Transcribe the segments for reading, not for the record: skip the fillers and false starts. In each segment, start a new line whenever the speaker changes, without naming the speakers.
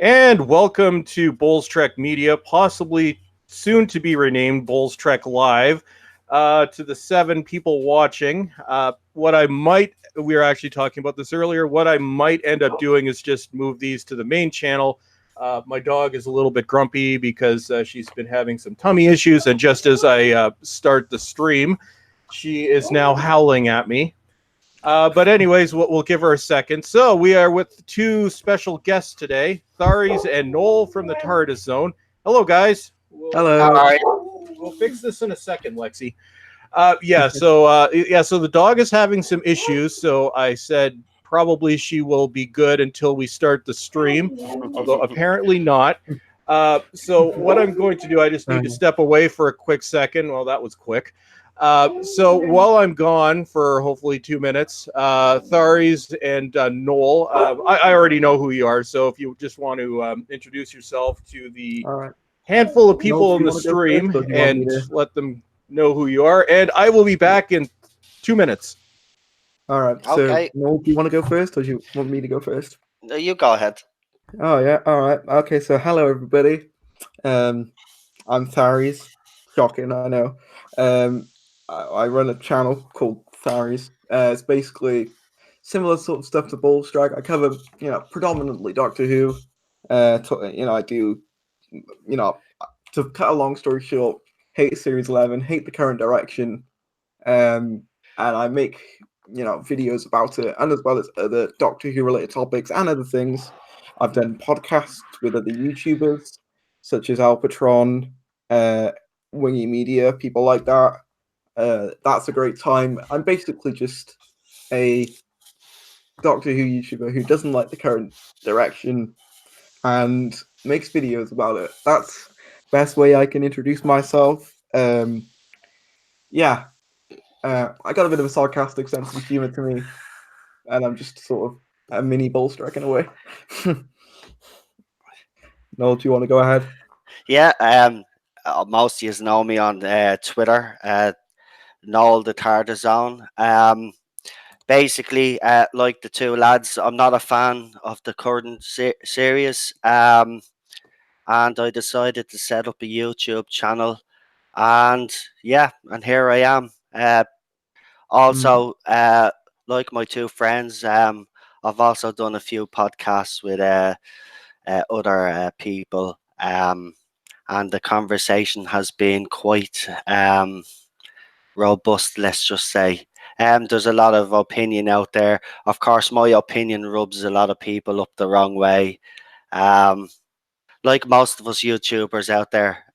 And welcome to Bulls Trek Media, possibly soon to be renamed Bulls Trek Live. To the 7 people watching, we were actually talking about this earlier, what I might end up doing is just move these to the main channel. My dog is a little bit grumpy because she's been having some tummy issues, and just as I start the stream, she is now howling at me. But anyways, we'll give her a second. So we are with 2 special guests today, Tharries and Noel from the Tardis Zone. Hello, guys.
Hello.
We'll fix this in a second, Lexi. So the dog is having some issues. So I said probably she will be good until we start the stream, although apparently not. So what I'm going to do, I just need to step away for a quick second. Well, that was quick. So while I'm gone for hopefully 2 minutes, Tharries and Noel, I already know who you are. So if you just want to introduce yourself to the handful of people
Noel,
in the stream and let them know who you are, and I will be back in 2 minutes.
All right. So,
Okay.
Noel, do you want to go first, or do you want me to go first?
No, you go ahead.
Oh yeah. All right. Okay. So, hello everybody. I'm Tharries. Shocking, I know. I run a channel called Tharries. It's basically similar sort of stuff to Bull Strike. I cover, predominantly Doctor Who. I do, to cut a long story short, hate Series 11, hate the current direction, and I make videos about it, and as well as other Doctor Who related topics and other things. I've done podcasts with other YouTubers such as Alpatron, Wingy Media, people like that. That's a great time. I'm basically just a Doctor Who YouTuber who doesn't like the current direction and makes videos about it. That's the best way I can introduce myself. I got a bit of a sarcastic sense of humor to me, and I'm just sort of a mini bull striker in a way. Noel, do you want to go ahead?
Yeah. Most of you know me on Twitter. Noel the Tardis Zone. Basically, like the 2 lads, I'm not a fan of the current series. And I decided to set up a YouTube channel, and here I am. Also, like my 2 friends, I've also done a few podcasts with other people, and the conversation has been quite robust, let's just say. There's a lot of opinion out there. Of course, my opinion rubs a lot of people up the wrong way, like most of us YouTubers out there.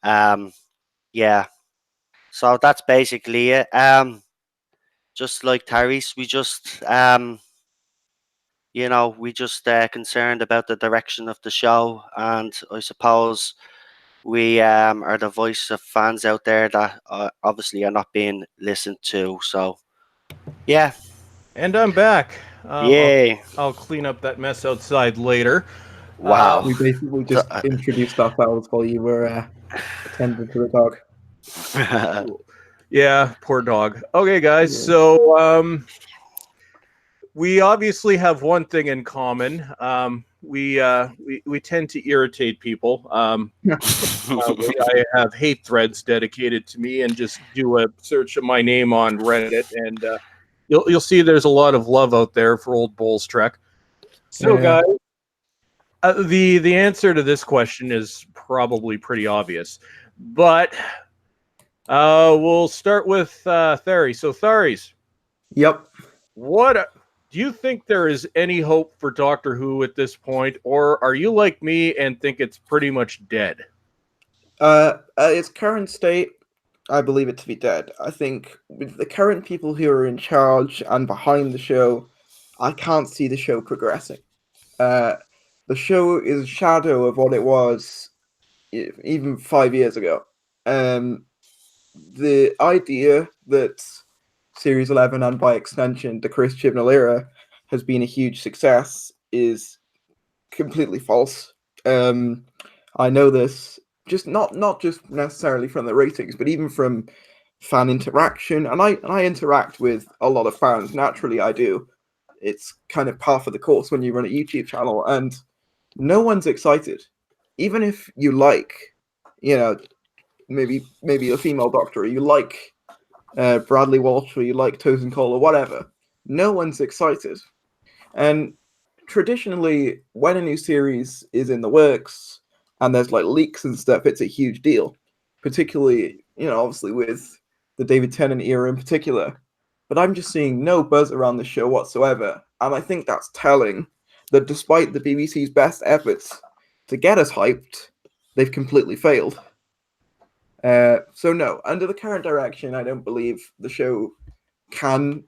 So that's basically it. Just like Tharries, we just concerned about the direction of the show, and I suppose we are the voice of fans out there that obviously are not being listened to. So, yeah.
And I'm back.
Yay.
I'll clean up that mess outside later.
Wow.
We basically just introduced ourselves while you were attending to the dog.
Yeah, poor dog. Okay, guys. Yeah. So we obviously have one thing in common. We tend to irritate people. I have hate threads dedicated to me, and just do a search of my name on Reddit, and you'll see there's a lot of love out there for old Bulls Trek. So, guys, the answer to this question is probably pretty obvious, but we'll start with Tharries. So, Tharries.
Yep.
What do you think there is any hope for Doctor Who at this point, or are you like me and think it's pretty much dead?
Its current state, I believe it to be dead. I think with the current people who are in charge and behind the show, I can't see the show progressing. The show is a shadow of what it was even 5 years ago. The idea that Series 11 and by extension the Chris Chibnall era has been a huge success is completely false. I know this just not just necessarily from the ratings, but even from fan interaction, and I interact with a lot of fans. Naturally, I do. It's kind of par for the course when you run a YouTube channel, and no one's excited. Even if you like, you know, maybe a female doctor, or you like Bradley Walsh, or you like Tosin Cole, or whatever, no one's excited. And traditionally, when a new series is in the works and there's like leaks and stuff, it's a huge deal. Particularly, obviously with the David Tennant era in particular. But I'm just seeing no buzz around the show whatsoever, and I think that's telling that despite the BBC's best efforts to get us hyped, they've completely failed. So no, under the current direction, I don't believe the show can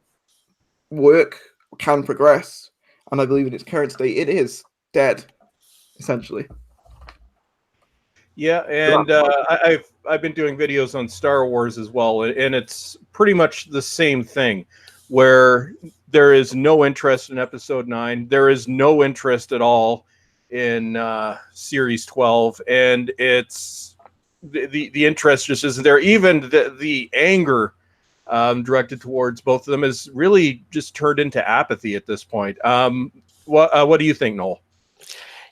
work, can progress, and I believe in its current state, it is dead, essentially.
Yeah, and I've been doing videos on Star Wars as well, and it's pretty much the same thing, where there is no interest in Episode 9, there is no interest at all in Series 12, and it's the interest just isn't there. Even the anger directed towards both of them is really just turned into apathy at this point. What do you think, Noel?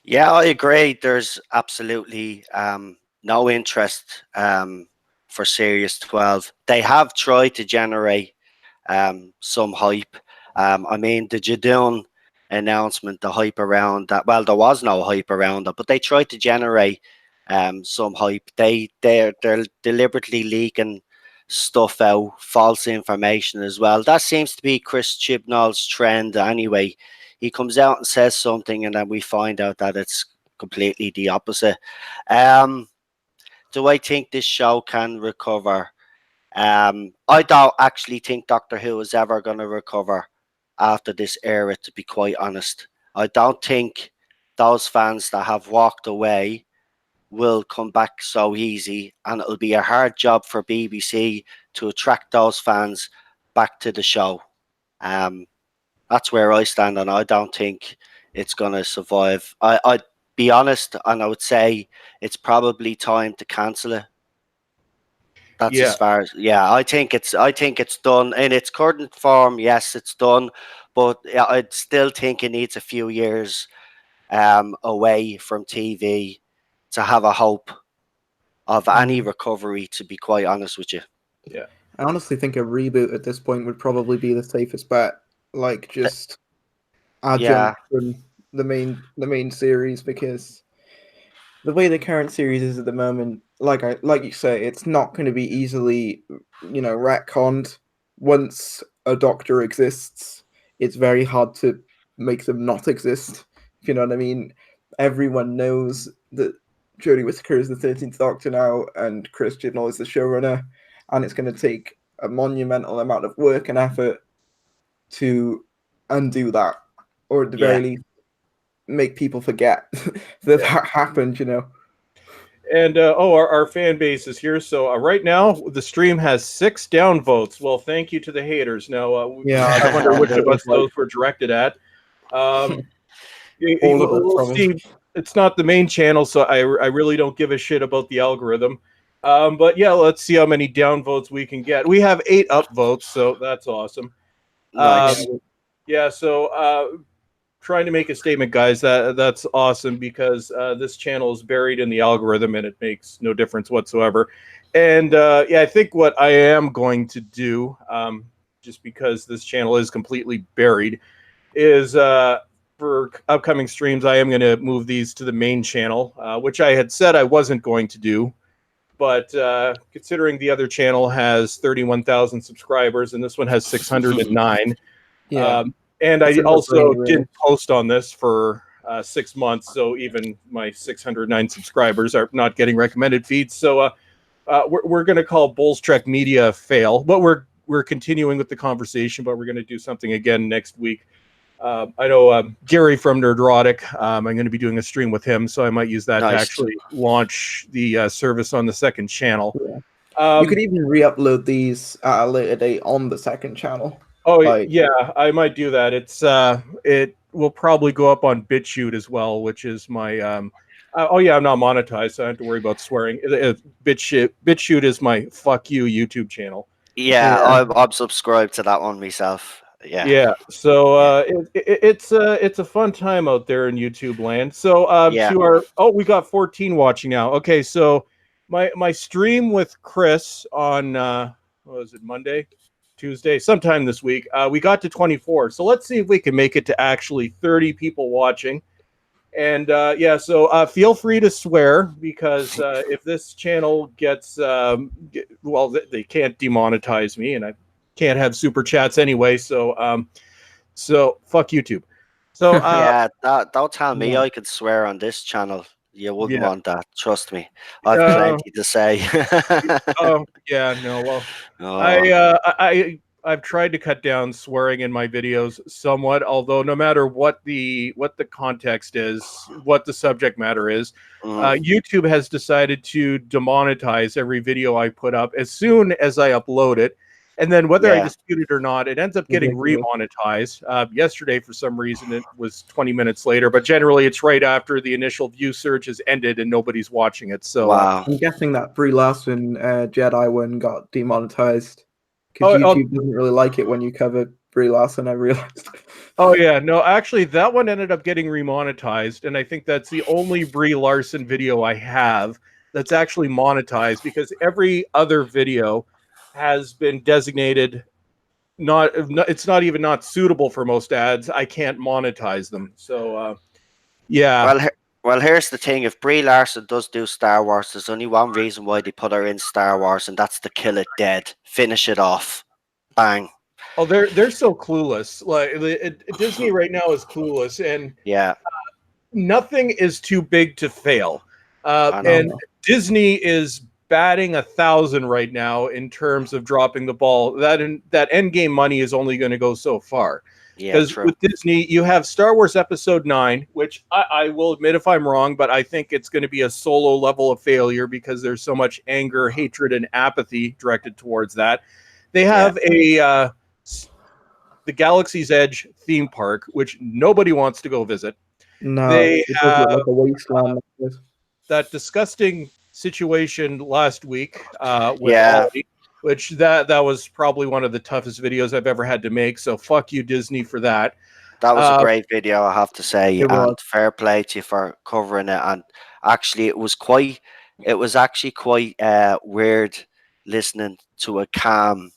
Yeah, I agree. There's absolutely no interest for Series 12. They have tried to generate some hype. I mean, the Jadoon announcement, the hype around that, well, there was no hype around it, but they tried to generate some hype. They're deliberately leaking stuff out, false information as well. That seems to be Chris Chibnall's trend anyway. He comes out and says something, and then we find out that it's completely the opposite. Do I think this show can recover? I don't actually think Doctor Who is ever going to recover after this era, to be quite honest. I don't think those fans that have walked away will come back so easy, and it'll be a hard job for BBC to attract those fans back to the show. That's where I stand, and I don't think it's going to survive. I'd be honest, and I would say it's probably time to cancel it. That's
Yeah.
as far as I think it's done in its current form. Yes, it's done, but I still think it needs a few years away from TV to have a hope of any recovery. To be quite honest with you,
Yeah.
I honestly think a reboot at this point would probably be the safest bet. Like just adjunct from the main series, because the way the current series is at the moment, like you say, it's not going to be easily, retconned. Once a Doctor exists, it's very hard to make them not exist. If you know what I mean. Everyone knows that Jodie Whittaker is the 13th Doctor now, and Chris Chibnall is the showrunner, and it's going to take a monumental amount of work and effort to undo that, or at the very least, make people forget that happened.
And our fan base is here. So right now the stream has 6 downvotes. Well, thank you to the haters. Now, I wonder which of us those were directed at. We'll see. It's not the main channel, so I really don't give a shit about the algorithm. But yeah, let's see how many downvotes we can get. We have 8 upvotes, so that's awesome.
nice.
Yeah, so trying to make a statement, guys. That's awesome, because this channel is buried in the algorithm and it makes no difference whatsoever. And I think what I am going to do, just because this channel is completely buried, is for upcoming streams, I am going to move these to the main channel, which I had said I wasn't going to do. But considering the other channel has 31,000 subscribers and this one has 609, and I also didn't post on this for 6 months, so even my 609 subscribers are not getting recommended feeds. So we're going to call Bulls Trek Media a fail, but we're continuing with the conversation. But we're going to do something again next week. I know Gary from Nerdrotic. I'm going to be doing a stream with him, so I might use that to actually launch the service on the second channel.
You could even re-upload these at a later date on the second channel.
Oh, yeah, I might do that. It will probably go up on BitChute as well, which is my I'm not monetized, so I don't have to worry about swearing. BitChute is my fuck you YouTube channel.
Yeah, I'm subscribed to that one myself.
Yeah. So it's a fun time out there in YouTube land. So
Yeah.
we got 14 watching now. Okay, so my stream with Chris on what was it, Monday, Tuesday, sometime this week. We got to 24. So let's see if we can make it to actually 30 people watching. And so feel free to swear because if this channel gets they can't demonetize me, and I can't have super chats anyway. So fuck YouTube. So
Yeah, don't tell me
Yeah.
I could swear on this channel. You wouldn't
yeah.
want that. Trust me. I've
Uh,
plenty to say.
oh yeah, no. Well,
Oh,
I've tried to cut down swearing in my videos somewhat. Although no matter what the context is, what the subject matter is,
mm,
YouTube has decided to demonetize every video I put up as soon as I upload it. And then whether I
yeah.
dispute it or not, it ends up getting
Ridiculous.
remonetized. Yesterday, for some reason, it was 20 minutes later, but generally it's right after the initial view surge has ended and nobody's watching it. So,
Wow.
I'm guessing that Brie Larson Jedi one got demonetized because
oh, oh,
YouTube doesn't really like it when you cover Brie Larson. I realized.
oh yeah, no, actually, that one ended up getting remonetized, and I think that's the only Brie Larson video I have that's actually monetized because every other video has been designated it's not even not suitable for most ads. I can't monetize them. So yeah.
Well, well, here's the thing. If Brie Larson does do Star Wars, there's only one reason why they put her in Star Wars, and that's to kill it dead. Finish it off. Bang.
Oh, they're so clueless. Like Disney right now is clueless, and
Yeah,
nothing is too big to fail.
I know.
And Disney is batting 1,000 right now in terms of dropping the ball. That end game money is only going to go so far.
Yeah,
Because
true.
with Disney, you have Star Wars Episode 9, which I will admit if I'm wrong, but I think it's going to be a solo level of failure because there's so much anger, hatred, and apathy directed towards that. They
Yeah.
have the Galaxy's Edge theme park, which nobody wants to go visit.
No,
They
it does look
have
like a wasteland.
that disgusting situation last week with
Yeah.
Ollie, which that was probably one of the toughest videos I've ever had to make. So fuck you, Disney, for that.
That was a
Uh,
great video, I have to say,
It was.
and fair play to you for covering it. And actually, it was actually quite weird listening to a calm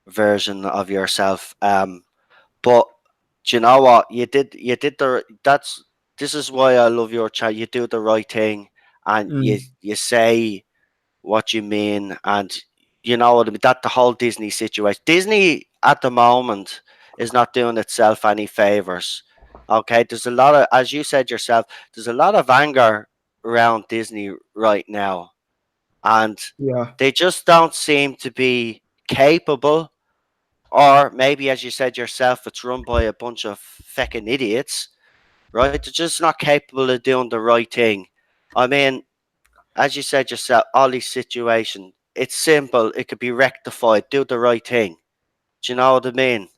version of yourself. But do you know what you did this is why I love your chat. You do the right thing, and you say what you mean, and you know what I mean. That the whole Disney situation. Disney at the moment is not doing itself any favors. Okay, there's a lot of, as you said yourself, there's a lot of anger around Disney right now, and
Yeah.
they just don't seem to be capable, or maybe, as you said yourself, it's run by a bunch of feckin' idiots, right? They're just not capable of doing the right thing. I mean, as you said yourself, all these situations, it's simple. It could be rectified. Do the right thing. Do you know what I mean?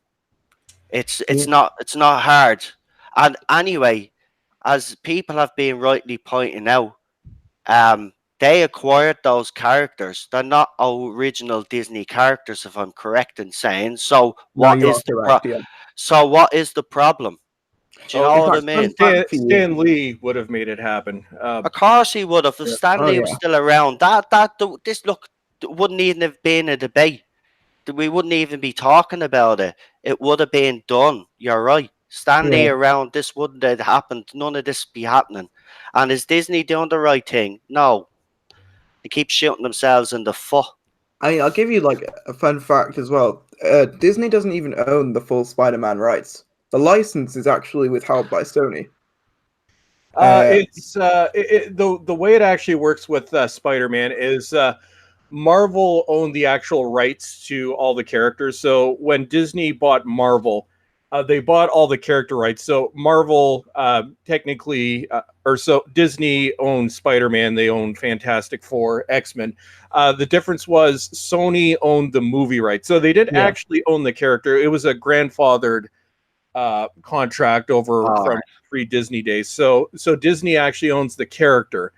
It's
Yeah.
it's not it's not hard. And anyway, as people have been rightly pointing out, they acquired those characters. They're not original Disney characters, if I'm correct in saying. So
No,
what
you
is
are
the pro-
correct. Yeah.
So what is the problem? Do you
oh,
know
In
what I
fact,
mean?
for you.
Stan Lee would have made it happen.
Of course he would have. If
Yeah.
Oh
Stanley was
yeah.
still around, this look wouldn't even have been a debate. We wouldn't even be talking about it. It would have been done. You're right. Stanley
Yeah.
around, this wouldn't have happened. None of this be happening. And is Disney doing the right thing? No. They keep shooting themselves in the foot.
I'll give you like a fun fact as well. Disney doesn't even own the full Spider-Man rights. The license is actually withheld by Sony.
It's the way it actually works with Spider-Man is Marvel owned the actual rights to all the characters. So when Disney bought Marvel, they bought all the character rights. So Marvel technically, or so Disney owned Spider-Man, they owned Fantastic Four, X-Men. The difference was Sony owned the movie rights. So they did
Yeah.
actually own the character. It was a grandfathered contract over
All
from
right.
pre-Disney days. So Disney actually owns the character.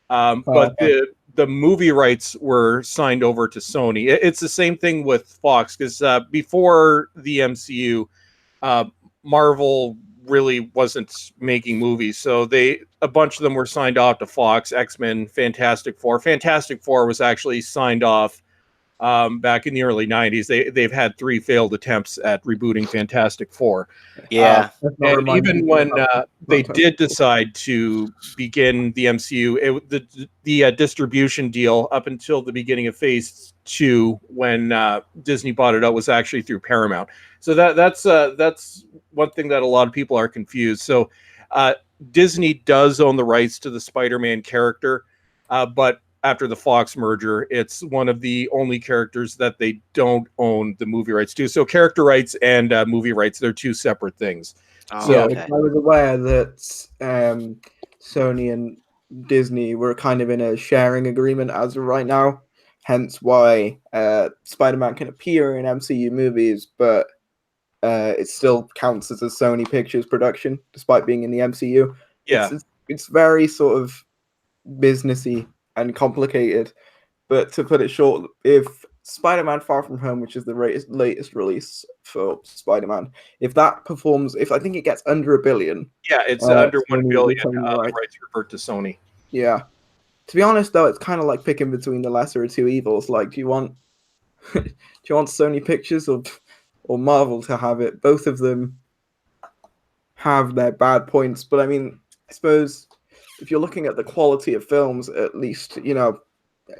Oh,
But
okay.
the movie rights were signed over to Sony. It's the same thing with Fox, because before the MCU, uh, Marvel really wasn't making movies, so a bunch of them were signed off to Fox. X-Men, Fantastic Four. Fantastic Four was actually signed off back in the early 90s. They've had 3 failed attempts at rebooting Fantastic Four.
Yeah.
And even when they did decide to begin the MCU, the distribution deal up until the beginning of Phase 2, when Disney bought it out, was actually through Paramount. So that's one thing that a lot of people are confused. So Disney does own the rights to the Spider-Man character, but after the Fox merger, it's one of the only characters that they don't own the movie rights to. So character rights and movie rights, they're 2 separate things.
Oh,
Yeah,
okay.
I was aware that Sony and Disney were kind of in a sharing agreement as of right now. Hence why Spider-Man can appear in MCU movies, but it still counts as a Sony Pictures production, despite being in the MCU.
Yeah.
It's very sort of businessy and complicated. But to put it short, if Spider-Man Far From Home, which is the latest release for Spider-Man, if that performs, if I think it gets under $1 billion.
Yeah, it's under $1
Sony
billion.
will claim the
The
rights.
rights revert to Sony.
Yeah. To be honest, though, it's kind of like picking between the lesser of 2 evils. Like, do you want Sony Pictures or Marvel to have it? Both of them have their bad points, but I mean, I suppose if you're looking at the quality of films, at least, the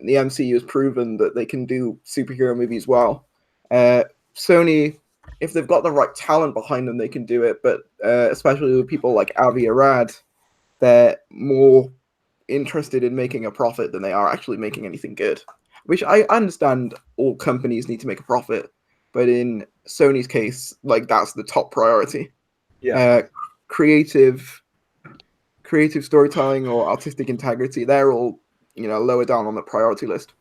MCU has proven that they can do superhero movies well. Sony, if they've got the right talent behind them, they can do it. But especially with people like Avi Arad, they're more interested in making a profit than they are actually making anything good. Which I understand all companies need to make a profit, but in Sony's case, like, that's the top priority.
Yeah.
Creative storytelling or artistic integrity, they're all lower down on the priority list.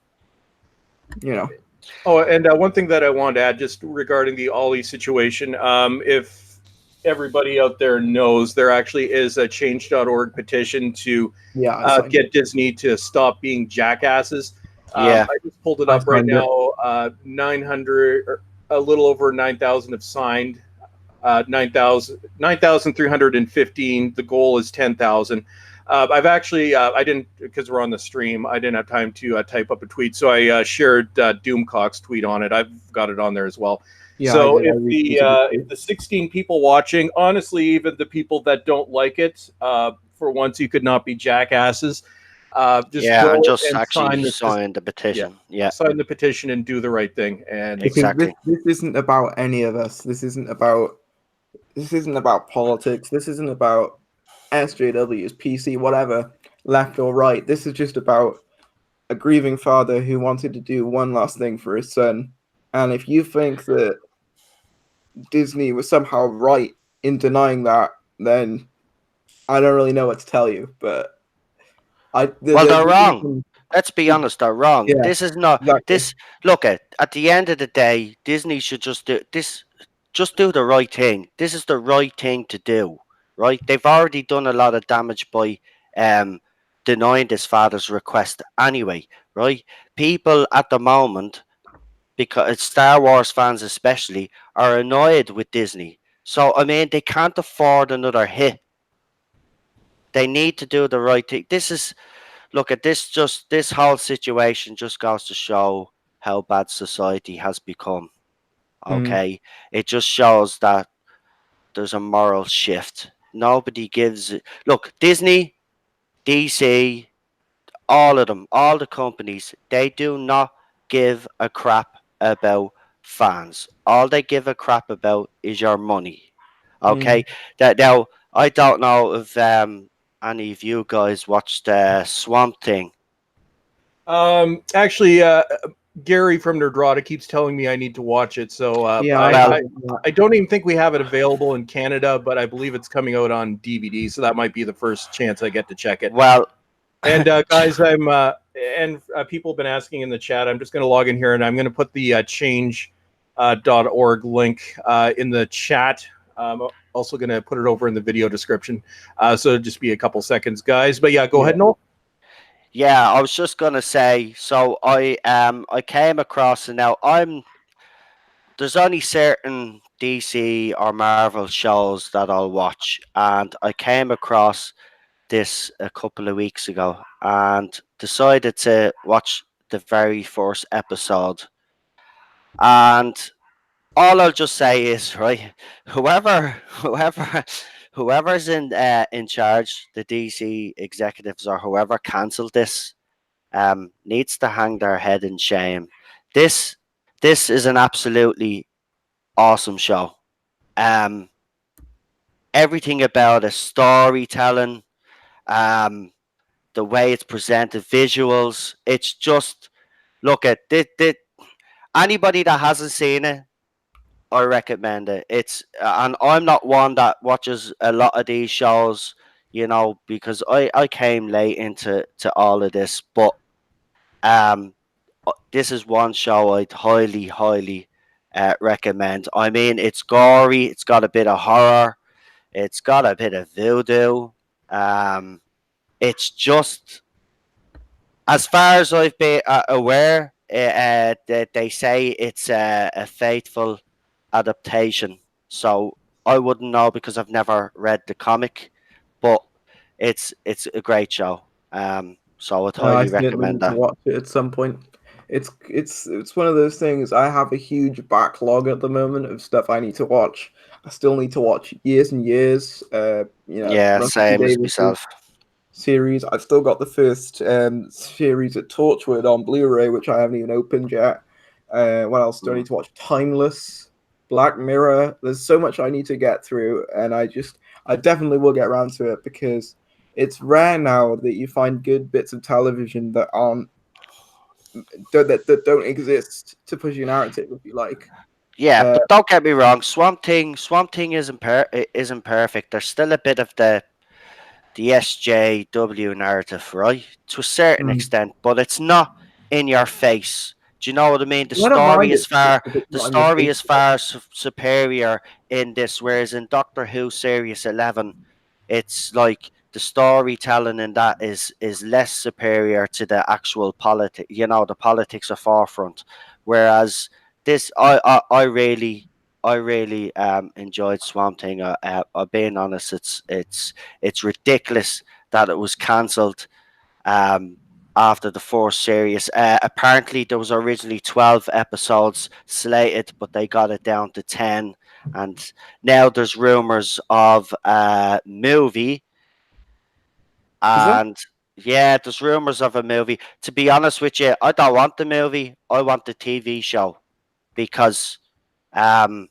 Oh, and one thing that I wanted to add, just regarding the Ollie situation, if everybody out there knows, there actually is a change.org petition to get Disney to stop being jackasses.
Yeah.
I just pulled it up right now. 900, or a little over 9,000 have signed. 9,315. The goal is 10,000. I've actually, I didn't, because we're on the stream, I didn't have time to type up a tweet, so I shared Doomcock's tweet on it. I've got it on there as well.
Yeah,
so if the 16 people watching, honestly, even the people that don't like it, for once, you could not be jackasses. Just
actually sign the petition. Yeah,
sign the petition and do the right thing. And
exactly.
This isn't about any of us. This isn't about politics. This isn't about SJWs, PC, whatever, left or right. This is just about a grieving father who wanted to do one last thing for his son. And if you think that Disney was somehow right in denying that, then I don't really know what to tell you. But
they're wrong. Let's be honest, they're wrong.
Yeah,
this is not this. Look, at the end of the day, Disney should just do this. Just do the right thing. This is the right thing to do, right? They've already done a lot of damage by denying this father's request anyway, right? People at the moment, because Star Wars fans especially, are annoyed with Disney. So, I mean, they can't afford another hit. They need to do the right thing. Look at this. Just this whole situation just goes to show how bad society has become. Okay, it just shows that there's a moral shift. Nobody gives it. Look, Disney, DC, all of them, all the companies, they do not give a crap about fans. All they give a crap about is your money. Okay, now I don't know if any of you guys watched Swamp Thing.
Actually, Gary from Nerdrata keeps telling me I need to watch it. So I don't even think we have it available in Canada, but I believe it's coming out on DVD. So that might be the first chance I get to check it.
Well,
and guys, people have been asking in the chat. I'm just going to log in here and I'm going to put the change.org link in the chat. I'm also going to put it over in the video description. So it'll just be a couple seconds, guys. But yeah, go ahead, Noel.
Yeah, I was just gonna say. So I came across, and now there's only certain DC or Marvel shows that I'll watch, and I came across this a couple of weeks ago and decided to watch the very first episode. And all I'll just say is, right, whoever's in charge, the DC executives or whoever cancelled this, needs to hang their head in shame. This this is an absolutely awesome show. Um, Everything about it, storytelling, um, the way it's presented, visuals. It's just look at it. Anybody that hasn't seen it, I recommend it. And I'm not one that watches a lot of these shows, because I came late into all of this, but um, this is one show I'd highly recommend. I mean, it's gory, it's got a bit of horror, it's got a bit of voodoo. Um, it's just as far as I've been aware, that they say it's a faithful adaptation. So I wouldn't know because I've never read the comic, but it's a great show. So I'd
I
highly
certainly
recommend
need to
that.
watch it at some point. It's one of those things. I have a huge backlog at the moment of stuff I need to watch. I still need to watch years and years.
Yeah,
Russell T
same as
Davis's
myself.
series. I've still got the first series at Torchwood on Blu-ray, which I haven't even opened yet. What else do I need to watch? Timeless, Black Mirror. There's so much I need to get through, and I definitely will get around to it because it's rare now that you find good bits of television that aren't that don't exist to push your narrative, if you like.
Yeah,
Uh,
but don't get me wrong. Swamp Thing isn't perfect. There's still a bit of the SJW narrative, right? To a certain
mm.
extent, but it's not in your face. Do you know what I mean?
I don't mind it if it's
The
not in your
story
face.
is far superior in this, whereas in Doctor Who Series 11, it's like the storytelling in that is less superior to the actual politics. The politics are forefront, whereas this, I really enjoyed Swamp Thing. I'm being honest, it's ridiculous that it was cancelled um, after the fourth series. Apparently, there was originally 12 episodes slated, but they got it down to 10. And now there's rumors of a movie.
Is there?
And yeah, there's rumors of a movie. To be honest with you, I don't want the movie. I want the TV show because um,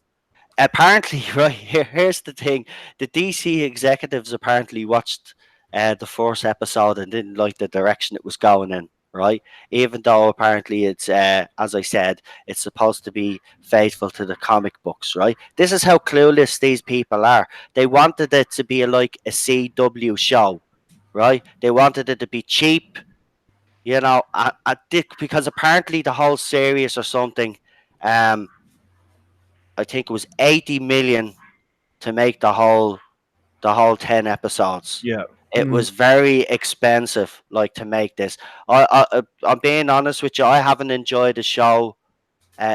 apparently, right here's the thing: the DC executives apparently watched the first episode and didn't like the direction it was going in. Right, even though apparently it's, as I said, it's supposed to be faithful to the comic books. Right, this is how clueless these people are. They wanted it to be like a CW show. Right, they wanted it to be cheap. Because apparently the whole series or something. Um, I think it was 80 million to make the whole 10 episodes.
Yeah.
It
Mm.
was very expensive, like, to make this. I'm being honest with you. I haven't enjoyed the show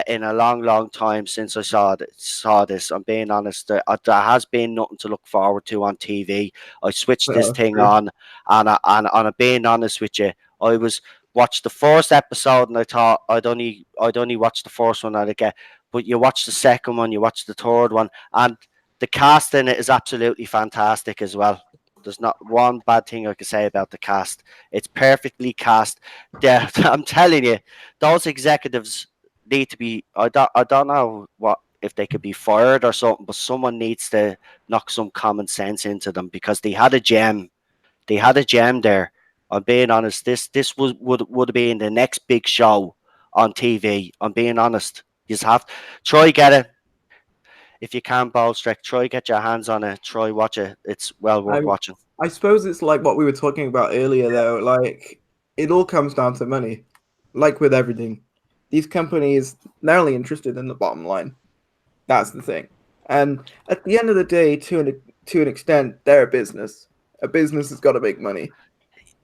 in a long time since I saw this. I'm being honest. There has been nothing to look forward to on TV. I switched this
Oh,
thing
true.
on, and I'm being honest with you. I was watched the first episode, and I thought I'd only watch the first one I'd get. But you watch the second one, you watch the third one, and the cast in it is absolutely fantastic as well. There's not one bad thing I can say about the cast. It's perfectly cast. I'm telling you, those executives need to be. I don't know what if they could be fired or something, but someone needs to knock some common sense into them because they had a gem. They had a gem there. I'm being honest. This would have been the next big show on TV. I'm being honest. You just have try get it if you can. Ballstrek, try get your hands on it. Try watch it. It's well worth
I'm,
watching.
I suppose it's like what we were talking about earlier, though. Like, it all comes down to money. Like with everything, these companies, they're only interested in the bottom line. That's the thing. And at the end of the day, to an extent, they're a business. A business has got to make money.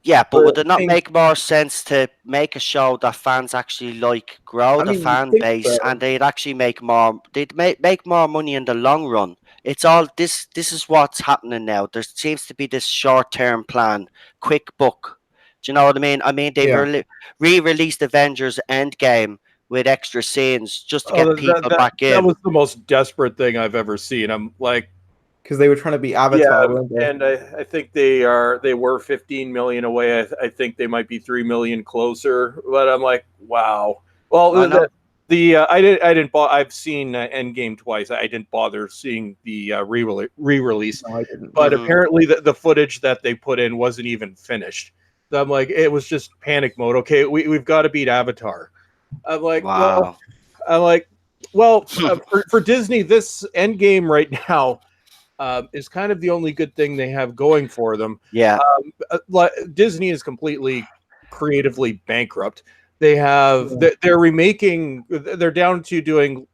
Yeah, but
But
would it
I
not
think,
make more sense to make a show that fans actually like, grow
I
the
mean, you
fan
think
base,
so.
and they'd actually make more? They'd make more money in the long run. It's all this. This is what's happening now. There seems to be this short term plan, quick book. Do you know what I mean? I mean, they've
Yeah,
re-released Avengers Endgame with extra scenes just to
Oh,
get
that
people
that
back
that
in.
was the most desperate thing I've ever seen. I'm like,
because they were trying to be
yeah,
Avatar, weren't they?
and I think they were 15 million away. I think they might be 3 million closer, but I'm like, wow. Well,
I know.
I've seen Endgame twice. I didn't bother seeing the re-release,
No, I didn't.
but
Hmm.
apparently the footage that they put in wasn't even finished. So I'm like, it was just panic mode. Okay, we've got to beat Avatar. I'm like, well,
Wow.
I'm like, well, for Disney, this Endgame right now is kind of the only good thing they have going for them.
Yeah.
Disney is completely creatively bankrupt. They're remaking. They're down to doing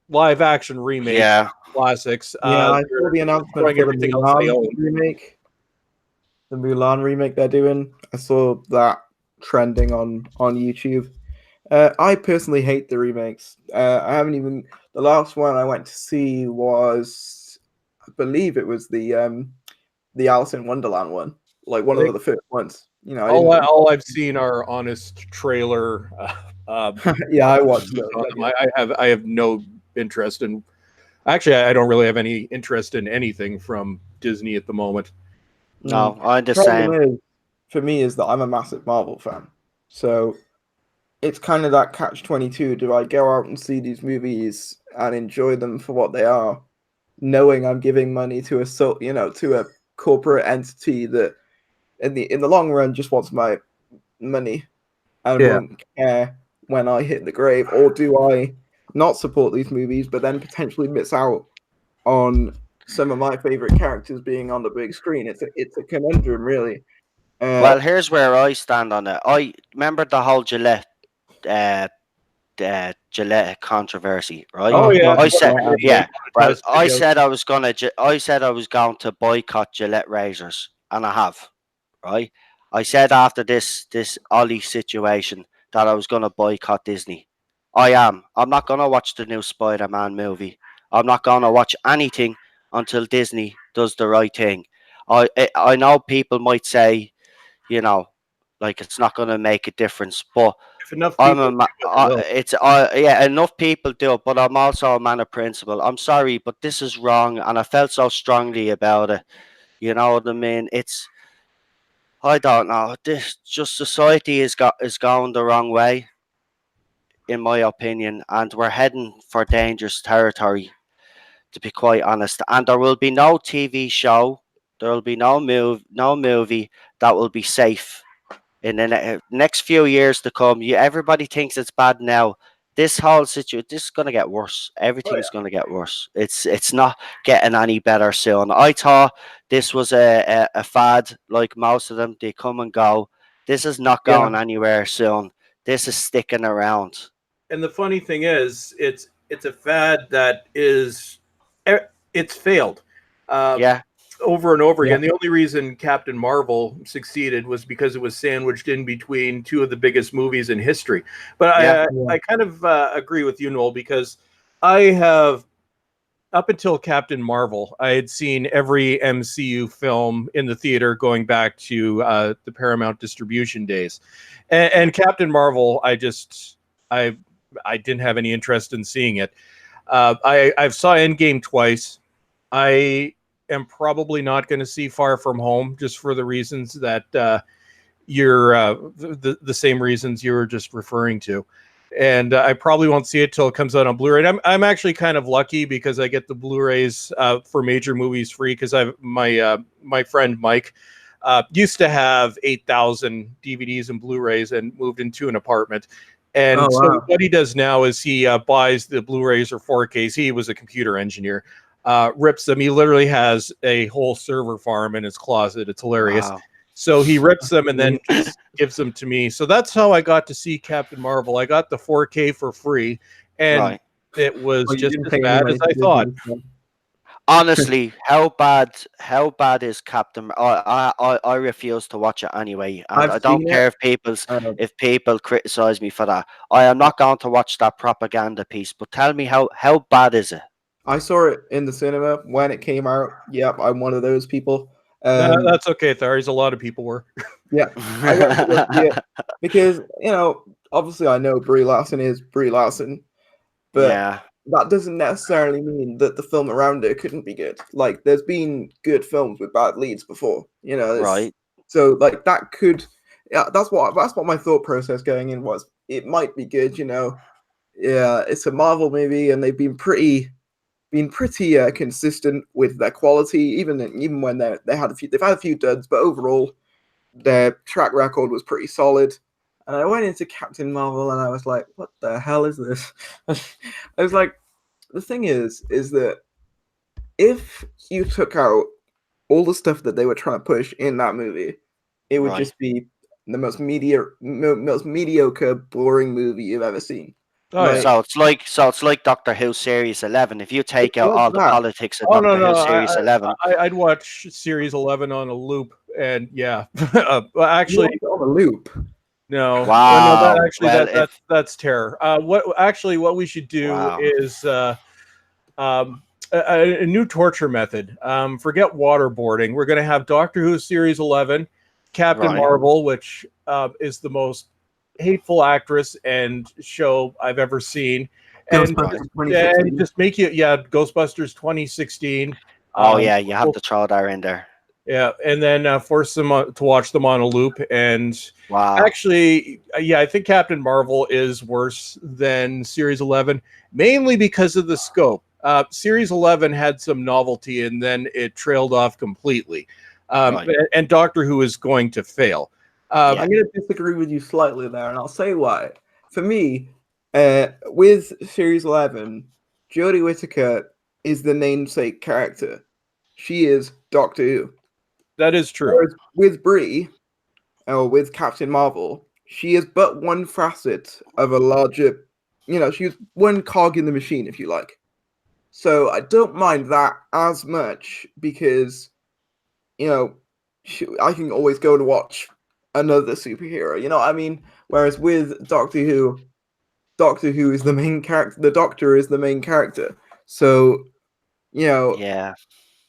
live action remakes,
Yeah.
classics.
Yeah, I saw
They're
the announcement
destroying
for the
everything else they
Mulan
own.
remake. The Mulan remake they're doing. I saw that trending on YouTube. I personally hate the remakes. I haven't even. The last one I went to see was, I believe it was the Alice in Wonderland one, like one
They,
of the first ones. You know, I
all,
didn't.
all I've seen are honest trailer.
Yeah, I watched
Reviews
those.
on
I
them.
did.
I have no interest in. Actually, I don't really have any interest in anything from Disney at the moment.
No, I'm the
Problem
same.
is, for me, is that I'm a massive Marvel fan, so it's kind of that catch-22. Do I go out and see these movies and enjoy them for what they are, knowing I'm giving money to to a corporate entity that in the long run just wants my money and
Yeah.
won't care when I hit the grave, or do I not support these movies but then potentially miss out on some of my favorite characters being on the big screen? It's a conundrum, really.
Well, here's where I stand on it. I remember the whole uh, Gillette controversy, right?
Oh
Oh
yeah.
god,
I said,
yeah,
They
yeah. Well,
monetized
I
videos.
said I was gonna. I said I was going to boycott Gillette razors, and I have. Right. I said after this Ollie situation that I was gonna boycott Disney. I am. I'm not gonna watch the new Spider-Man movie. I'm not gonna watch anything until Disney does the right thing. I know people might say, you know, like it's not gonna make a difference, but
If enough people do it, they will.
it's yeah, enough people do it, but I'm also a man of principle. I'm sorry, but this is wrong, and I felt so strongly about it. You know what I mean? It's I don't know. This just society is going the wrong way, in my opinion, and we're heading for dangerous territory. To be quite honest, and there will be no TV show, there will be no movie that will be safe in the next few years to come. Everybody thinks it's bad now. This whole situation, this is gonna get worse.
Oh
Everything's
yeah.
gonna get worse. It's not getting any better soon. I thought this was a fad, like most of them. They come and go. This is not
yeah,
going anywhere soon. This is sticking around.
And the funny thing is, it's a fad that it's failed uh,
Yeah,
over and over
yeah,
again. The only reason Captain Marvel succeeded was because it was sandwiched in between two of the biggest movies in history. But
yeah,
yeah,
I kind of agree with you, Noel, because I have up until Captain Marvel, I had seen every MCU film in the theater going back to the Paramount distribution days, and Captain Marvel, I I didn't have any interest in seeing it. I've saw Endgame twice. I am probably not going to see Far From Home just for the reasons that you're the same reasons you were just referring to. And I probably won't see it till it comes out on Blu-ray. And I'm actually kind of lucky because I get the Blu-rays for major movies free because I've my friend Mike used to have 8,000 DVDs and Blu-rays and moved into an apartment.
oh
And so
wow,
what he does now is he buys the Blu-rays or 4Ks. He was a computer engineer. Rips them. He literally has a whole server farm in his closet. It's hilarious.
wow,
So he rips them and then
really?
just gives them to me. So that's how I got to see Captain Marvel. I got the 4K for free, and
right.
it was
Well, you
just
didn't
as
pay any
bad as
money
I
to
thought.
Disney, so.
Honestly, how bad is Captain? I refuse to watch it anyway, and
I've
I don't
seen it.
care if people criticize me for that. I am not going to watch that propaganda piece. But tell me how bad is it?
I saw it in the cinema when it came out. Yep, I'm one of those people.
That's okay, Tharries. A lot of people were.
Yeah, I went to go see it because obviously I know Brie Larson is Brie Larson, but
Yeah,
that doesn't necessarily mean that the film around it couldn't be good. Like, there's been good films with bad leads before,
right.
so like that could, yeah, that's what my thought process going in was. It might be good, Yeah, it's a Marvel movie, and they've been pretty consistent with their quality, even when they've had a few duds, but overall their track record was pretty solid. And I went into Captain Marvel and I was like, what the hell is this? I was like, the thing is that if you took out all the stuff that they were trying to push in that movie, it would
Right.
just be the most mediocre, boring movie you've ever seen.
Oh yeah.
Like,
So it's like Doctor Who Series 11. If you
it
take out
was
all the
that.
politics of
Oh no
Doctor
no,
Who Series 11,
I'd watch Series 11 on a loop, and yeah, well,
You
actually
want it on a loop.
no, no, that
wow.
actually
Well,
that's terror. What we should do
wow,
is um, a new torture method. Forget waterboarding. We're going to have Doctor Who Series 11, Captain
right,
Marvel, which is the most hateful actress and show I've ever seen, and
right.
Ghostbusters
and
2016.
just make it, yeah, Ghostbusters 2016.
Oh
Um,
yeah, you have
we'll
to throw that in there.
yeah, and then force them to watch them on a loop. And
Wow.
actually, yeah, I think Captain Marvel is worse than Series 11, mainly because of the scope. Series 11 had some novelty, and then it trailed off completely.
Right.
And Doctor Who is going to fail.
Yeah.
I'm going to disagree with you slightly there, and I'll say why. For me, with Series 11, Jodie Whittaker is the namesake character. She is Doctor Who.
That is true.
Whereas with Brie, or with Captain Marvel, she is but one facet of a larger, she's one cog in the machine, if you like. So I don't mind that as much because, you know, I can always go to watch another superhero. You know what I mean? Whereas with Doctor Who is the main character. The Doctor is the main character. So, you know,
Yeah.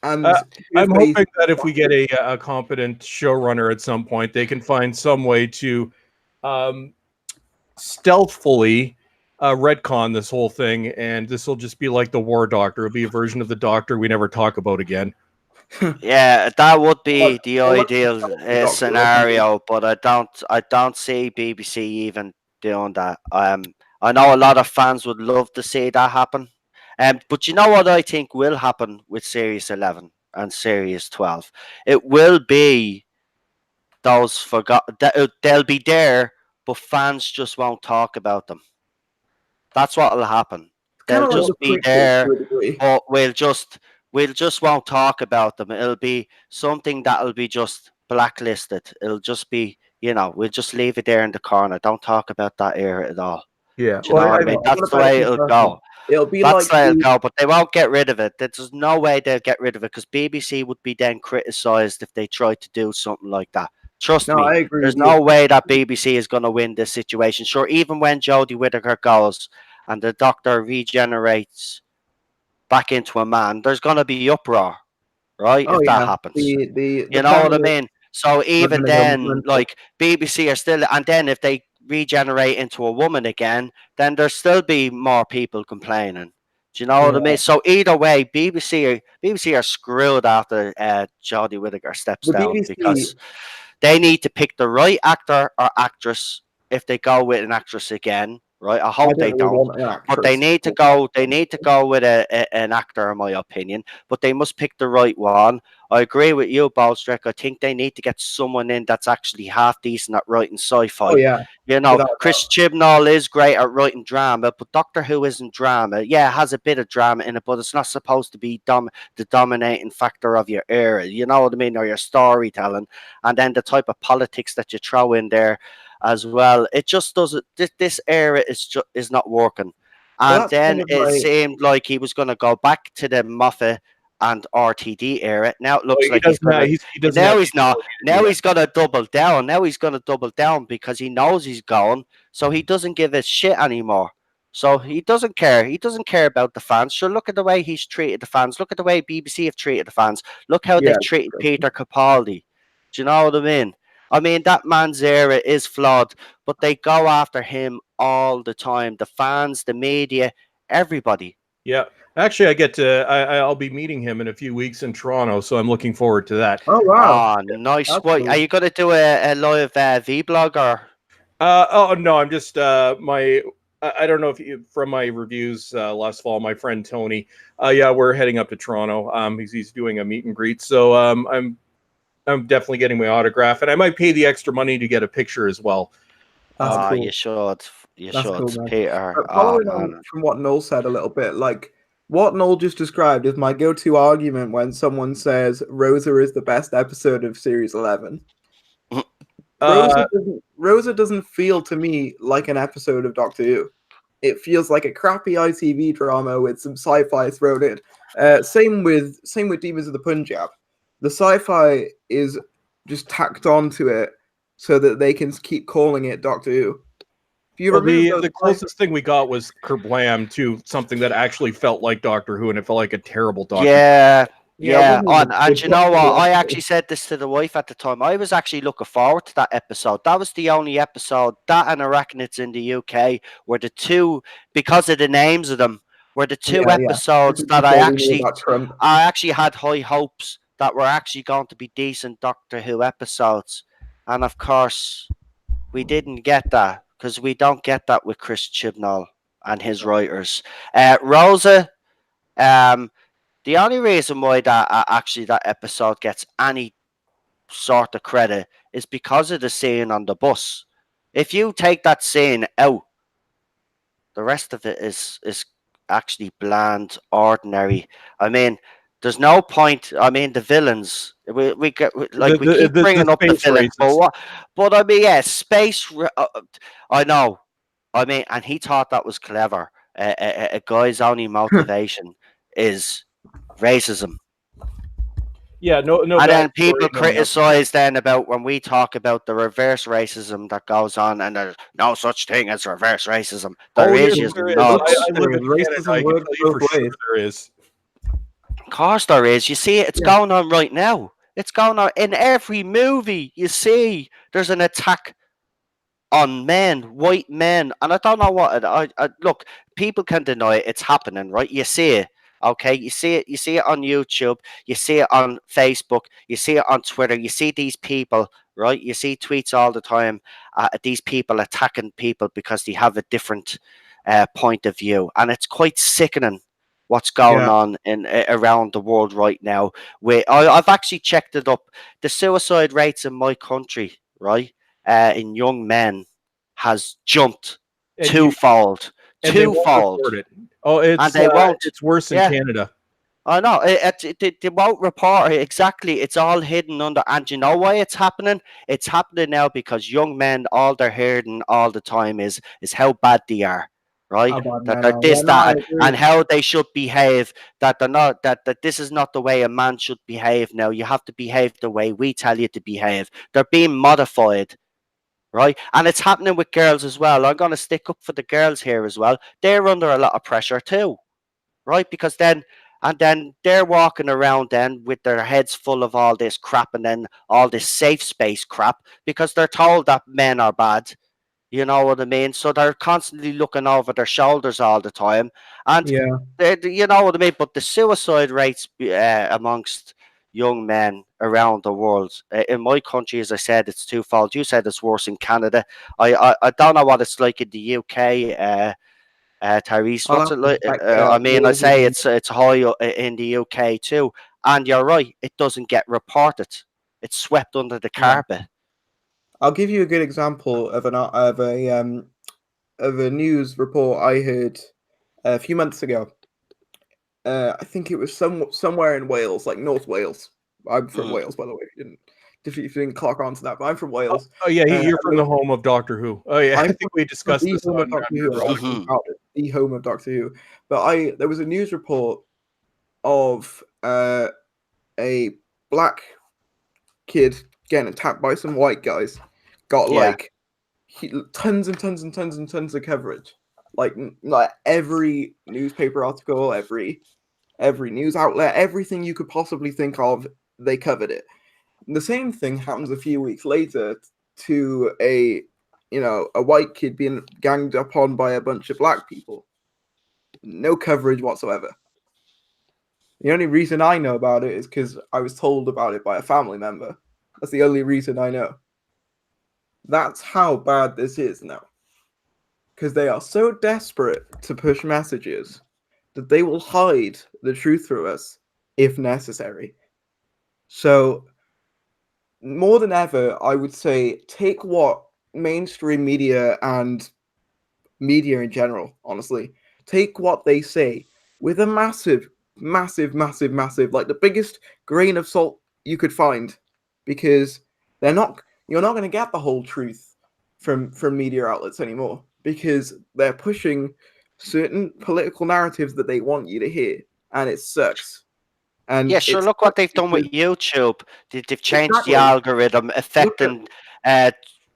and
Uh,
his
I'm
base.
hoping that if we get a competent showrunner at some point, they can find some way to um, stealthfully retcon this whole thing, and this will just be like the War Doctor. It'll be a version of the Doctor we never talk about again.
Yeah, that would be the
I like the
ideal
Doctor. I think
scenario, but I don't see BBC even doing that. I know a lot of fans would love to see that happen. But you know what I think will happen with Series 11 and Series 12? It will be those they'll be there, but fans just won't talk about them. That's what will happen.
it's kind
They'll
of like the
just be
prequels
there,
to a degree.
but we'll just won't talk about them. It'll be something that'll be just blacklisted. It'll just be, we'll just leave it there in the corner. Don't talk about that era at all.
Yeah.
Do you
Well,
know what I
I'm
mean?
I'm
That's
gonna
the
make a
way it'll
comparison.
go.
It'll be
That's
like
the way it'll
the
go, but they won't get rid of it. There's no way they'll get rid of it because BBC would be then criticised if they tried to do something like that. Trust
no,
me,
I agree
there's
with you.
no way that BBC is going to win this situation. Sure, even when Jodie Whittaker goes and the Doctor regenerates back into a man, there's going to be uproar, right?
Oh
If that
yeah,
happens.
the
You know what I
feminists
mean? So
are
even
gonna go
then,
mental.
like BBC are still, and then if they regenerate into a woman again, then there'll still be more people complaining. Do you know what I
Yeah,
mean? So either way, BBC are screwed after Jodie Whittaker steps
the
down
BBC.
because they need to pick the right actor or actress if they go with an actress again, right? I
I
hope
don't
they
really
don't.
want an
But they
actress.
need to go. They need to go with an actor, in my opinion. But they must pick the right one. I agree with you, Balstrick. I think they need to get someone in that's actually half decent at writing
Oh
sci-fi.
yeah, without a
Chris
doubt.
Chibnall is great at writing drama, but Doctor Who isn't drama. Yeah, it has a bit of drama in it, but it's not supposed to be the dominating factor of your era. You know what I mean, or your storytelling, and then the type of politics that you throw in there as well. It just doesn't. This era is not working.
Well,
And
that's kind
then
of
it
my
seemed like he was going to go back to the Moffat, and RTD era. Now it
Oh,
looks
he
like he's
doesn't have,
gonna.
he doesn't have
Now
the
he's not.
ability to do
Now
that.
he's gonna double down. Now he's gonna double down because he knows he's going, so he doesn't give a shit anymore. So he doesn't care. He doesn't care about the fans. Sure, look at the way he's treated the fans. Look at the way BBC have treated the fans. Look how they
Yeah,
treated Peter Capaldi. Do you know what I mean? I mean, that man's era is flawed, but they go after him all the time. The fans, the media, everybody.
Yeah, actually, I get to. I'll be meeting him in a few weeks in Toronto, so I'm looking forward to that.
Oh wow,
Oh, nice.
that's
What, are
cool.
you going to do a live vlog or?
Oh no, I'm just my. I don't know if you, from my reviews last fall, my friend Tony. Yeah, we're heading up to Toronto. He's doing a meet and greet, so I'm definitely getting my autograph, and I might pay the extra money to get a picture as well.
That's
Ah,
cool.
you should. You
That's
should,
cool, man.
Peter.
But
Oh
following on
man.
from what Noel said a little bit, like what Noel just described is my go-to argument when someone says Rosa is the best episode of Series 11.
Uh,
Rosa doesn't feel to me like an episode of Doctor Who. It feels like a crappy ITV drama with some sci-fi thrown in. Same with Demons of the Punjab. The sci-fi is just tacked onto it so that they can keep calling it Doctor Who. If you
well,
remove
the
those
the closest thing we got was Kerblam to something that actually felt like Doctor Who, and it felt like a terrible Doctor.
Yeah,
yeah, it
yeah.
wasn't
And,
a
and
good
you know what? I
episode.
actually said this to the wife at the time. I was actually looking forward to that episode. That was the only episode, that and Arachnids in the UK were the two, because of the names of them, were the two
Yeah, yeah.
episodes that
Before we knew about Trump.
I actually had high hopes that were actually going to be decent Doctor Who episodes. And of course, we didn't get that because we don't get that with Chris Chibnall and his writers. Rosa, the only reason why that actually that episode gets any sort of credit is because of the scene on the bus. If you take that scene out, the rest of it is actually bland, ordinary. I mean, there's no point. I mean, the villains. We get like we keep
The
bringing up the
space
villains, but
races.
what? But I mean, yeah, space. I know. I mean, and he thought that was clever. A guy's only motivation is racism.
Yeah, no
And then
backstory,
people
no nothing.
criticize then about when we talk about the reverse racism that goes on, and there's no such thing as reverse racism. There
Oh,
is,
yes,
you
there is.
nuts.
I live in Canada.
Racism
I can
works
tell you
both
for sure
ways.
there is.
Of course there is. You see it, it's
Yeah.
going on right now. It's going on in every movie. You see, there's an attack on men, white men, and I don't know what. I look, people can deny it. It's happening, right? You see it. Okay, you see it. You see it on YouTube. You see it on Facebook. You see it on Twitter. You see these people, right? You see tweets all the time. These people attacking people because they have a different point of view, and it's quite sickening what's going
Yeah.
on in around the world right now. I've actually checked it up. The suicide rates in my country, right? In young men has jumped
And you they won't
twofold,
report it. Oh,
and they won't.
it's worse in
Yeah,
Canada.
I know. They won't report it exactly. It's all hidden under. And you know why it's happening? It's happening now because young men, all they're hearing all the time is how bad they are, right?
How bad
That
men
they're
are.
this,
Yeah, no, I
that,
agree.
and how they should behave. That they're not. That this is not the way a man should behave. Now you have to behave the way we tell you to behave. They're being modified, right? And it's happening with girls as well. I'm going to stick up for the girls here as well. They're under a lot of pressure too, right? Because then they're walking around then with their heads full of all this crap and then all this safe space crap because they're told that men are bad. You know what I mean? So they're constantly looking over their shoulders all the time, and
Yeah.
you know what I mean. But the suicide rates amongst young men around the world, in my country, as I said, it's twofold. You said it's worse in Canada. I don't know what it's like in the UK. Tyrese,
I'll
what's
have
it
to
like?
check
I mean, I
Wales
say
and
it's high in the UK too, and you're right. It doesn't get reported. It's swept under the
yeah.
carpet.
I'll give you a good example of a news report I heard a few months ago. I think it was somewhere in Wales, like North Wales. I'm from
Mm.
Wales, by the way. If you didn't clock onto that, but I'm from
Oh,
Wales.
yeah,
And
you're from
there
the home of Doctor Who. Oh yeah, I
I'm
think we
from
discussed
the
this
home
on
of Doctor
Under
Who.
Rocks.
Mhm.
The home of Doctor Who. But there was a news report of a black kid getting attacked by some white guys got
Yeah.
like tons and tons and tons and tons of coverage. Like every newspaper article, every news outlet, everything you could possibly think of, they covered it. And the same thing happens a few weeks later to a white kid being ganged up on by a bunch of black people. No coverage whatsoever. The only reason I know about it is because I was told about it by a family member. That's the only reason I know. That's how bad this is now. Because they are so desperate to push messages that they will hide the truth from us if necessary. So, more than ever, I would say take what mainstream media and media in general, honestly, take what they say with a massive, massive, massive, massive, like the biggest grain of salt you could find, because you're not going to get the whole truth from media outlets anymore, because they're pushing certain political narratives that they want you to hear, and it sucks. And
Yeah, sure.
it
Look what
sucks
they've done with
because
YouTube. They've changed the
exactly
algorithm,
look at
affecting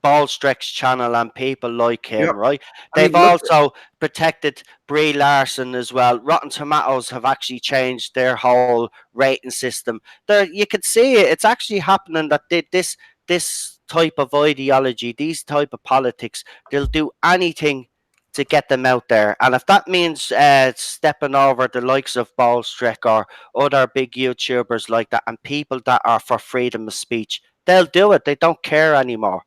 Ballstrick's channel and people like him,
yep.
right?
I
They've
mean, look at
also protected Brie Larson as well. Rotten Tomatoes have actually changed their whole rating system. There, you can see it. It's actually happening that this type of ideology, these type of politics, they'll do anything to get them out there. And if that means stepping over the likes of Ballstrick or other big YouTubers like that and people that are for freedom of speech, they'll do it. They don't care anymore.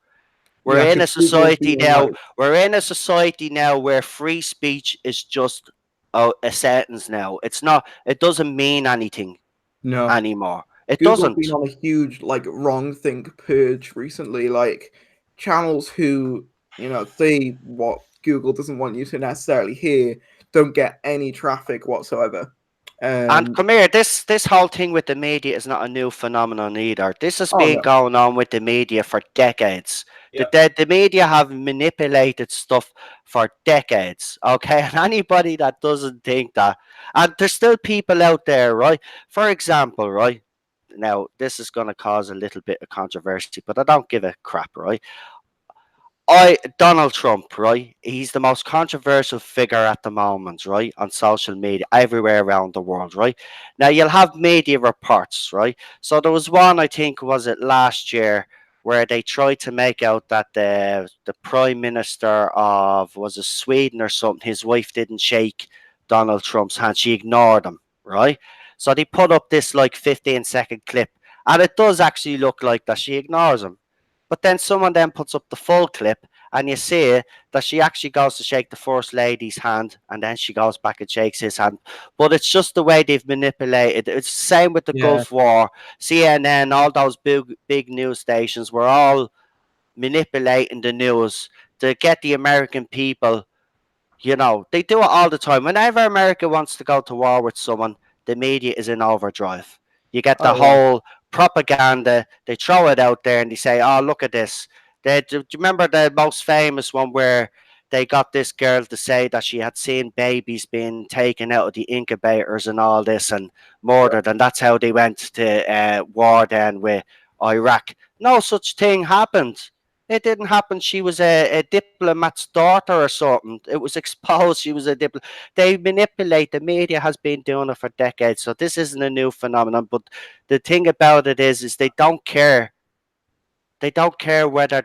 We're
yeah,
in
because
a
Google
society
being
now.
like
We're in a society now where free speech is just a sentence now. It's not. It doesn't mean anything
no.
anymore. It
Google's been
doesn't.
on a huge like wrong think purge recently. Like channels who say what Google doesn't want you to necessarily hear don't get any traffic whatsoever.
And
Um,
come here, this whole thing with the media is not a new phenomenon either. This has
oh
been
no,
going on with the media for decades.
Yeah.
The media have manipulated stuff for decades, okay? And anybody that doesn't think that, and there's still people out there, right? For example, right? Now, this is going to cause a little bit of controversy, but I don't give a crap, right? Donald Trump, right? He's the most controversial figure at the moment, right? On social media, everywhere around the world, right? Now you'll have media reports, right? So there was one, I think, was it last year, where they tried to make out that the Prime Minister of was it Sweden or something, his wife didn't shake Donald Trump's hand. She ignored him, right? So they put up this like 15-second clip, and it does actually look like that she ignores him. But then someone then puts up the full clip, and you see that she actually goes to shake the first lady's hand, and then she goes back and shakes his hand. But it's just the way they've manipulated. It's the same with the
yeah,
Gulf War, CNN, all those big news stations were all manipulating the news to get the American people. They do it all the time. Whenever America wants to go to war with someone, the media is in overdrive. You get the
oh yeah,
whole propaganda. They throw it out there and they say, "Oh, look at this." Do you remember the most famous one where they got this girl to say that she had seen babies being taken out of the incubators and all this and
yeah.
murdered, and that's how they went to war then with Iraq? No such thing happened. It didn't happen. She was a diplomat's daughter or something. It was exposed she was a diplomat. They manipulate. The media has been doing it for decades, so this isn't a new phenomenon. But the thing about it is they don't care. They don't care whether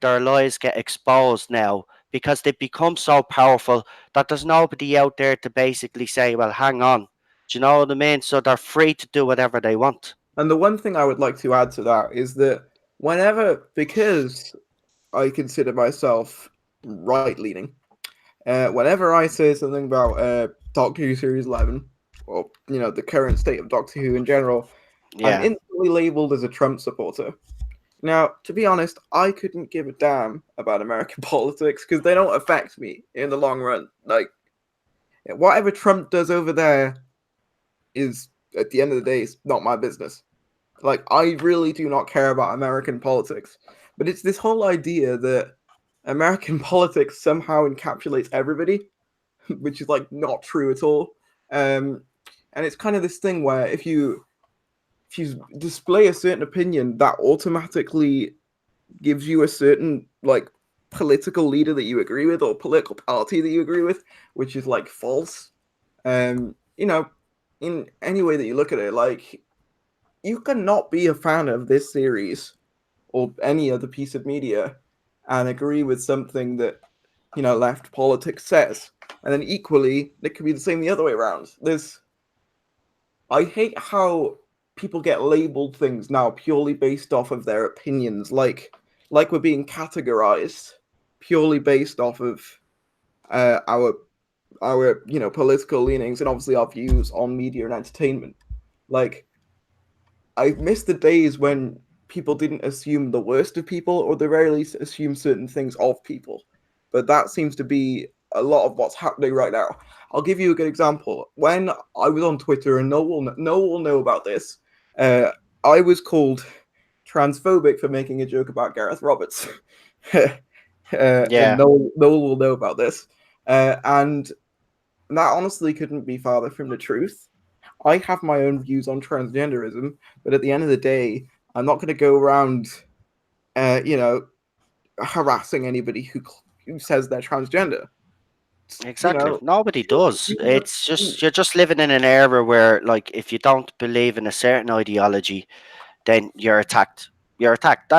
their lies get exposed now because they've become so powerful that there's nobody out there to basically say, "Well, hang on." Do you know what I mean? So they're free to do whatever they want.
And the one thing I would like to add to that is that because I consider myself right leaning, whenever I say something about Doctor Who Series 11, or the current state of Doctor Who in general, I'm
Yeah.
instantly labeled as a Trump supporter. Now, to be honest, I couldn't give a damn about American politics because they don't affect me in the long run. Like, whatever Trump does over there is, at the end of the day, is not my business. Like, I really do not care about American politics. But it's this whole idea that American politics somehow encapsulates everybody, which is, like, not true at all. Um, and it's kind of this thing where if you display a certain opinion, that automatically gives you a certain like political leader that you agree with or political party that you agree with, which is like false. You know, in any way that you look at it, like you cannot be a fan of this series or any other piece of media and agree with something that left politics says, and then equally it could be the same the other way around. I hate how people get labeled things now purely based off of their opinions, like we're being categorized purely based off of our political leanings and obviously our views on media and entertainment. Like, I miss the days when people didn't assume the worst of people, or the very least assume certain things of people. But that seems to be a lot of what's happening right now. I'll give you a good example. When I was on Twitter, and no one will know about this, I was called transphobic for making a joke about Gareth Roberts. And no one will know about this. And that honestly couldn't be farther from the truth. I have my own views on transgenderism, but at the end of the day, I'm not going to go around, harassing anybody who says they're transgender.
Exactly. Nobody does. It's just you're just living in an era where, like, if you don't believe in a certain ideology, then you're attacked. You're attacked.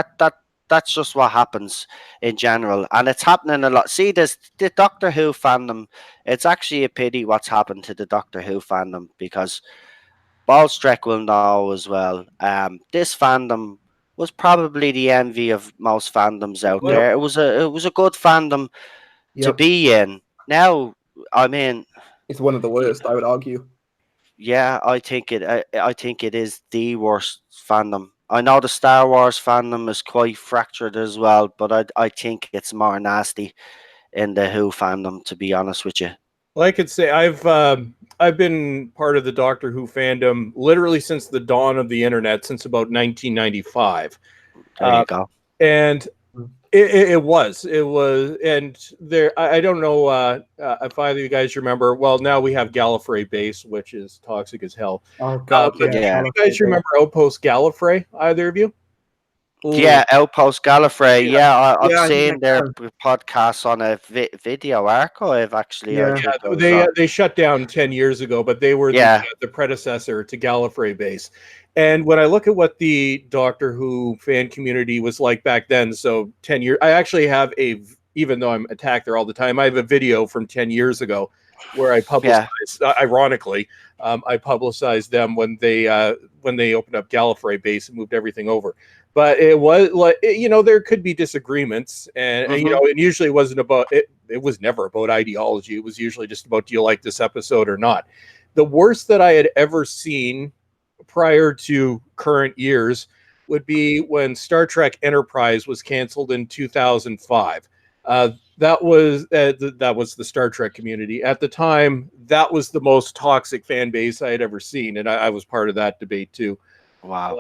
That's just what happens in general, and it's happening a lot. See, there's the Doctor Who fandom. It's actually a pity what's happened to the Doctor Who fandom, because Ballstrek will know as well. This fandom was probably the envy of most fandoms out there. It was a good fandom to be in. Now, I mean,
it's one of the worst, I would argue.
Yeah, I think it is the worst fandom. I know the Star Wars fandom is quite fractured as well, but I think it's more nasty in the Who fandom, to be honest with you.
Well, I could say I've been part of the Doctor Who fandom literally since the dawn of the internet, since about 1995.
There you go.
And it was, and there. I don't know if either of you guys remember. Well, now we have Gallifrey base, which is toxic as hell.
Oh God,
but do you guys remember Outpost Gallifrey? Either of you?
Yeah, Outpost Gallifrey. I've
Yeah,
seen their podcasts on a video archive. Actually,
they shut down 10 years ago, but they were the predecessor to Gallifrey base. And when I look at what the Doctor Who fan community was like back then, so 10 years, I actually have even though I'm attacked there all the time, I have a video from 10 years ago where I publicized, ironically, I publicized them when they opened up Gallifrey base and moved everything over. But it was like, there could be disagreements, and it usually wasn't about it. It was never about ideology. It was usually just about, do you like this episode or not? The worst that I had ever seen prior to current years would be when Star Trek Enterprise was canceled in 2005. That was the Star Trek community at the time. That was the most toxic fan base I had ever seen, and I was part of that debate too.
Wow.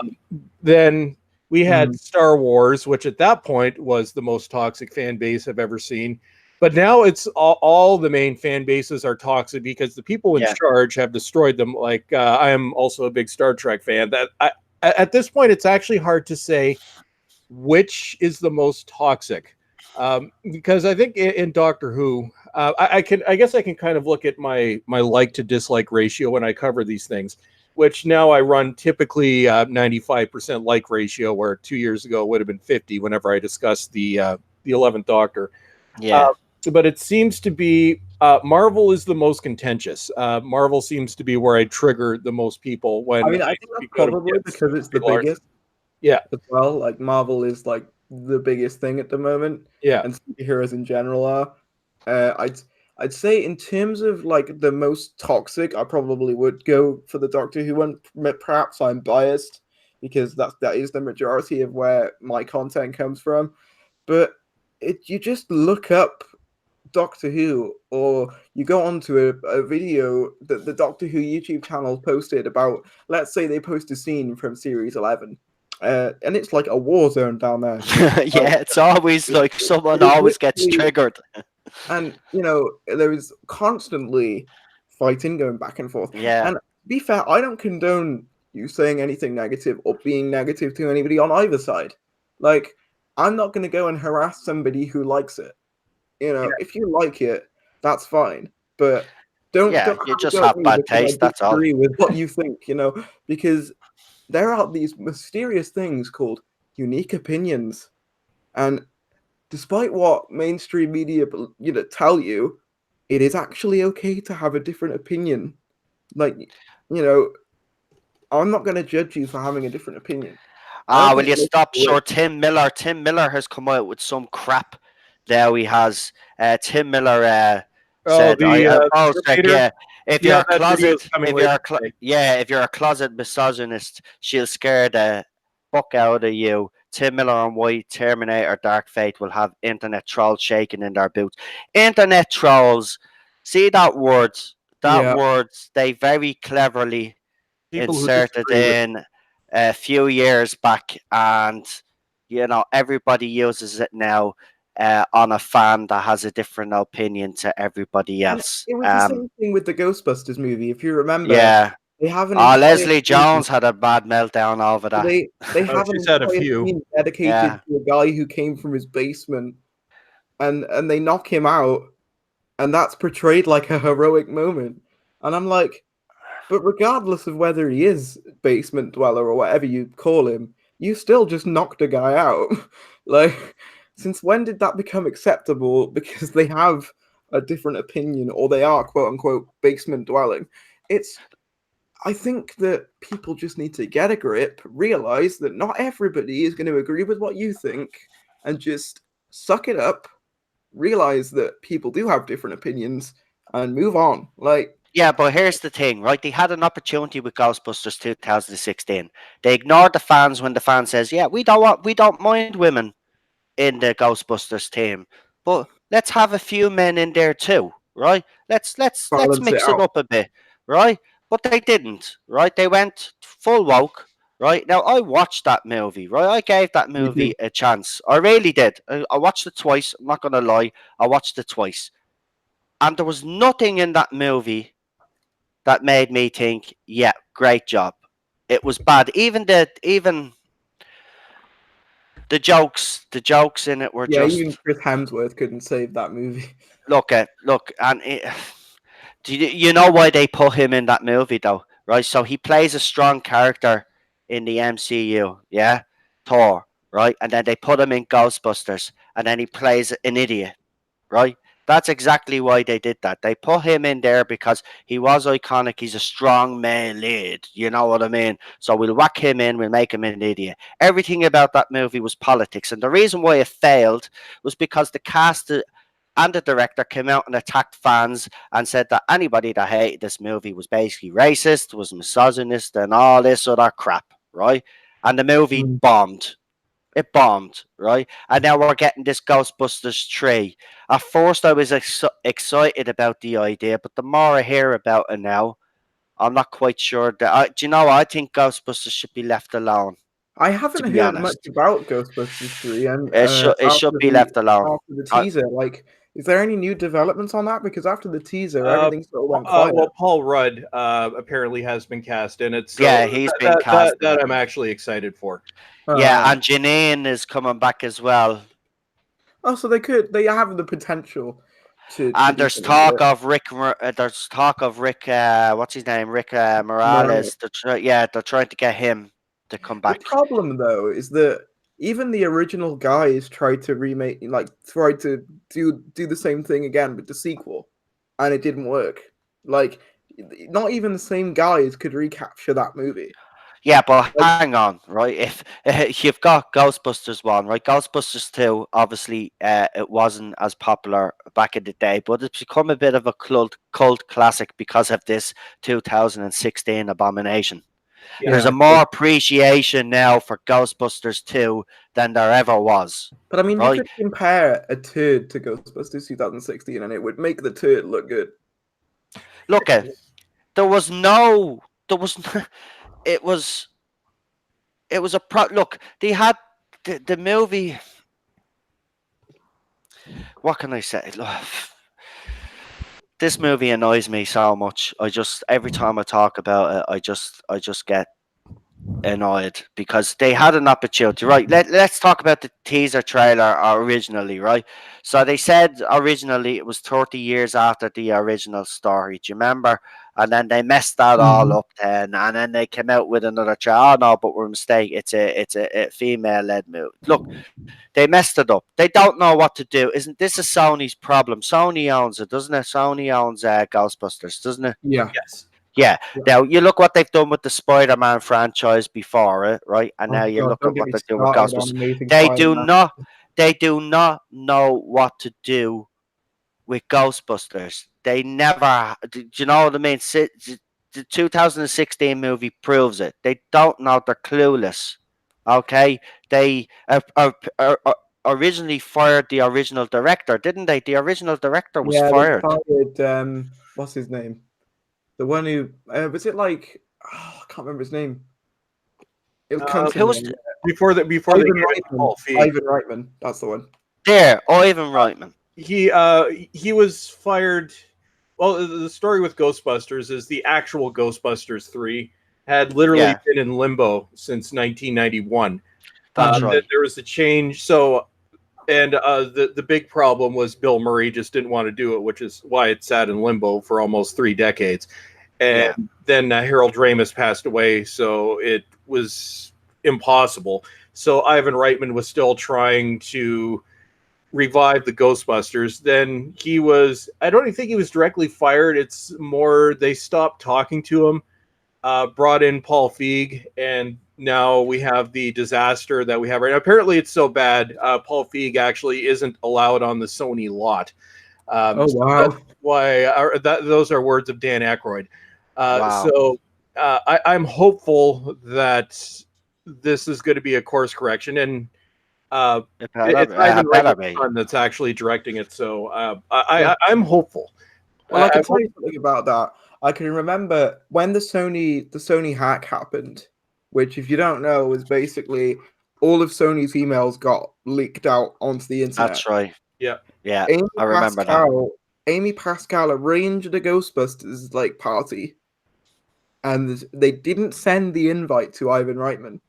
Then we had Star Wars, which at that point was the most toxic fan base I've ever seen. But now it's all the main fan bases are toxic because the people in charge have destroyed them. Like, I am also a big Star Trek fan. At this point, it's actually hard to say which is the most toxic, because I think in Doctor Who, I guess I can kind of look at my like to dislike ratio when I cover these things, which now I run typically 95% like ratio, where 2 years ago it would have been 50 whenever I discussed the 11th Doctor.
Yeah.
But it seems to be Marvel is the most contentious. Marvel seems to be where I trigger the most people when.
I mean, I think that's probably because it's the biggest.
Yeah.
As well, like Marvel is like the biggest thing at the moment.
Yeah.
And superheroes in general are. I'd say in terms of like the most toxic, I probably would go for the Doctor Who one. Perhaps I'm biased because that is the majority of where my content comes from. But you just look up Doctor Who, or you go onto a video that the Doctor Who YouTube channel posted about, let's say they post a scene from series 11, and it's like a war zone down there.
It's always like someone always gets triggered.
And, there is constantly fighting going back and forth.
Yeah.
And be fair, I don't condone you saying anything negative or being negative to anybody on either side. Like, I'm not going to go and harass somebody who likes it. You know, if you like it, that's fine. But don't
Yeah,
have
you
a
just
go at
have
me
bad
because I
taste. That's all.
disagree with what you think. You know, because there are these mysterious things called unique opinions, and despite what mainstream media tell you, it is actually okay to have a different opinion. Like, you know, I'm not going to judge you for having a different opinion. I don't
Will
think
you
most
stop
people would.
short? Tim Miller has come out with some crap. Now he has. Tim Miller
Oh,
said,
the
"Oh, like,
Terminator.
yeah, if
Yeah,
you're a
that video is
closet,
coming later today.
if you're a closet misogynist, she'll scare the fuck out of you." Tim Miller on why Terminator Dark Fate will have internet trolls shaking in their boots. Internet trolls. See that word? That
Yeah,
word they very cleverly
People who
inserted
disagree with.
in a few years back, and everybody uses it now on a fan that has a different opinion to everybody
and
else.
it was the same thing with the Ghostbusters movie. If you remember,
Yeah.
they have an entire
Leslie
scene.
Jones had a bad meltdown over that.
They
Oh,
have an
she's had a
entire
few.
scene dedicated
Yeah.
to a guy who came from his basement, and they knock him out, and that's portrayed like a heroic moment. And I'm like, but regardless of whether he is basement dweller or whatever you call him, you still just knocked a guy out. Like, since when did that become acceptable? Because they have a different opinion, or they are quote unquote basement dwelling. It's I think that people just need to get a grip, realize that not everybody is going to agree with what you think, and just suck it up, realize that people do have different opinions, and move on. Like,
Yeah, but here's the thing, right? They had an opportunity with Ghostbusters 2016. They ignored the fans when the fan says, "Yeah, we don't mind women in the Ghostbusters team, but let's have a few men in there too, right? Let's
balance it
mix it
out.
up a bit, right?" But they didn't, right? They went full woke, right? Now I watched that movie, right? I gave that
You
movie
did.
a chance. I really did. I watched it twice. I'm not gonna lie. I watched it twice, and there was nothing in that movie that made me think, "Yeah, great job." It was bad. Even the jokes in it were
Yeah, even
just
Chris Hemsworth couldn't save that movie.
look, and do you know why they put him in that movie though? Right, so he plays a strong character in the MCU, yeah, Thor, right, and then they put him in Ghostbusters, and then he plays an idiot, right? That's exactly why they did that. They put him in there because he was iconic. He's a strong male lead. You know what I mean? So we'll whack him in. We'll make him an idiot. Everything about that movie was politics. And the reason why it failed was because the cast and the director came out and attacked fans and said that anybody that hated this movie was basically racist, was misogynist, and all this other crap, right? And the movie
Mm.
bombed. It bombed, right? And now we're getting this Ghostbusters 3. At first, I was excited about the idea, but the more I hear about it now, I'm not quite sure. Do you know, I think Ghostbusters should be left alone,
I
to
haven't
be
heard much
honest.
about Ghostbusters 3, and
It should be left alone.
after the
Uh,
teaser, like, is there any new developments on that? Because after the teaser, everything sort of went quiet.
Well, Paul Rudd apparently has been cast in it,
yeah,
so
he's been cast in
that
it.
I'm actually excited for.
Yeah,
Uh,
and Janine is coming back as well.
oh, so they have the potential to
And
do something with it.
There's talk of Rick. What's his name? Rick
Moranis.
Morales. They're trying to get him to come
The
back.
problem though is that even the original guys tried to remake, like tried to do the same thing again with the sequel, and it didn't work. Like, not even the same guys could recapture that movie.
Yeah, but
Like,
hang on, right? If you've got Ghostbusters 1, right? Ghostbusters 2, obviously, it wasn't as popular back in the day, but it's become a bit of a cult classic because of this 2016 abomination.
Yeah,
There's
yeah,
a more appreciation now for Ghostbusters 2 than there ever was,
but I mean, you
right?
could compare a turd to Ghostbusters 2016, and it would make the turd look good.
Look at there was no there was it was look, they had the movie. What can I say? This movie annoys me so much. Every time I talk about it, I just get annoyed because they had an opportunity. Right. Let's talk about the teaser trailer originally, right? So they said originally it was 30 years after the original story. Do you remember? And then they messed that all up then, and then they came out with another trailer. Oh no, but we're a mistake. It's a female led movie. Look, they messed it up. They don't know what to do. Isn't this is Sony's problem? Sony owns it, doesn't it? Sony owns Ghostbusters, doesn't it?
Yeah.
Yes.
Yeah.
Yeah.
Now you look what they've done with the Spider-Man franchise before it, right? And now
Oh
you
god,
look
don't
at
get
what
me
they're doing with
started on
Ghostbusters.
Amazing
They do
Spider-Man.
not. They do not know what to do with Ghostbusters. They never. Do you know what I mean? The 2016 movie proves it. They don't know. They're clueless. Okay. They originally fired the original director, didn't they? The original director was
Yeah, they
fired.
fired what's his name? The one who was it like I can't remember his name. It was cancer.
Who was
Before they
Ivan
gave it to
Reitman.
Paul Feig.
Ivan Reitman. That's the one.
there? Ivan Reitman.
He was fired. Well, the story with Ghostbusters is the actual Ghostbusters 3 had literally
Yeah.
been in limbo since 1991.
That's right.
There was a change. So, and the big problem was Bill Murray just didn't want to do it, which is why it sat in limbo for almost 3 decades. And
Yeah.
then Harold Ramis passed away, so it was impossible. So Ivan Reitman was still trying to revive the Ghostbusters. Then he was, I don't even think he was directly fired. It's more they stopped talking to him, brought in Paul Feig, and now we have the disaster that we have right now. Apparently it's so bad, Paul Feig actually isn't allowed on the Sony lot.
Oh
So
wow.
that's why those are words of Dan Aykroyd.
Wow.
So I'm hopeful that this is going to be a course correction, and
It
it's
better,
Ivan
better
Reitman's
be.
son that's actually directing it. So I'm hopeful.
Well, I can
I'm
tell you something about that. I can remember when the Sony hack happened, which, if you don't know, was basically all of Sony's emails got leaked out onto the internet.
That's right.
Yeah.
Yeah,
Amy
I remember that.
Pascal, Amy Pascal arranged a Ghostbusters like party, and they didn't send the invite to Ivan Reitman.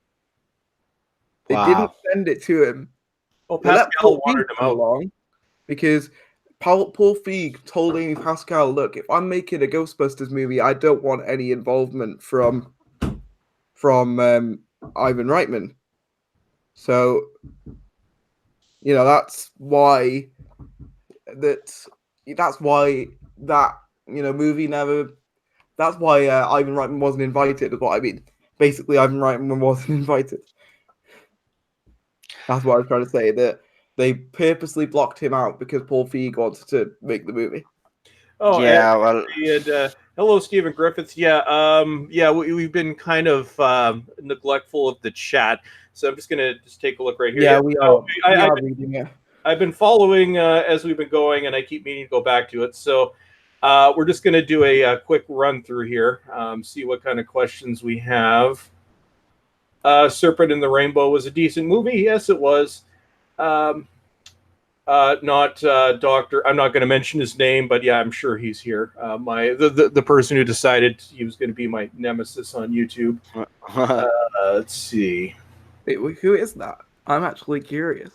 They didn't
Wow.
send it to him.
Well,
They let
Pascal
Paul
wanted
Feig
him
come
out.
along because Paul Feig told Amy Pascal, "Look, if I'm making a Ghostbusters movie, I don't want any involvement from Ivan Reitman." So, that's why that movie never. That's why Ivan Reitman wasn't invited. Is what I mean. Basically, Ivan Reitman wasn't invited. That's what I was trying to say. That they purposely blocked him out because Paul Feig wanted to make the movie.
Oh,
Yeah, well,
and hello, Stephen Griffiths. Yeah, we've been kind of neglectful of the chat, so I'm just gonna take a look right here.
Yeah, we are.
I've
Reading it.
I've been following as we've been going, and I keep meaning to go back to it. So we're just gonna do a quick run through here, see what kind of questions we have. Serpent in the Rainbow was a decent movie. Yes, it was. Not Doctor. I'm not going to mention his name, but yeah, I'm sure he's here. The person who decided he was going to be my nemesis on YouTube. Let's see.
Wait, who is that? I'm actually curious.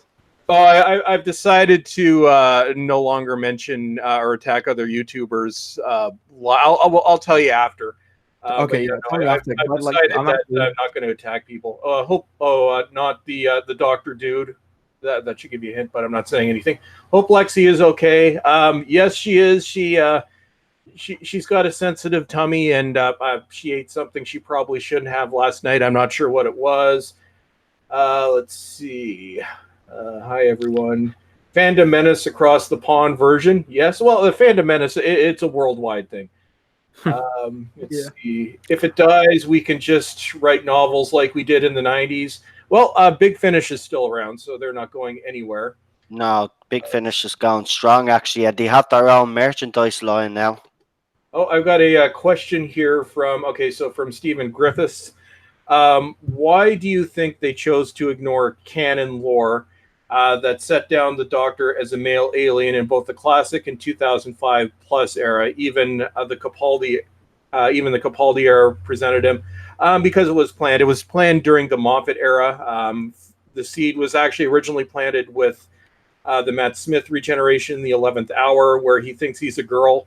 Oh, I've decided to no longer mention or attack other YouTubers. I'll tell you after.
Okay,
but,
yeah, tell me after, 'cause
I've
I'd like-
decided
I'm
that
actually-
I'm not going to attack people. Not the Doctor dude. That should give you a hint, but I'm not saying anything. Hope Lexi is okay. Yes, she is. She's got a sensitive tummy, and she ate something she probably shouldn't have last night. I'm not sure what it was. Let's see. Hi, everyone. Fandom Menace Across the Pond version. Yes, well, the Fandom Menace, it's a worldwide thing. Let's see. If it dies, we can just write novels like we did in the 90s. Well, Big Finish is still around, so they're not going anywhere.
No, Big Finish is going strong, actually. And they have their own merchandise line now.
Oh, I've got a question here from Stephen Griffiths. Why do you think they chose to ignore canon lore that set down the Doctor as a male alien in both the classic and 2005 plus era. Even the Capaldi era presented him because it was planned. It was planned during the Moffat era. The seed was actually originally planted with the Matt Smith regeneration in the 11th hour, where he thinks he's a girl.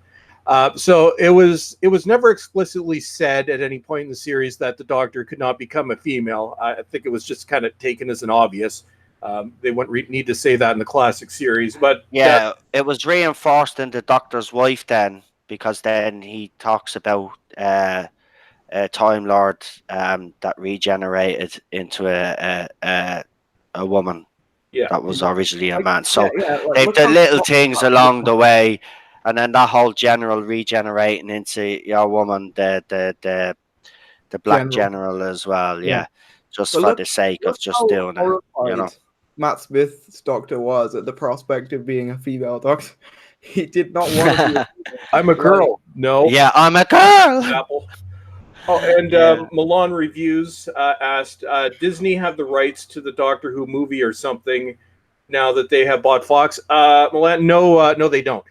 So it was never explicitly said at any point in the series that the Doctor could not become a female. I think it was just kind of taken as an obvious. They wouldn't need to say that in the classic series, but
Yeah, it was reinforced in the Doctor's wife then, because then he talks about a Time Lord that regenerated into a woman
yeah,
that was originally a
Like,
man. So
like,
they've
look
done
how
little
Fox
things
got
along the way, and then that whole general regenerating into your woman, the Black
General.
General as well.
Yeah.
Yeah, just
But
for the sake
look
of just
how
doing it,
horrified Matt Smith's Doctor was at the prospect of being a female Doctor. He did not want to be a female.
I'm a girl. No,
Yeah, I'm a girl.
Apple. Oh, and
Yeah.
Milan Reviews asked, Disney have the rights to the Doctor Who movie or something now that they have bought Fox? Milan, no, they don't.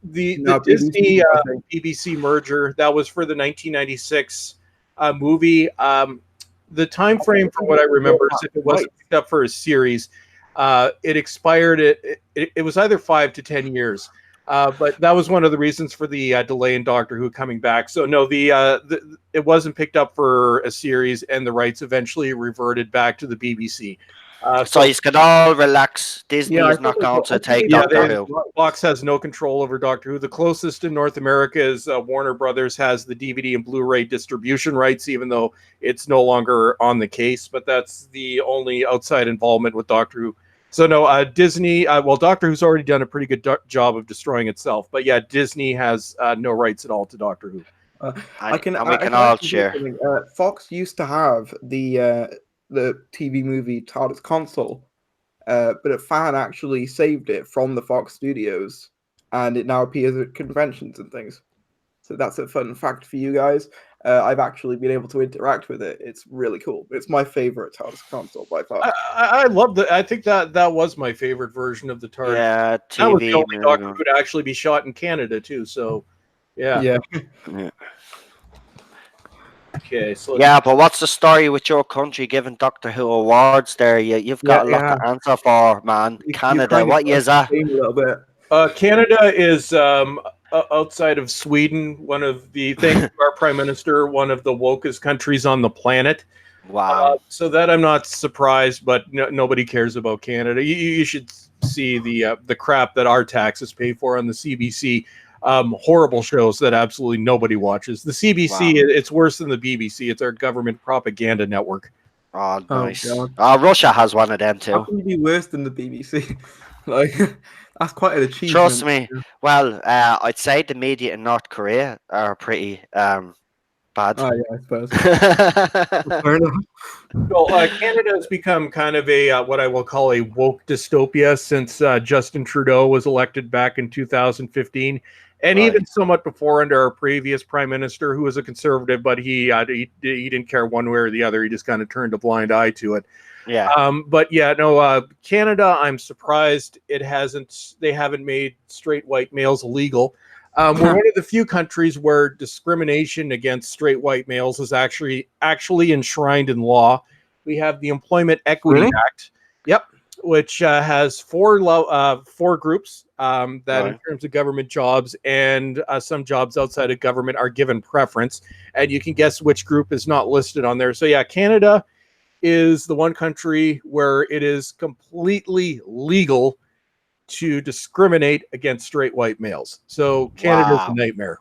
The
No,
Disney
BBC, I think.
BBC merger, that was for the 1996 movie. The time frame, from what I remember, is if it wasn't picked up for a series, it expired. It was either 5 to 10 years. But that was one of the reasons for the delay in Doctor Who coming back. So no, it wasn't picked up for a series, and the rights eventually reverted back to the BBC.
So you can all relax. Disney
Yeah,
is not going to take
yeah,
Doctor Who.
Fox has no control over Doctor Who. The closest in North America is Warner Brothers has the DVD and Blu-ray distribution rights, even though it's no longer on the case. But that's the only outside involvement with Doctor Who. So no, Disney. Well, Doctor Who's already done a pretty good job of destroying itself. But yeah, Disney has no rights at all to Doctor Who.
We can all share.
Fox used to have the TV movie Tardis console, but a fan actually saved it from the Fox studios, and it now appears at conventions and things. So that's a fun fact for you guys. I've actually been able to interact with it. It's really cool. It's my favorite TARDIS console by far.
I love that. I think that was my favorite version of the TARDIS.
Yeah, TV.
That was the only Doctor Who to actually be shot in Canada too. So, yeah. Okay, so
yeah, but what's the story with your country giving Doctor Who awards there? You've got a lot to answer for, man. Canada, what is that?
A little bit.
Canada is outside of Sweden, one of the thanks to our prime minister, one of the wokest countries on the planet.
Wow.
So that I'm not surprised, but nobody cares about Canada. You should see the crap that our taxes pay for on the CBC. Horrible shows that absolutely nobody watches. The CBC, it's worse than the BBC. It's our government propaganda network.
Oh, nice. Russia has one of them too.
How can you be worse than the BBC? Like, that's quite an achievement.
Trust me. Well, I'd say the media in North Korea are pretty bad.
Oh, yeah, I suppose. Fair enough.
Well, Canada has become kind of a what I will call a woke dystopia since Justin Trudeau was elected back in 2015, and even somewhat before under our previous prime minister, who was a conservative, but he didn't care one way or the other. He just kind of turned a blind eye to it.
Yeah.
But yeah, no, Canada, I'm surprised they haven't made straight white males illegal. We're one of the few countries where discrimination against straight white males is actually enshrined in law. We have the Employment Equity Act, which has four groups that, in terms of government jobs and some jobs outside of government, are given preference, and you can guess which group is not listed on there. So yeah, Canada is the one country where it is completely legal to discriminate against straight white males. So Canada's a nightmare.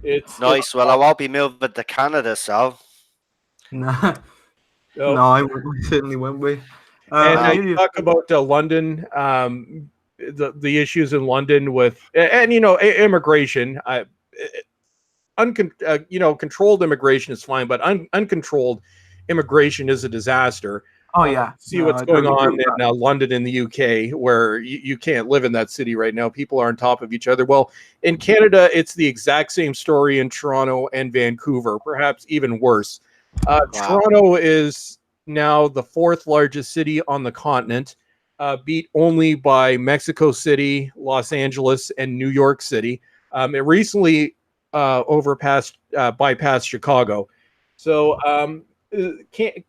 It's
nice. Well, I won't be moving to Canada, so.
No, I certainly won't be.
And you talk about London, the issues in London with, and immigration. Controlled immigration is fine, but uncontrolled immigration is a disaster.
Oh yeah.
See what's going on in London in the UK, where you can't live in that city right now. People are on top of each other. Well, in Canada, it's the exact same story in Toronto and Vancouver, perhaps even worse. Toronto is now the fourth largest city on the continent. beat only by Mexico City, Los Angeles, and New York City. It recently bypassed Chicago. So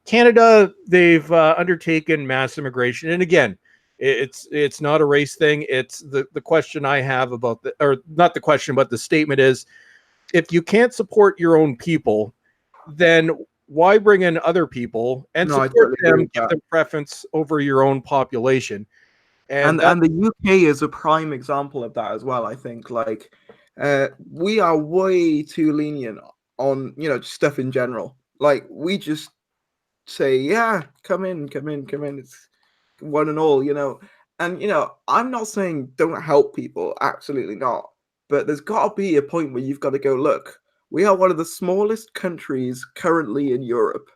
Canada, they've undertaken mass immigration, and again, it's not a race thing. It's the question I have about or not the question, but the statement is, if you can't support your own people, then why bring in other people and
No, I
support
totally agree
them,
with
give
that.
them preference over your own population? And that
And the UK is a prime example of that as well. I think like we are way too lenient on stuff in general. Like we just say, yeah, come in, come in, come in. It's one and all, And I'm not saying don't help people, absolutely not. But there's got to be a point where you've got to go, look, we are one of the smallest countries currently in Europe.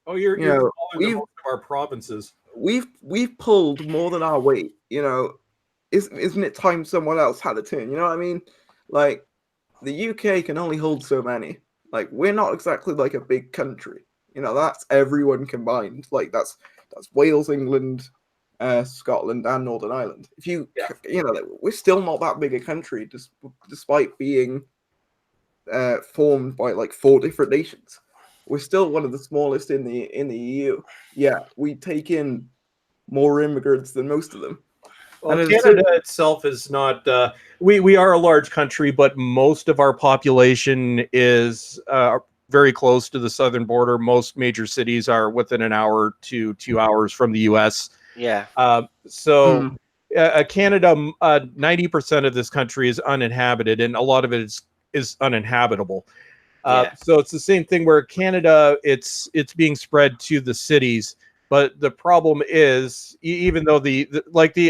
oh, you're
You know,
smaller than
we've
most of our provinces.
we've pulled more than our weight. Isn't it time someone else had a turn? You know what I mean? Like the UK can only hold so many. Like we're not exactly like a big country. That's everyone combined. Like that's Wales, England, Scotland, and Northern Ireland. If
Yeah.
we're still not that big a country, despite being formed by like 4 different nations. We're still one of the smallest in the EU. Yeah, we take in more immigrants than most of them.
Well,
And at a
Canada
certain
itself is not. We are a large country, but most of our population is very close to the southern border. Most major cities are within an hour to 2 hours from the U.S.
Yeah.
So
Mm,
Canada, 90% of this country is uninhabited, and a lot of it is uninhabitable.
Yeah.
So it's the same thing where Canada, it's being spread to the cities, but the problem is, even though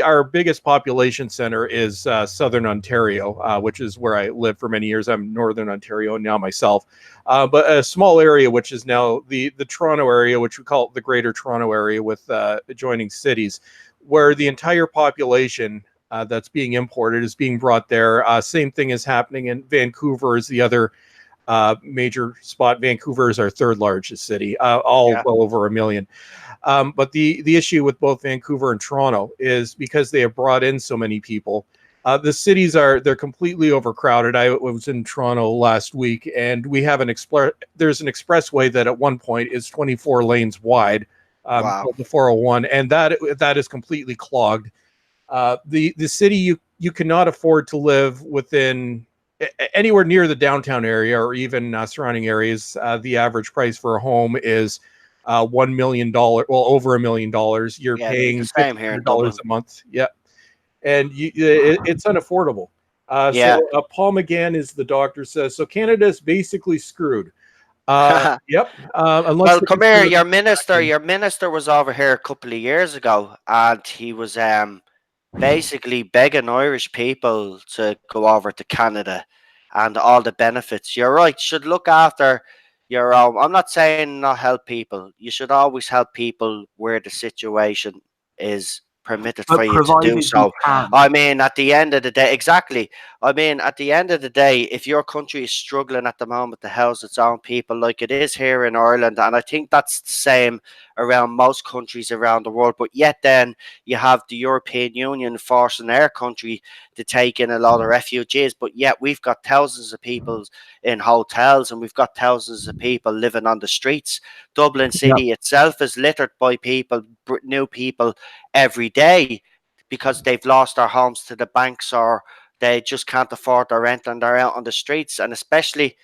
our biggest population center is Southern Ontario, which is where I lived for many years. I'm Northern Ontario now myself, but a small area which is now the Toronto area, which we call the Greater Toronto area, with adjoining cities, where the entire population that's being imported is being brought there. Same thing is happening in Vancouver, is the other major spot. Vancouver is our third largest city, all
Yeah.
well over a million. But the issue with both Vancouver and Toronto is because they have brought in so many people. The cities they're completely overcrowded. I was in Toronto last week, and we have there's an expressway that at one point is 24 lanes wide,
Wow.
called the 401, and that is completely clogged. The city, you cannot afford to live within anywhere near the downtown area or even surrounding areas. The average price for a home is $1 million, well, over $1 million. You're
Yeah, it'd be the
paying
same here in
$1,500
Dublin.
a month. Yeah, and it's unaffordable.
Yeah.
Paul McGann, is the doctor says, so Canada is basically screwed. Yep. Unless
Well,
the
come here.
conservatives get back in.
Your minister was over here a couple of years ago, and he was basically begging Irish people to go over to Canada and all the benefits. You're right. Should look after your own. I'm not saying not help people. You should always help people where the situation is permitted for
but
you to do
provided you
so.
can.
I mean, at the end of the day, exactly. I mean, at the end of the day, if your country is struggling at the moment to house its own people, like it is here in Ireland, and I think that's the same around most countries around the world, but yet then you have the European Union forcing their country to take in a lot of refugees, but yet we've got thousands of people in hotels and we've got thousands of people living on the streets. Dublin
Yeah.
City itself is littered by people, new people every day because they've lost their homes to the banks or they just can't afford their rent and they're out on the streets. And especially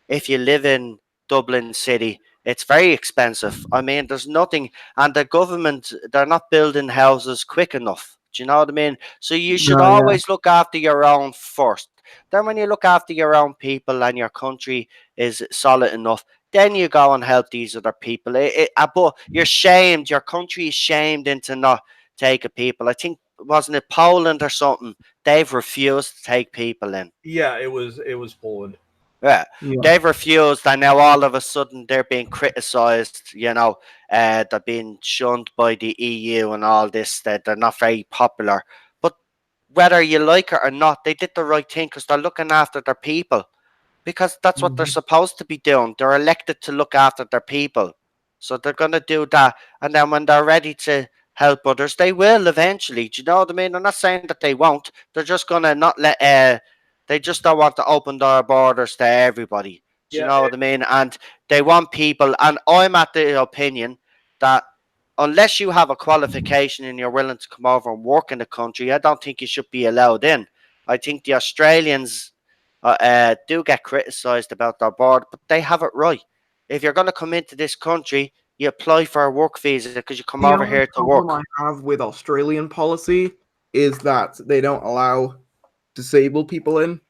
if you live in Dublin City, it's very expensive. I mean, there's nothing, and the government, they're not building houses quick enough. Do you know what I mean? So you should
No, yeah.
always look after your own first. Then, when you look after your own people and your country is solid enough, then you go and help these other people. But you're shamed. Your country is shamed into not taking people. I think, wasn't it Poland or something? They've refused to take people in.
Yeah, it was Poland.
Yeah,
Yeah.
they've refused, and now all of a sudden they're being criticised. They're being shunned by the EU and all this. That they're not very popular. But whether you like it or not, they did the right thing because they're looking after their people. Because that's what they're
Mhm.
supposed to be doing. They're elected to look after their people, so they're gonna do that. And then when they're ready to help others, they will eventually. Do you know what I mean? I'm not saying that they won't. They're just gonna not let. They just don't want to open their borders to everybody. Do you
Yeah,
know what I mean? And they want people. And I'm at the opinion that unless you have a qualification and you're willing to come over and work in the country, I don't think you should be allowed in. I think the Australians do get criticised about their border, but they have it right. If you're going to come into this country, you apply for a work visa because you come
The
over
only
here to
problem
work.
I have with Australian policy is that they don't allow disabled people in,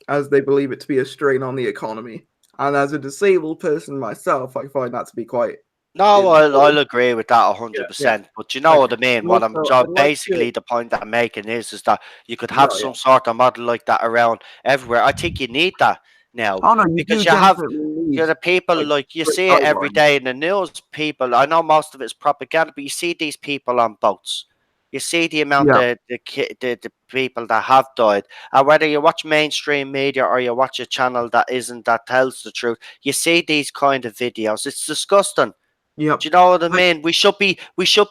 as they believe it to be a strain on the economy. And as a disabled person myself, I find that to be quite
No, I'll
important.
agree with that
Yeah.
100%. But you know
Like,
what I mean?
and
What I'm
also, I'd like to.
basically the point that I'm making is that you could have
No, yeah.
some sort of model like that around everywhere. I think you need that now
Oh no, you
because
do
you have
definitely need
you're the people
like
like you
strict
see it every
guidelines.
day in the news. People, I know most of it's propaganda, but you see these people on boats. You see the amount
Yeah.
of the people that have died, and whether you watch mainstream media or you watch a channel that tells the truth, you see these kind of videos. It's disgusting.
Yep.
Do you know what I
Like,
mean? We should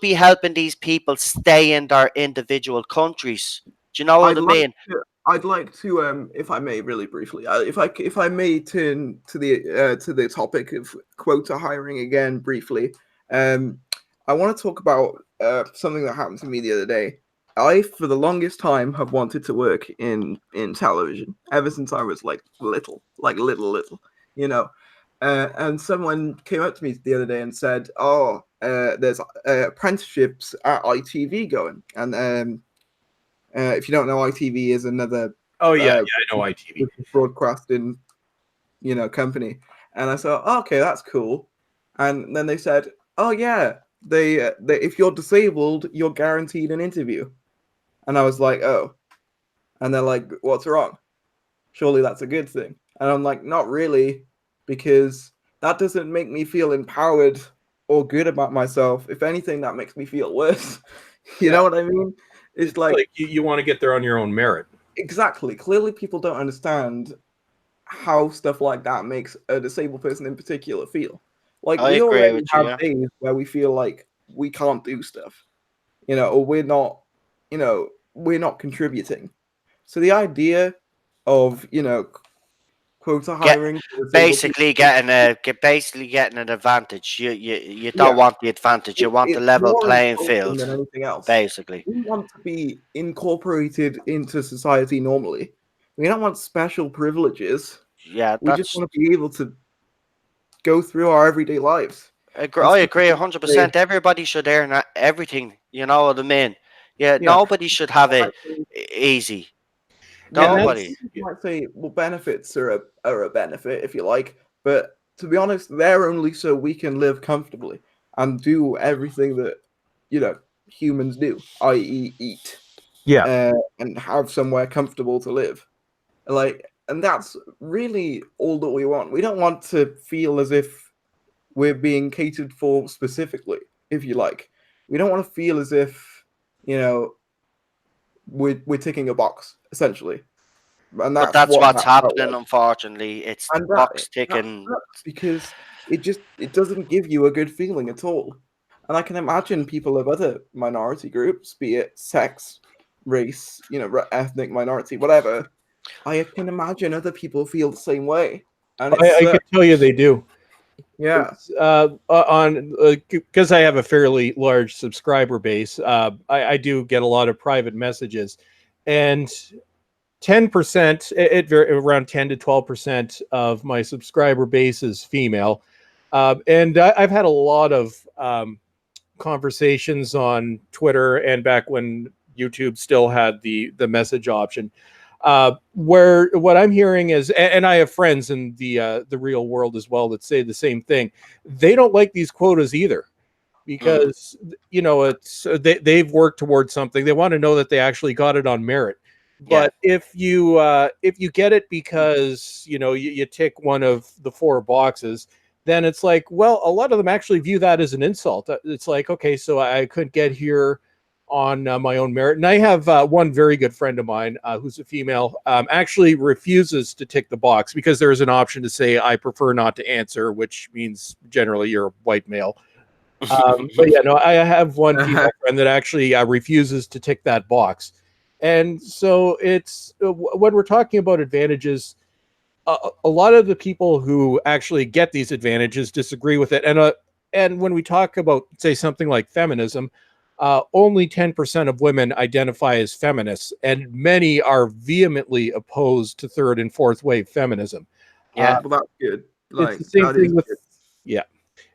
be helping these people stay in their individual countries. Do you know what
I'd
I
like
mean?
I'd like to, if I may, really briefly, if I may turn to the topic of quota hiring again briefly. Um, I want to talk about something that happened to me the other day. I, for the longest time, have wanted to work in television ever since I was like little, you know. And someone came up to me the other day and said, "Oh, there's apprenticeships at ITV going," and if you don't know, ITV is another
Oh yeah, I know ITV.
broadcasting, company. And I said, oh, okay, that's cool. And then they said, oh yeah, they if you're disabled, you're guaranteed an interview. And I was like, oh. And they're like, what's wrong? Surely that's a good thing. And I'm like, not really, because that doesn't make me feel empowered or good about myself. If anything, that makes me feel worse. You know what I mean? It's like,
Like you want to get there on your own merit.
exactly. Clearly, people don't understand how stuff like that makes a disabled person in particular feel. Like,
I
we
agree
already
with you.
have
Yeah.
days where we feel like we can't do stuff, or we're not contributing. So the idea of, quota
Get
hiring for disabled
basically
people,
getting an advantage. You don't
yeah,
want the advantage. You want the
it's
level
more
playing
insulting
field.
than anything else.
Basically.
We want to be incorporated into society normally. We don't want special privileges.
Yeah,
We just want to be able to go through our everyday lives. And
I
some
agree
people say,
100%. Everybody should earn everything. You know what I mean? Yeah,
yeah,
nobody should have
might
it
say,
easy.
And
yeah,
Nobody.
that's
you might say, well, benefits are a benefit if you like, but to be honest, they're only so we can live comfortably and do everything that humans do, i.e., eat,
yeah.
and have somewhere comfortable to live. And that's really all that we want. We don't want to feel as if we're being catered for specifically, if you like. We don't want to feel as if you know we're ticking a box essentially, and
But
that's
that's
what
what's
that felt
happening,
like.
unfortunately. It's
And
box
that
ticking.
sucks because it doesn't give you a good feeling at all. And I can imagine people of other minority groups, be it sex, race, ethnic minority, whatever. I can imagine other people feel the same way, and it
I can
sucks.
tell you they do.
Yeah,
It's, on because I have a fairly large subscriber base. I do get a lot of private messages, and 10%, around 10 to 12% of my subscriber base is female, and I've had a lot of conversations on Twitter and back when YouTube still had the message option. Where what I'm hearing is, and I have friends in the real world as well that say the same thing. They don't like these quotas either
Mm,
because it's they've worked towards something. They want to know that they actually got it on merit.
yeah.
But if you get it because you tick one of the four boxes, then it's like, well, a lot of them actually view that as an insult. It's like, okay, so I couldn't get here on my own merit. And I have one very good friend of mine who's a female, actually refuses to tick the box because there is an option to say, I prefer not to answer, which means generally you're a white male. But yeah, no, I have one female friend that actually refuses to tick that box. And so it's when we're talking about advantages, a lot of the people who actually get these advantages disagree with it. And when we talk about, say, something like feminism, only 10% of women identify as feminists, and many are vehemently opposed to third and fourth wave feminism.
Yeah,
Well, that's good.
It's
Like
the same
that is
thing with,
good.
yeah.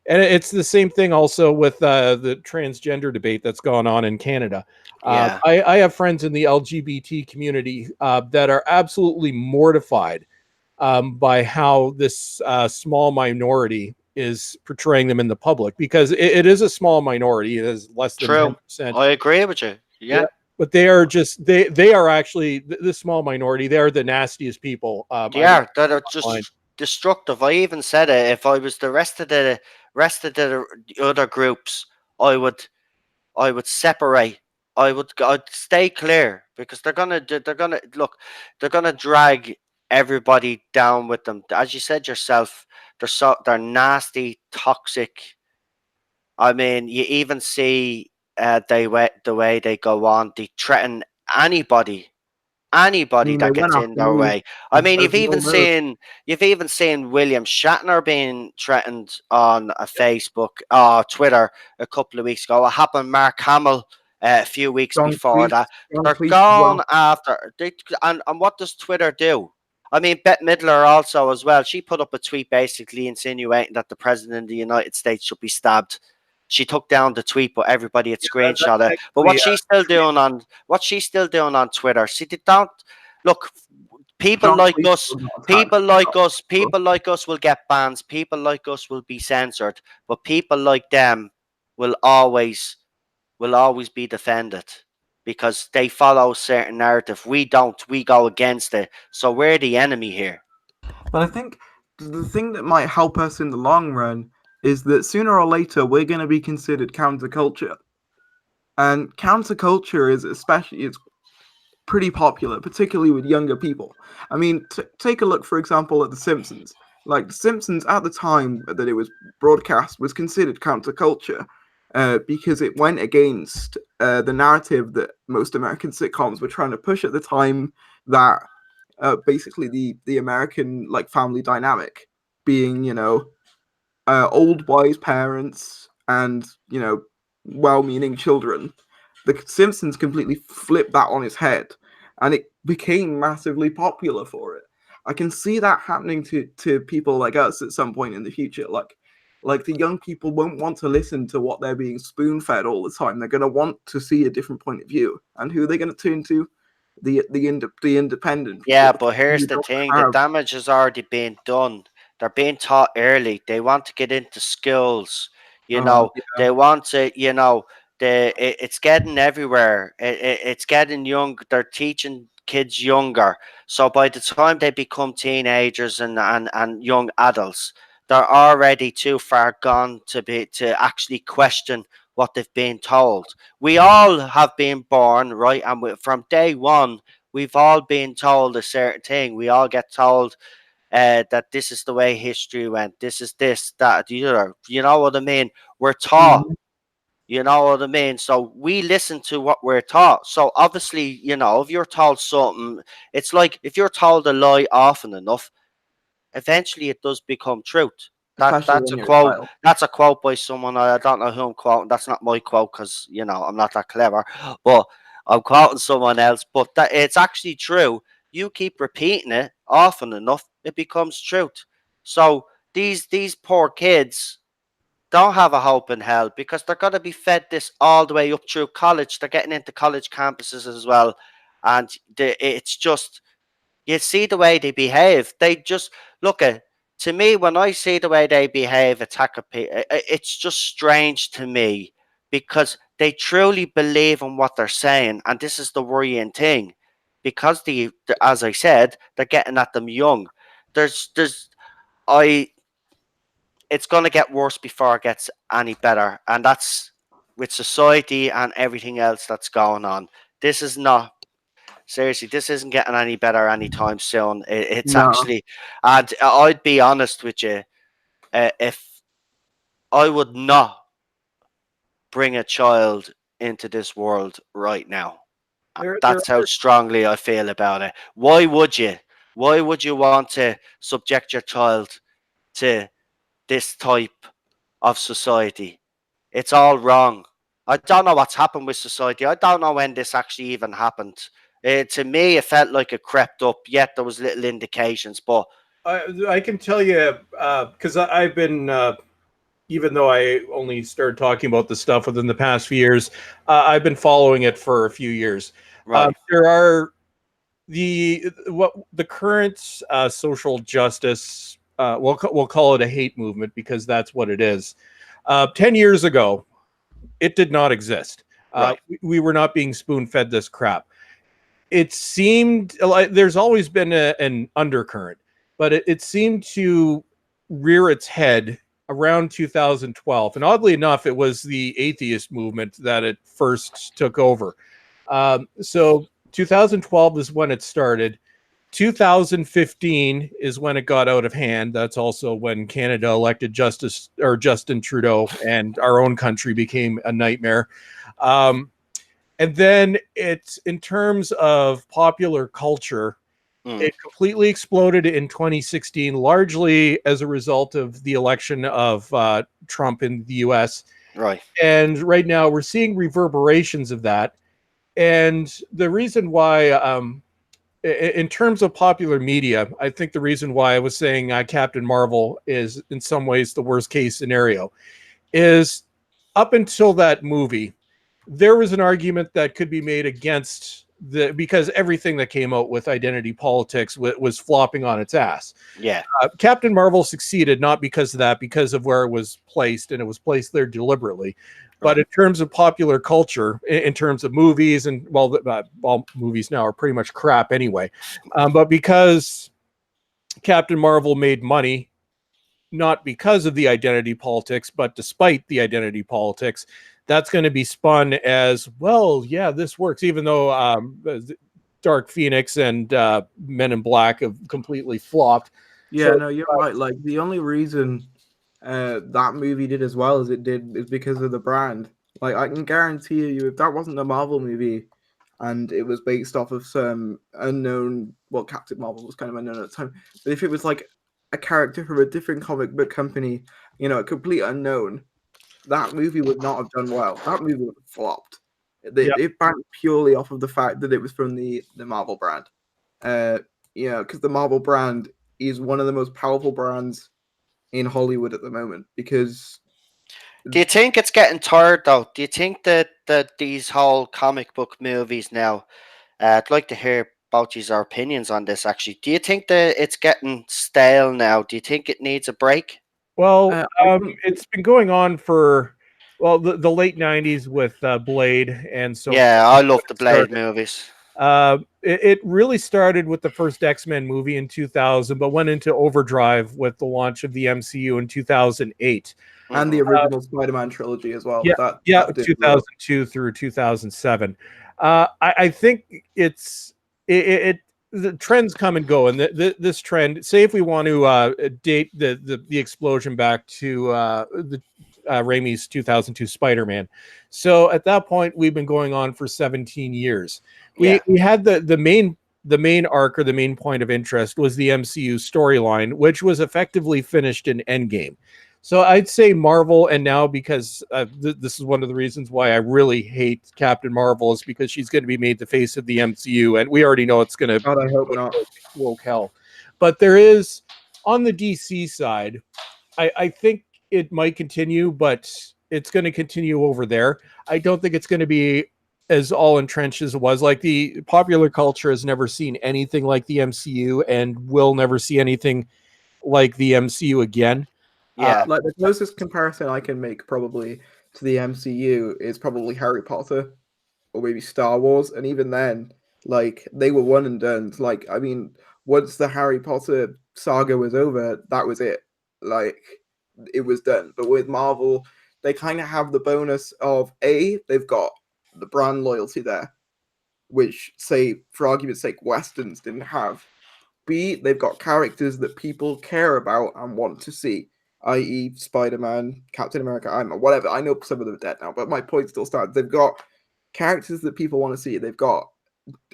And it's the same thing also with the transgender debate that's gone on in Canada.
yeah,
I have friends in the LGBT community that are absolutely mortified by how this small minority is portraying them in the public, because it is a small minority. It is less than
true.
10%.
I agree with you.
Yeah.
Yeah,
But they are just they are actually the small minority. They are the nastiest people
they
I've ever
are. That are
seen online.
just destructive. I even said it. If I was the rest of the other groups, I would I would separate. I'd stay clear because they're gonna look. They're gonna drag everybody down with them. As you said yourself, they're nasty, toxic. I mean, you even see the way they go on. They threaten anybody, anybody
They
that
went
gets in
after
their
me,
way. I mean,
as we all know.
you've even seen William Shatner being threatened on a Facebook, Twitter a couple of weeks ago. It happened. Mark Hamill a few weeks before that.
Strong
They're
tweets as
gone
well.
after. And what does Twitter do? I mean, Bette Midler also as well. She put up a tweet basically insinuating that the president of the United States should be stabbed. She took down the tweet, but everybody had
That's
screenshot it. But
technically
what she's still doing on Twitter, she did not look. People
strong
like
tweets
us,
will not attack.
people like us, people like us will get bans. People like us will be censored, but people like them will always be defended because they follow a certain narrative. We don't. We go against it. So we're the enemy here.
But I think the thing that might help us in the long run is that sooner or later we're going to be considered counterculture. And counterculture is especially it's pretty popular, particularly with younger people. I mean, take a look, for example, at The Simpsons. Like The Simpsons, at the time that it was broadcast, was considered counterculture because it went against the narrative that most American sitcoms were trying to push at the time. That basically the American like family dynamic being, old wise parents and well-meaning children. The Simpsons completely flipped that on its head, and it became massively popular for it. I can see that happening to people like us at some point in the future. Like the young people won't want to listen to what they're being spoon-fed all the time. They're going to want to see a different point of view, and who they're going to turn to, the independent
Yeah,
people,
but
who
here's the
don't
thing: the
have.
damage has already been done. They're being taught early. They want to get into schools.
Yeah,
They want to. It's getting everywhere. It's getting young. They're teaching kids younger. So by the time they become teenagers and young adults, they're already too far gone to actually question what they've been told. We all have been born, right, and from day one we've all been told a certain thing. We all get told that this is the way history went. This is this, that, the other. You know what I mean? We're taught.
mhm,
You know what I mean? So we listen to what we're taught. So obviously, if you're told something, it's like if you're told a lie often enough, eventually it does become truth. That
especially
that's
when
a
you're a
quote.
child.
That's a quote by someone. I don't know who I'm quoting. That's not my quote because I'm not that clever. But I'm quoting someone else. But that it's actually true. You keep repeating it often enough, it becomes truth. So these poor kids don't have a hope in hell because they're going to be fed this all the way up through college. They're getting into college campuses as well, and it's just you see the way they behave. They just look at to me when I see the way they behave, attack a people. It's just strange to me because they truly believe in what they're saying, and this is the worrying thing because as I said, they're getting at them young. There's I. It's going to get worse before it gets any better, and that's with society and everything else that's going on. This is not seriously, this isn't getting any better anytime soon. It's
No,
actually, and I'd be honest with you, if I would not. bring a child into this world right now.
There
That's how strongly I feel about it. Why would you? Why would you want to subject your child to this type of society? It's all wrong. I don't know what's happened with society. I don't know when this actually even happened. To me, it felt like it crept up. Yet there was little indications, but
I can tell you because I've been even though I only started talking about this stuff within the past few years, I've been following it for a few years.
right,
There are the current social justice. We'll call it a hate movement because that's what it is. 10 years ago, it did not exist.
right,
We were not being spoon fed this crap. It seemed like there's always been an undercurrent, but it seemed to rear its head around 2012. And oddly enough, it was the atheist movement that it first took over. So 2012 is when it started. 2015 is when it got out of hand. That's also when Canada elected Justin Trudeau, and our own country became a nightmare. And then it's in terms of popular culture, it completely exploded in 2016, largely as a result of the election of Trump in the US.
right.
And right now we're seeing reverberations of that. And the reason why, in terms of popular media, I think the reason why I was saying Captain Marvel is in some ways the worst case scenario is up until that movie, there was an argument that could be made against because everything that came out with identity politics was flopping on its ass.
Yeah,
Captain Marvel succeeded not because of that, because of where it was placed, and it was placed there deliberately. But
right.
in terms of popular culture, in terms of movies, and all movies now are pretty much crap anyway. But because Captain Marvel made money, not because of the identity politics, but despite the identity politics, that's going to be spun as, well, yeah, this works, even though Dark Phoenix and Men in Black have completely flopped.
Yeah,
So
no, you're right. Like the only reason that movie did as well as it did is because of the brand. Like I can guarantee you, if that wasn't a Marvel movie and it was based off of some unknown, well, Captain Marvel was kind of unknown at the time, but if it was like a character from a different comic book company, a complete unknown, that movie would not have done well. That movie would have flopped.
yeah,
It banked purely off of the fact that it was from the Marvel brand. Uh, because the Marvel brand is one of the most powerful brands in Hollywood at the moment. Because
Do you think it's getting tired though? Do you think that these whole comic book movies now? I'd like to hear about your opinions on this. Actually, do you think that it's getting stale now? Do you think it needs a break?
well,
I think
it's been going on for the late '90s with Blade and so forth.
Yeah, I love
When
the
it
Blade
started.
movies.
It really started with the first X-Men movie in 2000, but went into overdrive with the launch of the MCU in 2008.
and the
Hmm.
original Spider-Man trilogy as well.
Yeah,
That
yeah,
that did well.
2002 through 2007. I think it the trends come and go, and this trend. Say if we want to date the explosion back to the Raimi's 2002 Spider-Man. So at that point, we've been going on for 17 years.
Yeah,
We had the main arc, or the main point of interest, was the MCU storyline, which was effectively finished in Endgame. So I'd say Marvel, and now because this is one of the reasons why I really hate Captain Marvel, is because she's going to be made the face of the MCU, and we already know it's going to
God, I hope
go
not.
to woke hell. But there is, on the DC side, I think it might continue, but it's going to continue over there. I don't think it's going to be as all entrenched as it was. Like, the popular culture has never seen anything like the MCU, and will never see anything like the MCU again. Uh,
yeah,
Like the closest comparison I can make probably to the MCU is probably Harry Potter or maybe Star Wars, and even then, like they were one and done. Like I mean, once the Harry Potter saga was over, that was it. Like it was done. But with Marvel, they kind of have the bonus of they've got the brand loyalty there, which say for argument's sake, westerns didn't have. B, they've got characters that people care about and want to see. i.e., Spider-Man, Captain America, Iron Man, whatever. I know some of them are dead now, but my point still stands. They've got characters that people want to see. They've got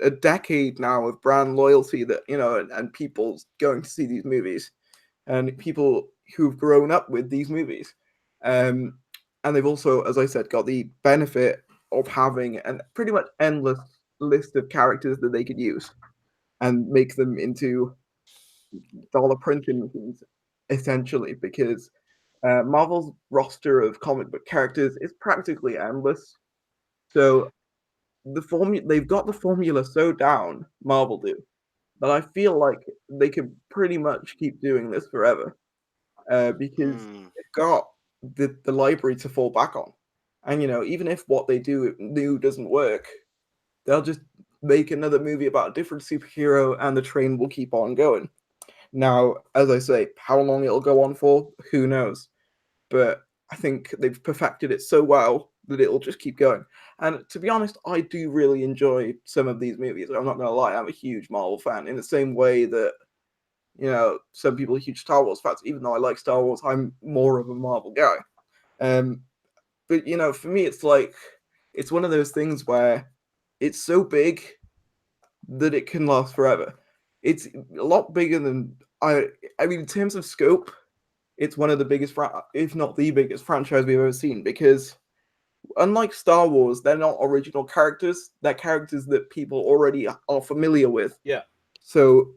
a decade now of brand loyalty that, and people going to see these movies, and people who've grown up with these movies. And they've also, as I said, got the benefit of having a pretty much endless list of characters that they could use and make them into dollar printing machines, essentially, because Marvel's roster of comic book characters is practically endless. So they've got the formula so down, Marvel do, that I feel like they could pretty much keep doing this forever, because they've got the library to fall back on. And even if what they do new doesn't work, they'll just make another movie about a different superhero, and the train will keep on going. Now, as I say, how long it'll go on for, who knows? But I think they've perfected it so well that it'll just keep going. And to be honest, I do really enjoy some of these movies. I'm not going to lie, I'm a huge Marvel fan in the same way that, some people are huge Star Wars fans. Even though I like Star Wars, I'm more of a Marvel guy. But, for me, it's like, it's one of those things where it's so big that it can last forever. It's a lot bigger than, I mean, in terms of scope, it's one of the biggest, if not the biggest franchise we've ever seen, because unlike Star Wars, they're not original characters. They're characters that people already are familiar with.
Yeah.
So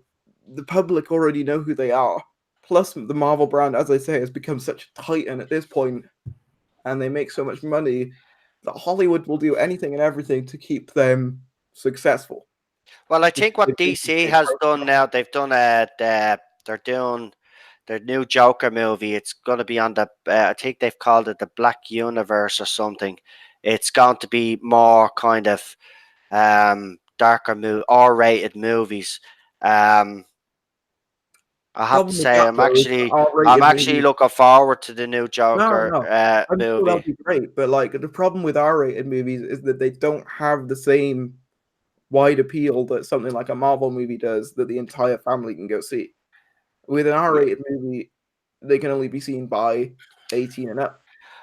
the public already know who they are. Plus, the Marvel brand, as I say, has become such a titan at this point, and they make so much money that Hollywood will do anything and everything to keep them successful.
Well, I think what DC has done now, they've done they're doing their new Joker movie. It's going to be on the, I think they've called it the Black Universe or something. It's going to be more kind of darker, R-rated movies. I have to say, I'm actually looking forward to the new Joker
I'm
movie.
sure that'll be great, but like the problem with R-rated movies is that they don't have the same wide appeal that something like a Marvel movie does that the entire family can go see. With an R-rated movie, they can only be seen by 18 and up.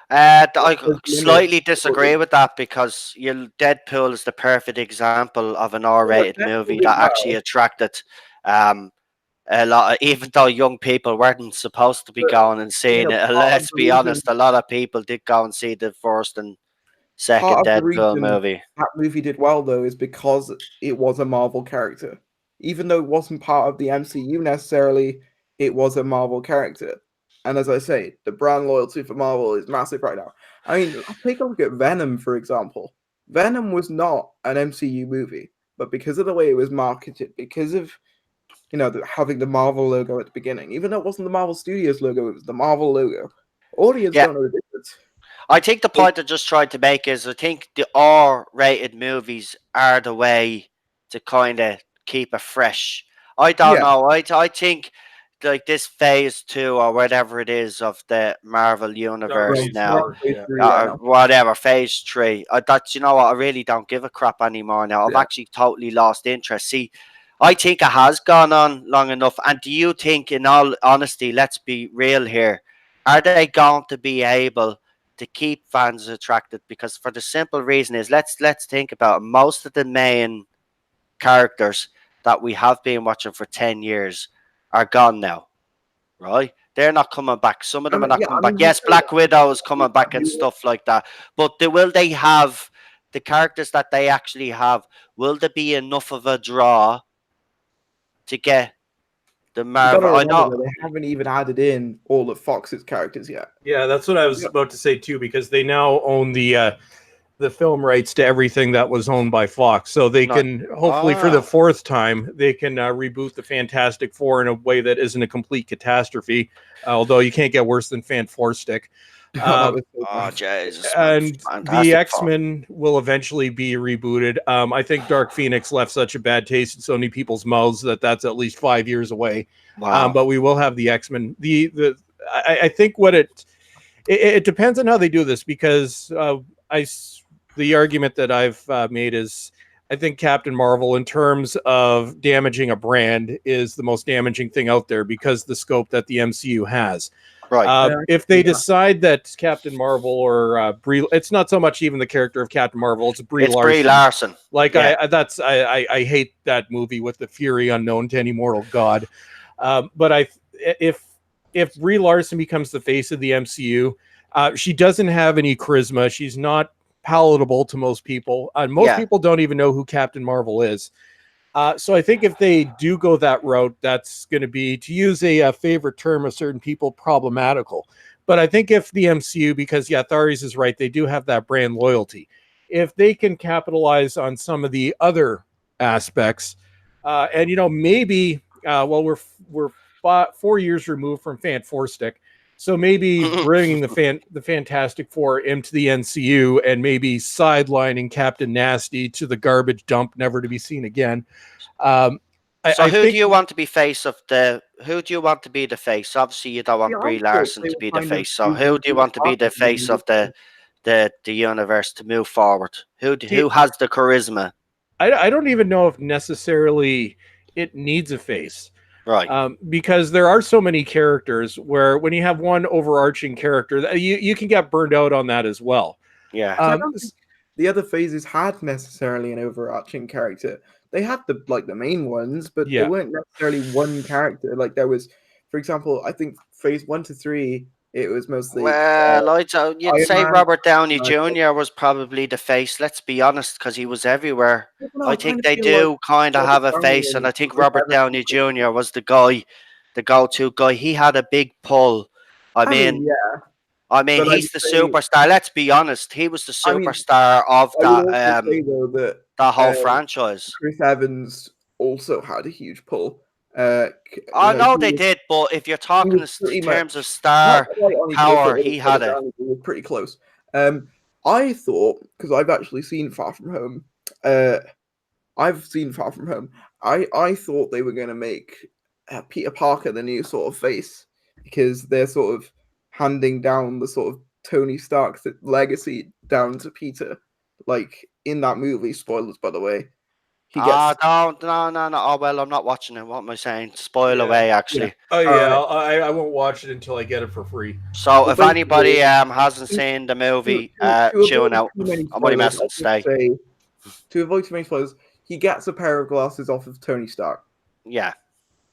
I slightly disagree with that, because Deadpool is the perfect example of an R-rated movie that actually attracted a lot, even though young people weren't supposed to be going and seeing it. Let's be honest, a lot of people did go and see the first and second Deadpool movie.
That movie did well, though, is because it was a Marvel character. Even though it wasn't part of the MCU necessarily, it was a Marvel character. And as I say, the brand loyalty for Marvel is massive right now. I mean, take a look at Venom, for example. Venom was not an MCU movie, but because of the way it was marketed, because of having the Marvel logo at the beginning, even though it wasn't the Marvel Studios logo, it was the Marvel logo. Audience don't know the difference.
I think the point I just tried to make is I think the R-rated movies are the way to kind of keep it fresh. I don't know. I think like this phase 2 or whatever it is of the Marvel universe whatever, phase 3. That's, what, I really don't give a crap anymore now. I've actually totally lost interest. See, I think it has gone on long enough. And do you think, in all honesty, let's be real here, are they going to be able to keep fans attracted? Because for the simple reason is, let's think about it, most of the main characters that we have been watching for 10 years are gone now, right? They're not coming back. Some of them are not coming back. Yes, Black Widow is coming back and stuff like that. But will they have the characters that they actually have? Will there be enough of a draw to get the Marvel? I know
they haven't even added in all of Fox's characters yet.
Yeah, that's what I was about to say too, because they now own the film rights to everything that was owned by Fox, so they can hopefully for the fourth time they can reboot the Fantastic Four in a way that isn't a complete catastrophe. Although you can't get worse than Fan Four Stick.
Jesus!
And the X-Men will eventually be rebooted. I think Dark Phoenix left such a bad taste in so many people's mouths that's at least 5 years away.
Wow!
But we will have the X-Men. I think what it depends on how they do this, because the argument that I've made is I think Captain Marvel, in terms of damaging a brand, is the most damaging thing out there because the scope that the MCU has.
Right.
If they
Yeah.
decide that Captain Marvel or Brie, it's not so much even the character of Captain Marvel; it's Brie
It's Brie
Larson.
Larson.
Like
Yeah.
I hate that movie with the fury unknown to any mortal god. But if Brie Larson becomes the face of the MCU, she doesn't have any charisma. She's not palatable to most people. Most
Yeah.
people don't even know who Captain Marvel is. So I think if they do go that route, that's going to be, to use a favorite term of certain people, problematical. But I think if the MCU, because yeah, Tharries is right, they do have that brand loyalty. If they can capitalize on some of the other aspects, and maybe, well, we're 4 years removed from Fan Four Stick, so maybe bringing the Fantastic Four into the NCU and maybe sidelining Captain Nasty to the garbage dump, never to be seen again. Um,
So
I
who do
think
you want to be face of the? Who do you want to be the face? Obviously, you don't
Yeah,
want
I
Brie
thought
Larson
they
to
were
be the
kind of
face. So who
using
do you
Peter
want to be
Parker
the
to
face
do
of the universe to move forward?
see,
Who has the charisma?
I don't even know if necessarily it needs a face.
Right.
Because there are so many characters where when you have one overarching character, you can get burned out on that as well.
Yeah.
So I don't think the other phases had necessarily an overarching character. They had the main ones, but they
Yeah.
weren't necessarily one character. Like there was, for example, I think phase 1 to 3, it was mostly
Well, you'd
Iron
say
Man.
Robert Downey
And
Jr. was probably the face. Let's be honest, because he was everywhere.
I
I
kind
think
of
they
feel like
do kind of
Robert
have a
Downey
face, and
and
I think
Chris
Robert
Evans.
Downey Jr. was the guy, the go-to guy. He had a big pull. I
I mean,
mean,
yeah, but I
he's
would
the
say,
superstar. Let's be honest, he was the
I mean,
superstar of
I would also say though that
that whole franchise.
Chris Evans also had a huge pull.
I know
He
they
was
did, but if you're
he
talking
was
in
pretty
terms of
much not
star
quite on equal foot
power,
with
he
Robert
had it.
Downey, but was pretty close. I thought, because I've actually seen Far From Home, I've seen Far From Home. I thought they were going to make Peter Parker the new sort of face because they're sort of handing down the sort of Tony Stark legacy down to Peter. Like in that movie, spoilers by the way, he gets
No. Oh well, I'm not watching it. What am I saying? Spoil
Yeah.
away,
yeah.
actually.
Oh
All
yeah,
right.
I won't watch it until I get it for free.
So
Well,
if anybody
basically,
hasn't
to,
seen the
to,
movie,
to avoid
tune out.
too many
I'm only
spoilers,
messing.
I'll just
Stay.
say to avoid too many spoilers, he gets a pair of glasses off of Tony Stark.
Yeah.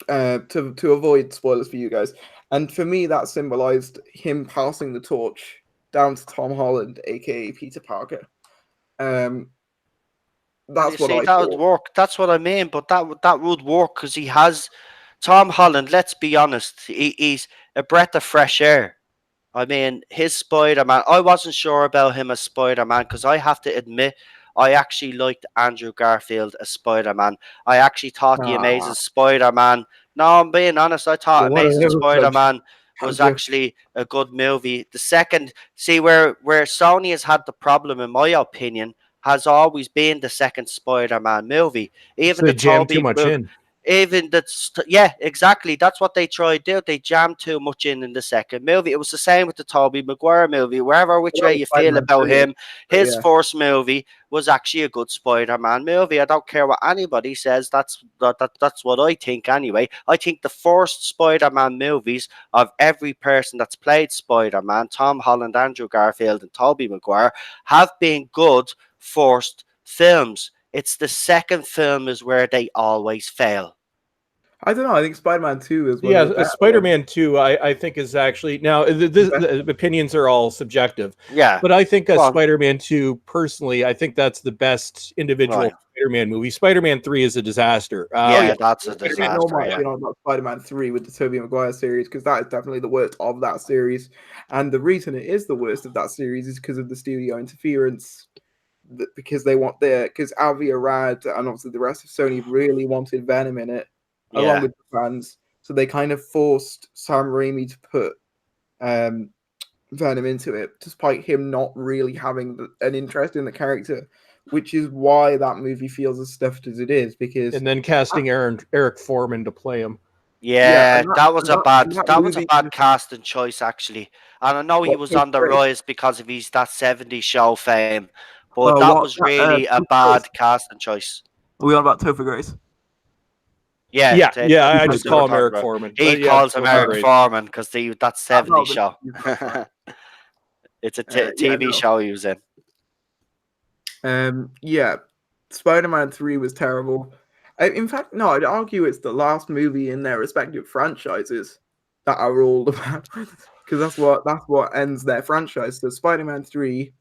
To avoid spoilers for you guys. And for me, that symbolized him passing the torch down to Tom Holland, aka Peter Parker.
Well, you
That's what
see,
I
that would
thought.
work. That's what I mean. But that would work because he has Tom Holland. Let's be honest. He's a breath of fresh air. I mean, his Spider Man, I wasn't sure about him as Spider Man because I have to admit, I actually liked Andrew Garfield as Spider Man. I actually thought The
Ah,
Amazing Spider Man, no, I'm being honest, I thought
you're one of
Amazing
those,
Spider Man was
Andrew.
actually a good movie. The second, see, where Sony has had the problem, in my opinion, has always been the second Spider Man movie.
So
Even
they
the
jam too
Toby
much in.
even that's yeah, exactly. That's what they tried to do. They jammed too much in the second movie. It was the same with the Tobey Maguire movie. Wherever which
Well, that
way
was
you feel
Spider-Man
about
3,
him,
but
his
yeah.
first movie was actually a good Spider-Man movie. I don't care what anybody says. That's what I think anyway. I think the first Spider-Man movies of every person that's played Spider-Man, Tom Holland, Andrew Garfield, and Tobey Maguire, have been good first films. It's the second film is where they always fail.
I don't know. I think Spider-Man 2 is one
Yeah,
of the better ones.
Spider-Man 2, I think is actually now the opinions are all subjective,
Yeah.
but I think
Go on.
Spider-Man 2 personally, I think that's the best individual
Right.
Spider-Man movie. Spider-Man 3 is a disaster.
Oh yeah,
Yeah, that's a
I get no
disaster.
much
Yeah.
about Spider-Man 3 with the Tobey Maguire series because that is definitely the worst of that series. And the reason it is the worst of that series is because of the studio interference. Because they want because Avi Arad and obviously the rest of Sony really wanted Venom in it, along
Yeah.
with the fans. So they kind of forced Sam Raimi to put Venom into it, despite him not really having an interest in the character, which is why that movie feels as stuffed as it is. Because
And then casting Eric Foreman to play him.
yeah,
Yeah, that was a
and
bad
that
that was a
movie
bad casting choice actually. And I know he
what
was
Topher
on the
Grace.
rise because of his that 70s show fame, but
Oh,
that
what
was really a
Topher Grace.
bad casting choice.
Are we on about Topher Grace?
Yeah,
Yeah,
that's
yeah. I
what
just
they were
call him
talking
Eric
about.
Foreman.
He
But yeah,
calls him
both are
Eric
great.
Foreman because that
I know,
70s show. It's a
yeah,
TV
no.
show he was in.
Yeah, Spider-Man 3 was terrible. In fact, no, I'd argue it's the last movie in their respective franchises that are all about, because that's what ends their franchise. So Spider-Man 3,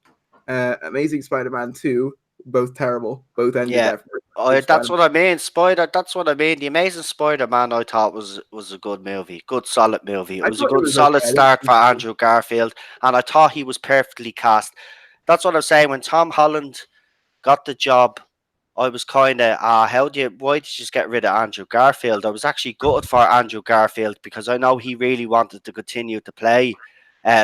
Amazing Spider-Man 2, both terrible, both ended
Yeah.
their respective
That's
Spider-Man.
what I mean. That's what I mean. The Amazing Spider-Man, I thought was a good movie, good solid movie. It
I
was a
thought it
good
was
solid
okay. I
start for
didn't think
Andrew Garfield, and I thought he was perfectly cast. That's what I'm saying. When Tom Holland got the job, I was kind of, why did you just get rid of Andrew Garfield? I was actually gutted for Andrew Garfield because I know he really wanted to continue to play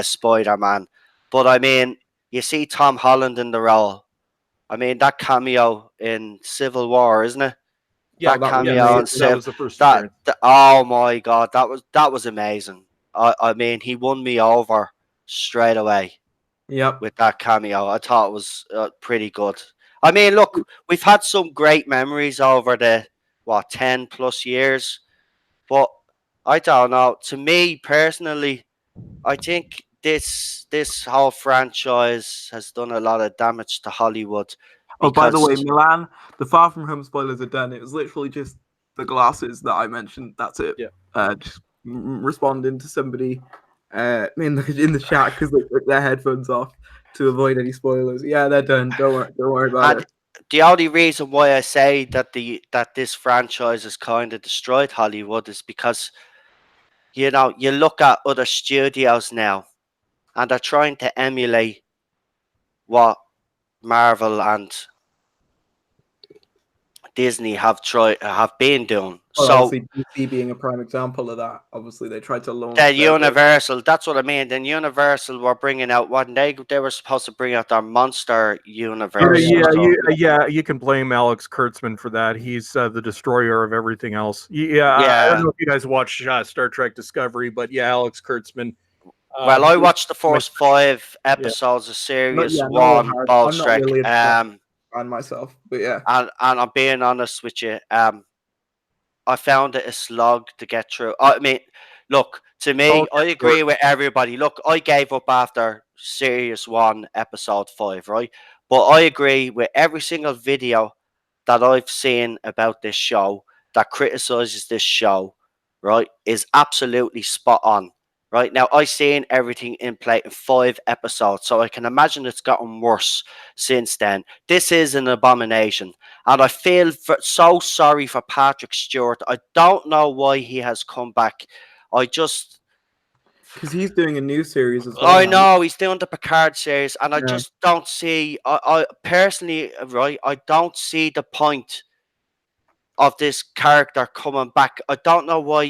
Spider-Man. But I mean, you see Tom Holland in the role. I mean, that cameo in Civil War, isn't it?
Yeah,
That
that was
yeah.
cameo
So
in
amazing.
that
Civil,
was the first appearance.
oh my God, that was amazing. I mean, he won me over straight away
Yep.
with that cameo. I thought it was pretty good. I mean, look, we've had some great memories over the 10+ years, but I don't know. To me personally, I think this whole franchise has done a lot of damage to Hollywood
Oh, by the
because
way, Milan, the Far From Home spoilers are done. It was literally just the glasses that I mentioned. That's it.
Yeah.
Just responding to somebody in the chat because they took their headphones off to avoid any spoilers. Yeah, they're done. Don't worry about
and
it.
the only reason why I say that this franchise has kind of destroyed Hollywood is because you look at other studios now and they're trying to emulate what Marvel and Disney have been doing.
Well,
So
obviously, DC being a prime example of that. Obviously, they tried to
then
launch their.
Universal, that's what I mean. Then Universal were bringing out what they were supposed to bring out their monster
Oh
universe
yeah,
or something.
You can blame Alex Kurtzman for that. He's the destroyer of everything else. Yeah, I don't
Yeah.
know if you guys watched Star Trek Discovery, but yeah, Alex Kurtzman.
Well, I
He-
watched the first 5 episodes of
not
Series
yeah, no
One,
hard. I'm not
Trek.
really a fan myself, but yeah.
And I'm being honest with you, I found it a slog to get through. I mean, look, to
Oh,
me, I agree with everybody. Look, I gave up after Series 1, Episode 5, right? But I agree with every single video that I've seen about this show that criticizes this show, right, is absolutely spot on. Right now, I've seen everything in play in 5 episodes, so I can imagine it's gotten worse since then. This is an abomination. And I feel so sorry for Patrick Stewart. I don't know why he has come back.
because he's doing a new series as well
I
now.
know he's doing the Picard series, and I
Yeah.
just don't see. I personally, right, I don't see the point of this character coming back. I don't know why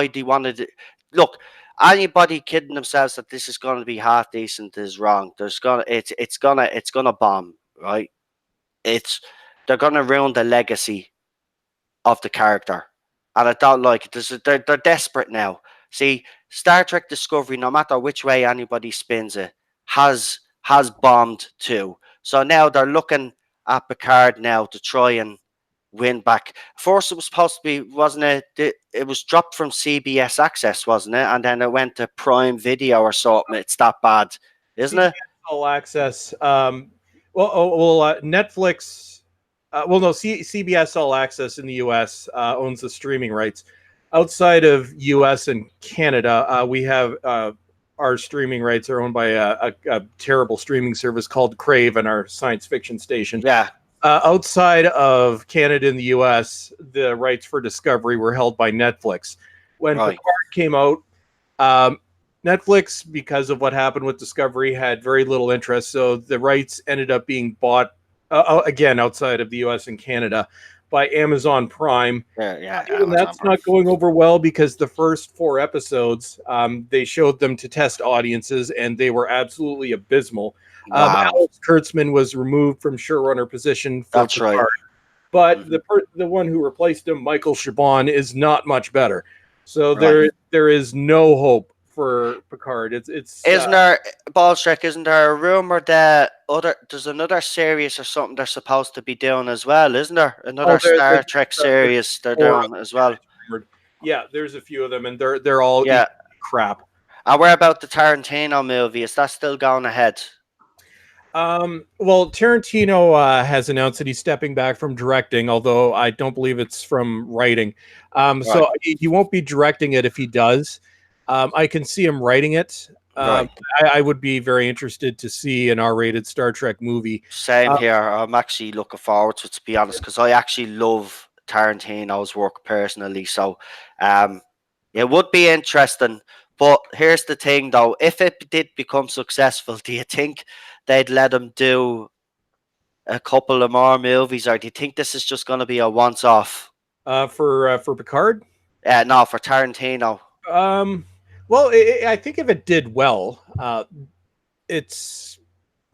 they wanted it. Look, anybody kidding themselves that this is going to be half decent is wrong. It's gonna bomb, right? They're gonna ruin the legacy of the character. And I don't like it. They're desperate now. See, Star Trek Discovery, no matter which way anybody spins it, has bombed too. So now they're looking at Picard now to try and win back. First, it was supposed to be, wasn't it? It was dropped from CBS Access, wasn't it? And then it went to Prime Video or something. It's that bad, isn't it?
CBS All Access. Netflix. No, CBS All Access in the U.S. Owns the streaming rights. Outside of U.S. and Canada, we have our streaming rights are owned by a terrible streaming service called Crave and our science fiction station.
Yeah.
Outside of Canada and the U.S., the rights for Discovery were held by Netflix. When
Right.
Picard came out, Netflix, because of what happened with Discovery, had very little interest. So the rights ended up being bought again outside of the U.S. and Canada by Amazon Prime.
Yeah.
Even that's not going over well because the first 4 episodes, they showed them to test audiences, and they were absolutely abysmal.
Wow.
Alex Kurtzman was removed from showrunner position for
That's
Picard,
right.
but the one who replaced him, Michael Chabon, is not much better. So
Right.
there is no hope for Picard. It's
Isn't there, Ballstrike, isn't there a rumor that there's another series or something they're supposed to be doing as well, isn't there? Another Star Trek
there's
series they're
four
doing as well.
rumored. Yeah, there's a few of them, and they're all
Yeah.
crap.
And where about the Tarantino movie? Is that still going ahead?
Well, Tarantino has announced that he's stepping back from directing, although I don't believe it's from writing.
Right.
So he won't be directing it if he does. I can see him writing it.
Right.
I would be very interested to see an R-rated Star Trek movie.
Same here. I'm actually looking forward to it, to be honest, because I actually love Tarantino's work personally. So, it would be interesting. But here's the thing, though: if it did become successful, do you think they'd let him do a couple of more movies, or do you think this is just going to be a once-off?
For Picard.
No, for Tarantino.
Well, I think if it did well, it's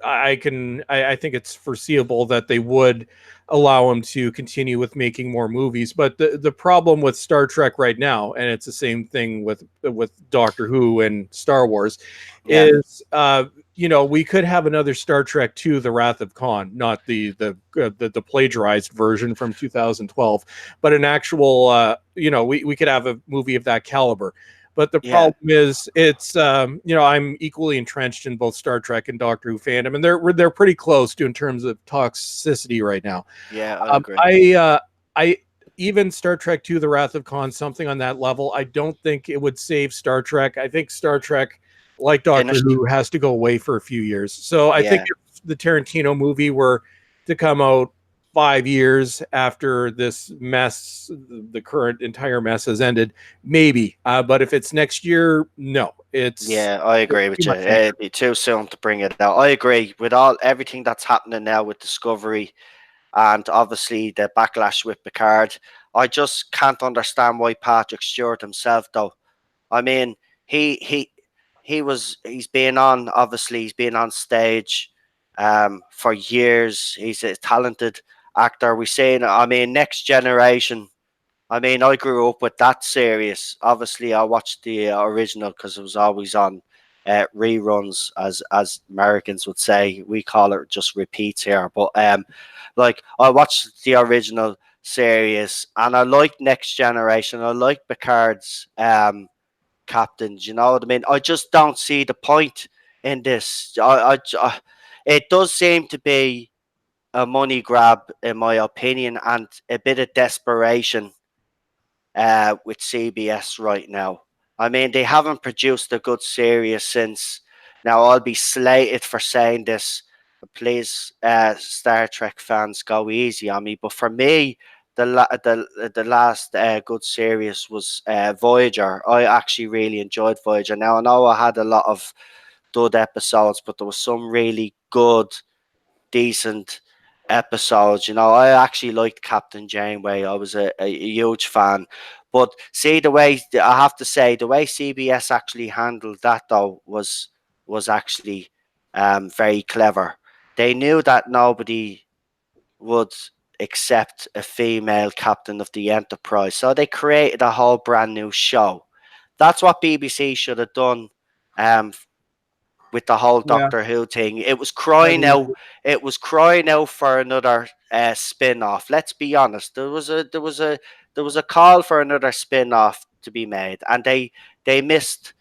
I think it's foreseeable that they would allow him to continue with making more movies. But the problem with Star Trek right now, and it's the same thing with Doctor Who and Star Wars,
Yeah.
is we could have another Star Trek 2, The Wrath of Khan, not the plagiarized version from 2012, but an actual we could have a movie of that caliber. But the problem is, it's I'm equally entrenched in both Star Trek and Doctor Who fandom, and they're pretty close to in terms of toxicity right now.
Yeah, I agree.
I even Star Trek 2, The Wrath of Khan, something on that level, I don't think it would save Star Trek. I think Star Trek, like Doctor Who, has to go away for a few years. So I think if the Tarantino movie were to come out 5 years after this mess, the current entire mess has ended, maybe. But if it's next year, no.
I agree with you. It'd be too soon to bring it out. I agree with everything that's happening now with Discovery, and obviously the backlash with Picard. I just can't understand why Patrick Stewart himself, though. I mean, he's been on stage for years. He's a talented actor. We say, I mean, Next Generation. I mean, I grew up with that series. Obviously, I watched the original because it was always on reruns, as Americans would say. We call it just repeats here. But like, I watched the original series, and I liked Next Generation. I like Picard's captains. You know what I mean? I just don't see the point in this. It does seem to be a money grab, in my opinion, and a bit of desperation with CBS right now. I mean, they haven't produced a good series since. Now, I'll be slated for saying this. Please, Star Trek fans, go easy on me. But for me, the last good series was Voyager. I actually really enjoyed Voyager. Now, I know I had a lot of good episodes, but there was some really good, decent episodes. You know, I actually liked Captain Janeway. I was a huge fan. But see, I have to say, the way CBS actually handled that, though, was actually very clever. They knew that nobody would accept a female captain of the Enterprise, so they created a whole brand new show. That's what BBC should have done um, with the whole Doctor Who thing. It was crying out. It was crying out for another spin-off. Let's be honest. There was a call for another spin-off to be made, and they missed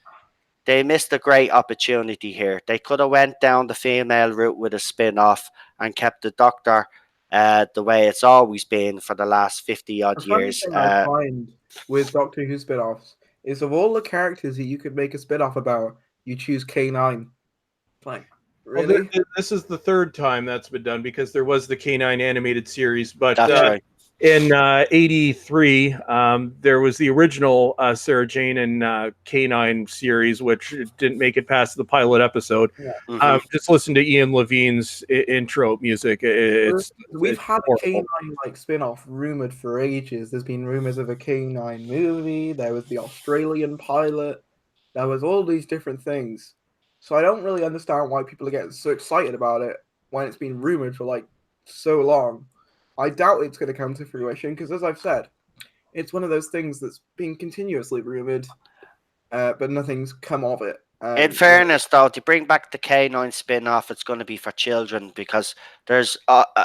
a great opportunity here. They could have went down the female route with a spin-off and kept the Doctor the way it's always been for the last 50 odd
The funny
years.
thing I find with Doctor Who spin-offs is of all the characters that you could make a spin-off about, you choose K9. Like, really?
Well, this is the third time that's been done, because there was the K9 animated series, but
That's right.
in '83 there was the original Sarah Jane and K9 series, which didn't make it past the pilot episode. Just listen to Ian Levine's intro music.
We've had a
horrible.
K9 like spin-off rumored for ages. There's been rumors of a K9 movie. There was the Australian pilot. There was all these different things. So I don't really understand why people are getting so excited about it when it's been rumored for like so long. I doubt it's going to come to fruition because, as I've said, it's one of those things that's been continuously rumored. but nothing's come of it.
In fairness, though, to bring back the K9 spin off, it's going to be for children because there's,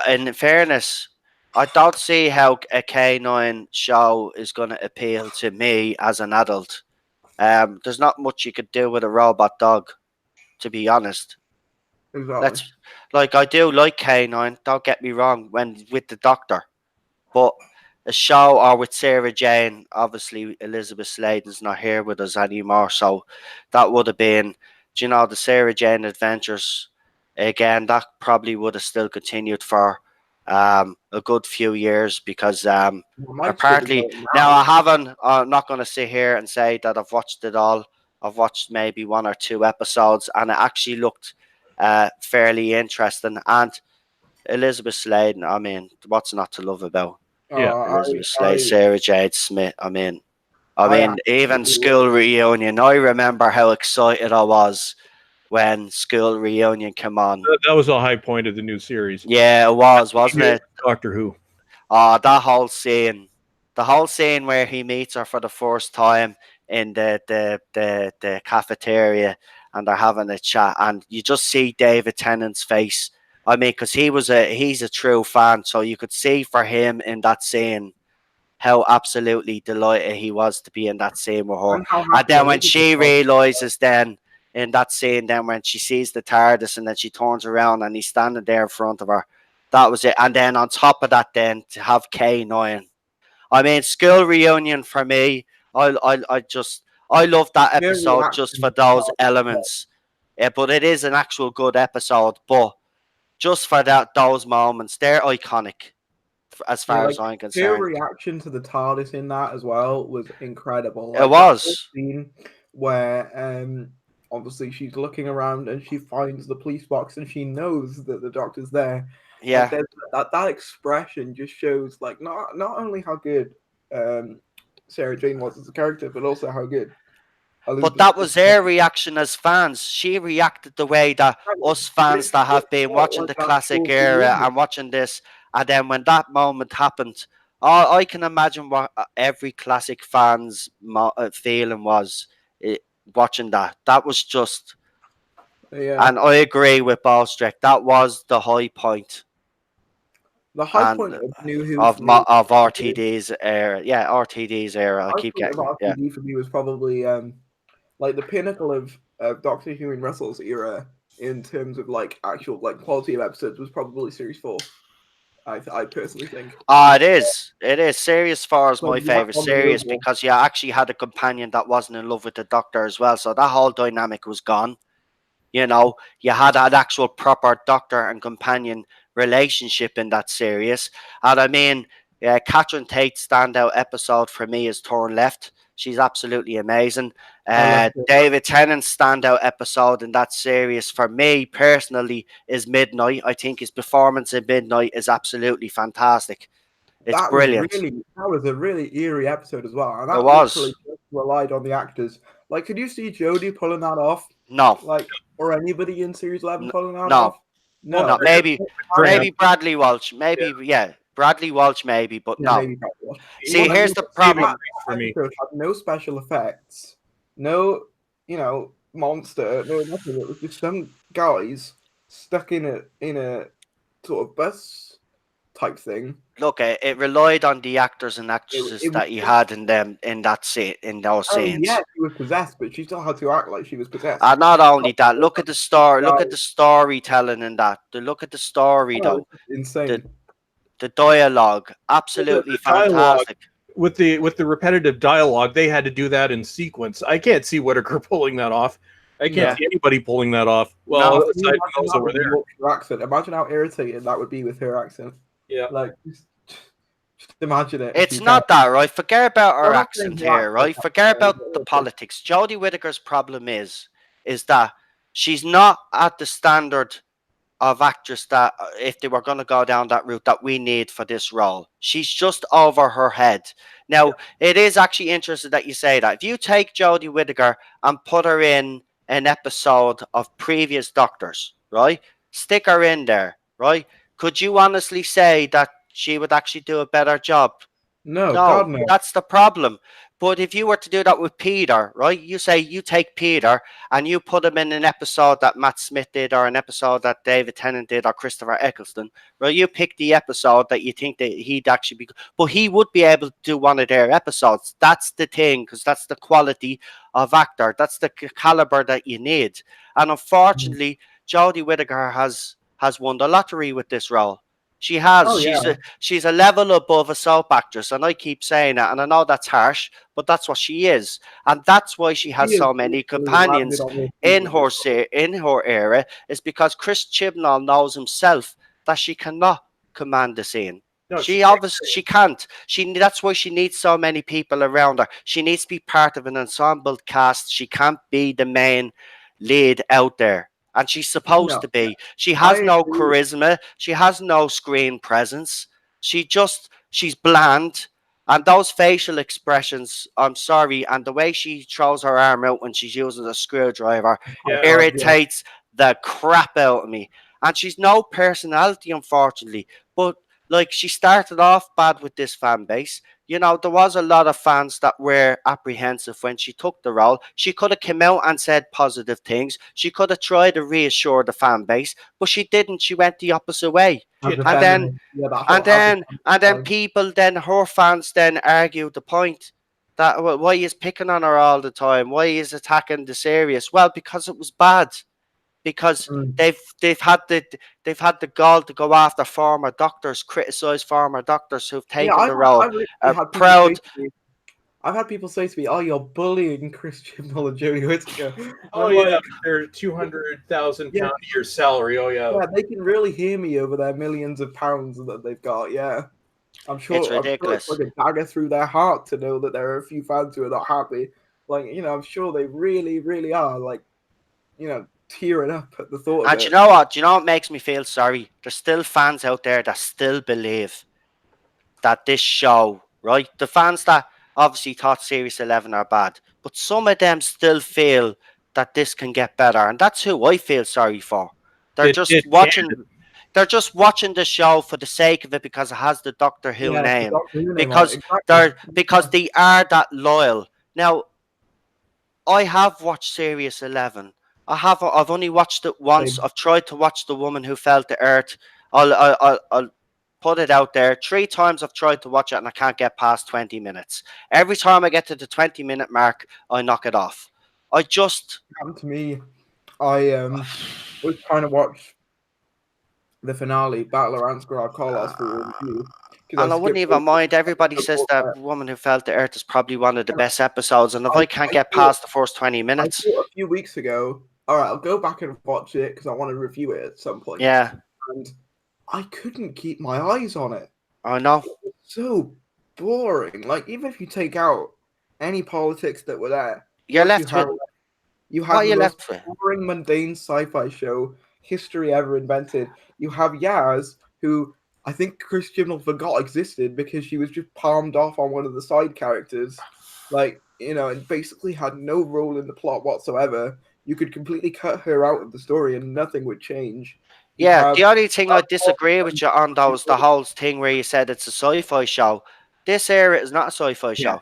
in fairness, I don't see how a K9 show is going to appeal to me as an adult. There's not much you could do with a robot dog, to be honest.
Exactly.
Let's like I do like K9. Don't get me wrong. When with the Doctor, but a show or with Sarah Jane, obviously Elizabeth Sladen's not here with us anymore, so that would have been, do you know, the Sarah Jane Adventures again. That probably would have still continued for a good few years because
Well, might still be
apparently
going
now
now.
I haven't. I'm not going to sit here and say that I've watched it all. I've watched maybe one or two episodes, and it actually looked fairly interesting. And Elizabeth Sladen, I mean, what's not to love about
Yeah.
Elizabeth
I,
Slade, Sarah Jade Smith? I
I
mean, even
absolutely love
school reunion. I remember how excited I was when school reunion came on.
That was a high point of the new series.
Yeah, it was, wasn't it?
Doctor Who.
Oh, that whole scene, the whole scene where he meets her for the first time in the cafeteria, and they're having a chat, and you just see David Tennant's face. I mean, because he's a true fan, so you could see for him in that scene how absolutely delighted he was to be in that scene with her.
and how
And
happy
then when
Elizabeth
she
was.
realizes, then in that scene, then when she sees the TARDIS, and then she turns around and he's standing there in front of her. That was it. And then on top of that, then to have K9. I mean, school reunion for me. I love that
Their
episode just for
reaction
those
to
elements. Yeah, but it is an actual good episode. But just for those moments, they're iconic as
yeah,
far
like
as I'm
her
concerned.
reaction to the TARDIS in that as well was incredible.
It
Like that whole
was.
scene where obviously she's looking around and she finds the police box and she knows that the doctor's there. Like
Yeah.
that expression just shows like not only how good Sarah Jane was as a character, but also how good
But
Elizabeth
that was their reaction as fans. She reacted the way that us fans that have been watching
like
the
that
classic
school
era
reunion.
and watching this, and then when that moment happened, I can imagine what every classic fan's feeling was watching that. That was just,
Yeah.
and I agree with Ballstrick. That was the high point
The high point
and
of New Who for me,
of RTD's era. Yeah, RTD's era. I
high
keep
point of
getting yeah.
RTD for me was probably like the pinnacle of Doctor Who and Russell's era in terms of like actual like quality of episodes was probably series 4. I personally think
Ah, it is. It is. Sirius 4 is
like
my
that
favorite
on the
series
Oval.
because you actually had a companion that wasn't in love with the Doctor as well. So that whole dynamic was gone. You know, you had an actual proper Doctor and companion relationship in that series. And I mean, Catherine Tate's standout episode for me is Torn Left. She's absolutely amazing.
I love it.
David Tennant's standout episode in that series for me personally is Midnight. I think his performance in Midnight is absolutely fantastic. It's brilliant.
That was a really eerie episode as well, and
It
that literally
was.
just relied on the actors. Like, could you see Jodie pulling that off?
No,
Like, or anybody in series 11 pulling that
no,
off?
Well,
No.
no. Maybe,
Grant.
maybe Bradley Walsh.
Yeah.
Maybe, yeah, Bradley Walsh. Maybe, but
Yeah,
no.
maybe that was.
See,
Even-
Like,
here's the
Saving
problem.
grace for me.
episode had no special effects, no, monster, no nothing. It was just some guys stuck in a sort of bus type thing.
Look, it relied on the actors and actresses
It was
that you had in them in that scene, in those
oh yeah,
scenes.
she was possessed, but she still had to act like she was possessed.
And not only that, look at the story. Look at
Guys,
the storytelling in that. Look at the story
oh,
though.
it's insane.
The dialogue,
Well, the
absolutely
dialogue
fantastic.
with the repetitive dialogue, they had to do that in sequence. I can't see Whitaker pulling that off. I can't
Yeah.
see anybody pulling that off.
No.
Well,
Can you
aside
imagine
from those
that
that were
with
there.
Yorkshire accent? Imagine how irritating that would be with her accent.
Yeah.
Like, just imagine it.
It's not that, right? Forget about our
I'm not
accent
saying her
here, right?
accent,
Forget
but
about the politics. Jodie Whittaker's problem is that she's not at the standard of actress that if they were going to go down that route that we need for this role. She's just over her head. Now, it is actually interesting that you say that. If you take Jodie Whittaker and put her in an episode of previous Doctors, right? Stick her in there, right? Could you honestly say that she would actually do a better job?
No,
No,
God no.
that's the problem. But if you were to do that with Peter, right? You say you take Peter and you put him in an episode that Matt Smith did, or an episode that David Tennant did, or Christopher Eccleston, right? You pick the episode that you think that he'd actually be, but he would be able to do one of their episodes. That's the thing, because that's the quality of actor. That's the caliber that you need. And unfortunately, Jodie Whittaker has won the lottery with this role. She has.
Oh yeah.
She's a level above a soap actress, and I keep saying that, and I know that's harsh, but that's what she is, and that's why she
She
has
is
so many
literally landed
companions
on her feet
in
with this one.
in her era. Is because Chris Chibnall knows himself that she cannot command the scene.
No,
She obviously she can't. That's why she needs so many people around her. She needs to be part of an ensemble cast. She can't be the main lead out there. And she's supposed
No,
to be. She
I
has no
agree.
charisma. She has no screen presence. She's bland. And those facial expressions, I'm sorry, and the way she throws her arm out when she's using a screwdriver
Yeah.
Yeah.
irritates the crap out of me. And she's no personality, unfortunately. But like, she started off bad with this fan base. You know, there was a lot of fans that were apprehensive when she took the role. She could have come out and said positive things. She could have tried to reassure the fan base, but she didn't. She went the opposite way.
As a
And then
feminist, yeah, that
and
whole as a
then and then
feminist.
people then her fans then argued the point that why he's picking on her all the time, why he's attacking the serious. Well, because it was bad. Because
Mm.
they've had the gall to go after former doctors, criticize former doctors who've
Yeah,
taken the role.
I've literally had people say
Proud.
to me, I've had people say to me, "Oh, you're bullying Chris Chibnall and Jodie Whittaker." And
Oh
I'm
yeah,
like,
their £200,000
Yeah.
a year salary. Oh yeah.
yeah, they can really hear me over their millions of pounds that they've got. Yeah, I'm sure.
It's
I'm sure
ridiculous.
it's like a dagger through their heart to know that there are a few fans who are not happy. Like, I'm sure they really, really are. Like, tearing up at the thought of
And
it.
you know what? Do you know what makes me feel sorry? There's still fans out there that still believe that this show, right? The fans that obviously thought Series 11 are bad, but some of them still feel that this can get better, and that's who I feel sorry for. They're
It
just
can.
watching. They're just watching the show for the sake of it because it has the Doctor Who
Yeah, the
name.
Doctor Who name on it,
Because
exactly.
they are that loyal. Now, I have watched Series 11. I've only watched it once.
Same.
I've tried to watch The Woman Who Fell to Earth. I'll put it out there. 3 times I've tried to watch it and I can't get past 20 minutes. Every time I get to the 20-minute mark, I knock it off. I just
Happened to me. I was trying to watch the finale, Battle of Ansgar Carlos, for a review.
and I wouldn't even mind. Everybody says that
I
Woman Who Fell to Earth is probably one of the best episodes, and if I can't get
thought
past the first 20
I
minutes,
thought a few weeks ago, all right, I'll go back and watch it because I want to review it at some point.
yeah,
And I couldn't keep my eyes on it.
I know.
It was so boring. Like, even if you take out any politics that were there,
You're
what
left with
you
what
had
are
the
you
most
left with?
boring, mundane sci-fi show history ever invented. You have Yaz, who I think Chris Chibnall forgot existed because she was just palmed off on one of the side characters, and basically had no role in the plot whatsoever. You could completely cut her out of the story and nothing would change. You
Yeah,
have
the only thing I disagree with you on though is the whole thing where you said it's a sci-fi show. This era is not a sci-fi show.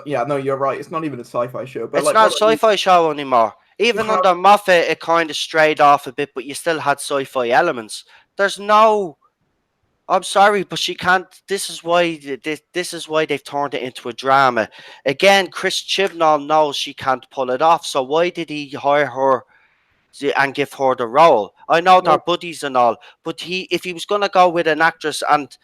yeah, no, you're right. It's not even a sci-fi show, but
It's
like
not a
what I mean,
sci-fi show anymore.
you
Even
have
under Moffat, it kind of strayed off a bit, but you still had sci-fi elements. There's no. I'm sorry, but she can't. This is why. This is why they've turned it into a drama. Again, Chris Chibnall knows she can't pull it off. So why did he hire her and give her the role? I know they're
no,
buddies and all, but if he was going to go with an actress, and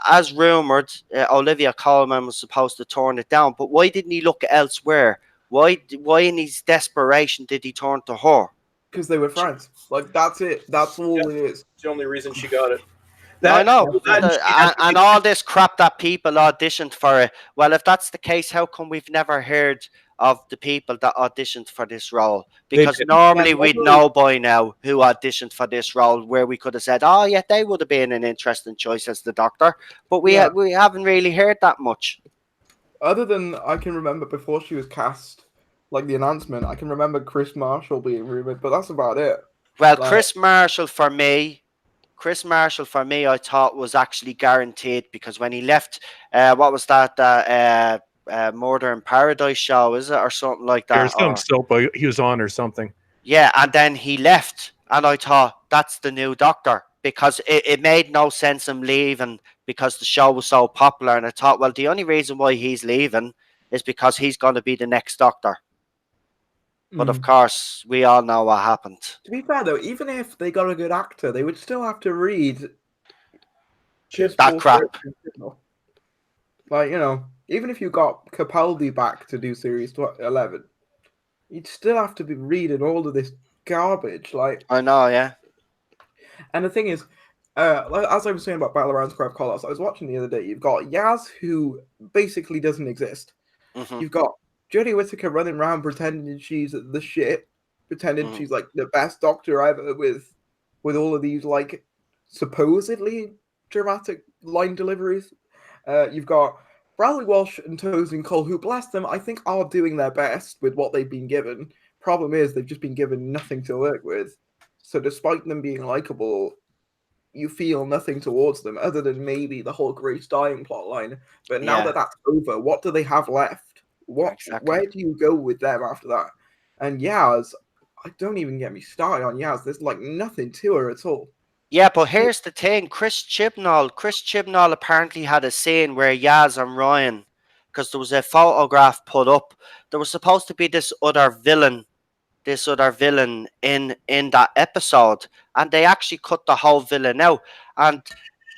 as rumored, Olivia Colman was supposed to turn it down. But why didn't he look elsewhere? Why in his desperation did he turn to her?
because they were friends. Like, that's it. That's all it is.
It's the only reason she got it.
I know,
that she had to
and all this crap that people auditioned for it. Well, if that's the case, how come we've never heard of the people that auditioned for this role? Because
didn't.
normally
Yeah,
we'd know by now who auditioned for this role, where we could have said, "Oh, yeah, they would have been an interesting choice as the Doctor," but we
Yeah.
we haven't really heard that much.
Other than I can remember before she was cast, like the announcement, I can remember Chris Marshall being rumored, but that's about it.
Well,
Like,
Chris Marshall for me, Chris Marshall for me, I thought was actually guaranteed because when he left, what was that? Murder in Paradise show, is it, or something like that?
There's some soap he was on or something.
Yeah, and then he left, and I thought that's the new Doctor because it made no sense him leaving because the show was so popular. And I thought, well, the only reason why he's leaving is because he's going to be the next Doctor. But of course, we all know what happened.
To be fair though, even if they got a good actor, they would still have to read
That crap.
Like, you know, even if you got Capaldi back to do series 11, you'd still have to be reading all of this garbage. Like,
I know, yeah.
And the thing is, like, as I was saying about Battle Around Square of Colossus, I was watching the other day. You've got Yaz, who basically doesn't exist.
Mm-hmm.
You've got Jodie Whittaker running around pretending she's the shit, pretending she's like the best Doctor ever with all of these like supposedly dramatic line deliveries. You've got Bradley Walsh and Tosin Cole, who, bless them, I think are doing their best with what they've been given. Problem is, they've just been given nothing to work with. So despite them being likable, you feel nothing towards them other than maybe the whole Grace dying plotline. But now that that's over, what do they have left? Where do you go with them after that? And Yaz, don't even get me started on Yaz. There's like nothing to her at all.
Yeah, but here's the thing. Chris Chibnall apparently had a scene where Yaz and Ryan, because there was a photograph put up, there was supposed to be this other villain in that episode, and they actually cut the whole villain out. And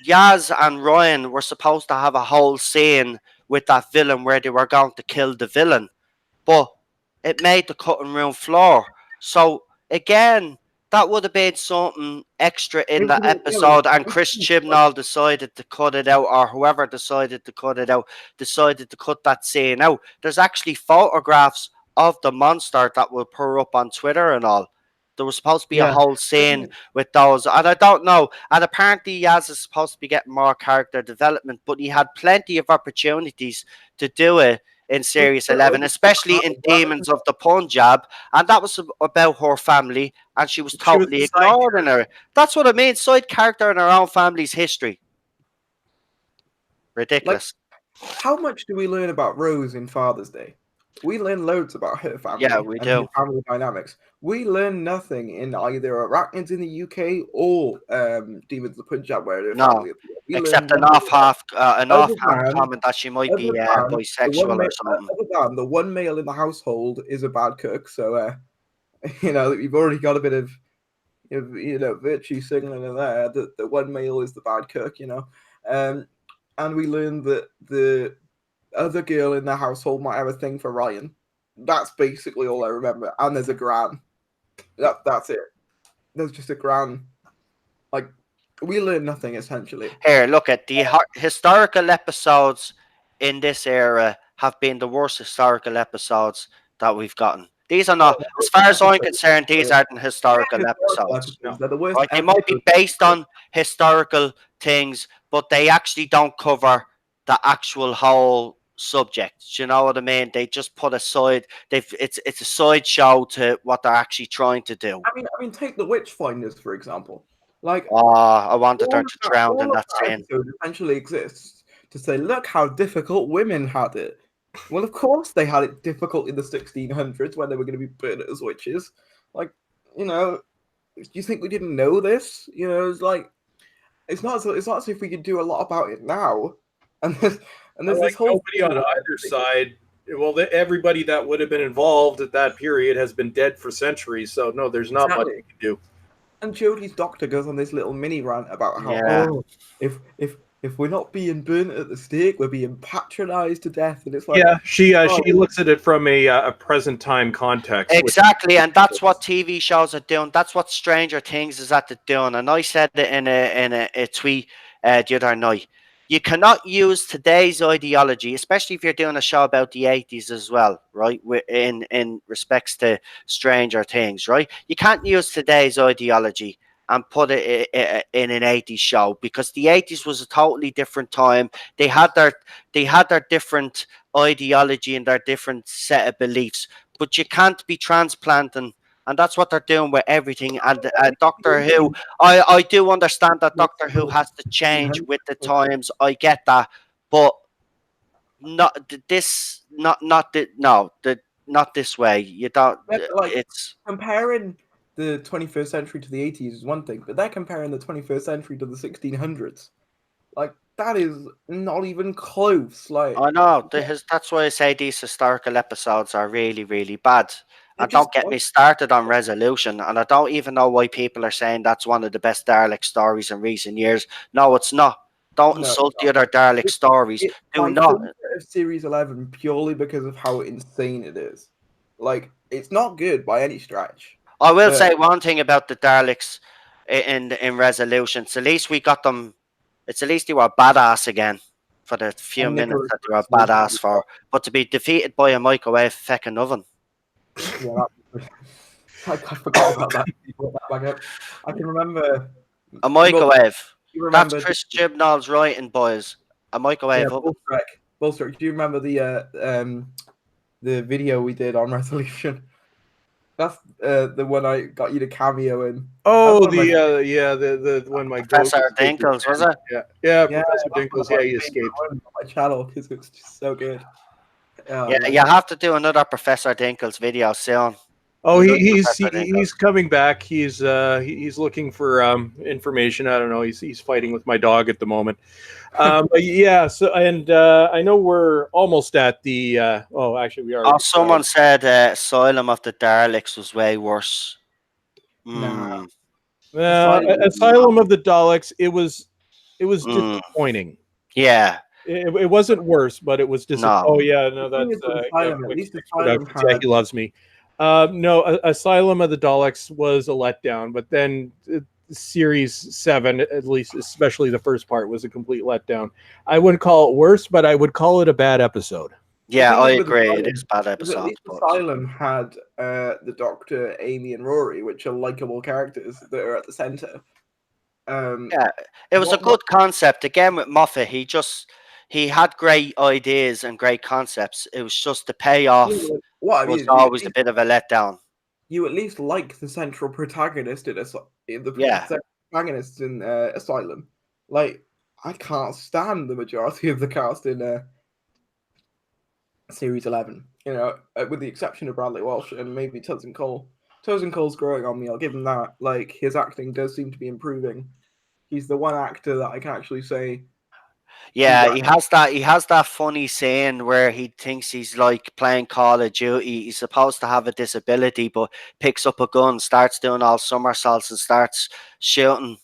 Yaz and Ryan were supposed to have a whole scene with that villain where they were going to kill the villain, but it made the cutting room floor. So again, that would have been something extra in that episode, and Chris Chibnall decided to cut it out, or whoever decided to cut it out decided to cut that scene out. There's actually photographs of the monster that will put up on Twitter and all. There was supposed to be a whole scene with those, and I don't know. And apparently, Yaz is supposed to be getting more character development, but he had plenty of opportunities to do it in Series 11, especially in Demons of the Punjab, and that was about her family, and she was totally ignored in her. That's what I mean, side character in her own family's history. Ridiculous.
Like, how much do we learn about Rose in Father's Day? We learn loads about her family.
Yeah, we do.
Family dynamics. We learn nothing in either Arachnids in the UK or Demons of the Punjab, where their family appear.
Except an offhand comment that she might be bisexual or something.
Other than the one male in the household is a bad cook, so you know, you've already got a bit of virtue signaling in there. That the one male is the bad cook, you know, and we learn that the other girl in the household might have a thing for Ryan. That's basically all I remember. And there's a gran. That's it. There's just a gran. Like, we learn nothing essentially.
Here, look at the historical episodes in this era have been the worst historical episodes that we've gotten. These are not, as far as I'm concerned, these aren't historical episodes.
They're the worst.
They might be based on historical things, but they actually don't cover the actual whole subject. You know what I mean? They just put aside. It's a sideshow to what they're actually trying to do.
I mean, take the Witchfinders for example. Like,
I wanted her to drown in that scene.
Essentially exists to say, look how difficult women had it. Well, of course they had it difficult in the 1600s when they were going to be burned as witches. Like, you know, do you think we didn't know this? You know, it's like it's not as if we could do a lot about it now. And there's this whole
nobody on either side. Well, everybody that would have been involved at that period has been dead for centuries. So no, there's not much you can do.
And Jodie's doctor goes on this little mini rant about how if we're not being burnt at the stake, we're being patronized to death, and it's like
she looks at it from a present time context.
Exactly, and that's what TV shows are doing. That's what Stranger Things is at the doing. And I said it in a tweet the other night. You cannot use today's ideology, especially if you're doing a show about the 80s as well, right? In respects to Stranger Things, right? You can't use today's ideology and put it in an 80s show, because the 80s was a totally different time. They had their different ideology and their different set of beliefs, but you can't be transplanting And that's what they're doing with everything. And Doctor Who, I do understand that Doctor Who has to change with the times. I get that, but not this way. You don't.
Yeah, like
It's
comparing the 21st century to the 80s is one thing, but they're comparing the 21st century to the 1600s. Like that is not even close. Like
I know that's why I say these historical episodes are really, really bad. And don't get me started on Resolution. And I don't even know why people are saying that's one of the best Dalek stories in recent years. No, it's not. Don't insult the other Dalek stories.
It's
Do
my
not.
favorite of Series 11 purely because of how insane it is. Like it's not good by any stretch.
I will say one thing about the Daleks in Resolution. It's at least we got them. It's at least they were badass again for the few
And
minutes
Nicholas
that they were
was
badass for. But to be defeated by a microwave feckin' oven.
Yeah, I forgot about that. I can remember
A microwave.
You
That's
remember?
Chris Chibnall's writing, boys. A microwave oven.
Bullstrike. Do you remember the video we did on Resolution? That's the one I got you to cameo in.
Oh, the one my
Professor Dinkles, was it?
Yeah, Professor Dinkles. Yeah, he escaped
on my channel because it was just so good.
Yeah, you have to do another Professor Dinkles video soon.
Oh, he's coming back. He's looking for information. I don't know. He's fighting with my dog at the moment. Yeah. So and I know we're almost at the. Oh, actually, we are.
Oh, someone said Asylum of the Daleks was way worse.
Nah.
Asylum of the Daleks. It was disappointing.
Yeah.
It wasn't worse, but it was disappointing.
No.
Oh yeah, no, that's
Asylum. At least Asylum had...
Yeah, he loves me. No, Asylum of the Daleks was a letdown, but then Series 7, at least, especially the first part, was a complete letdown. I wouldn't call it worse, but I would call it a bad episode.
Yeah, I agree. It is a bad episode.
At least Asylum had the Doctor, Amy, and Rory, which are likable characters that are at the center.
Yeah, it was a good concept. Again, with Moffat, he had great ideas and great concepts. It was just the payoff was always a bit of a letdown.
You at least like the central protagonist in protagonist in Asylum. Like, I can't stand the majority of the cast in Series 11. You know, with the exception of Bradley Walsh and maybe Tosin Cole. Tosin Cole's growing on me. I'll give him that. Like, his acting does seem to be improving. He's the one actor that I can actually say.
Yeah, he has that funny saying where he thinks he's like playing Call of Duty. He's supposed to have a disability, but picks up a gun, starts doing all somersaults, and starts shooting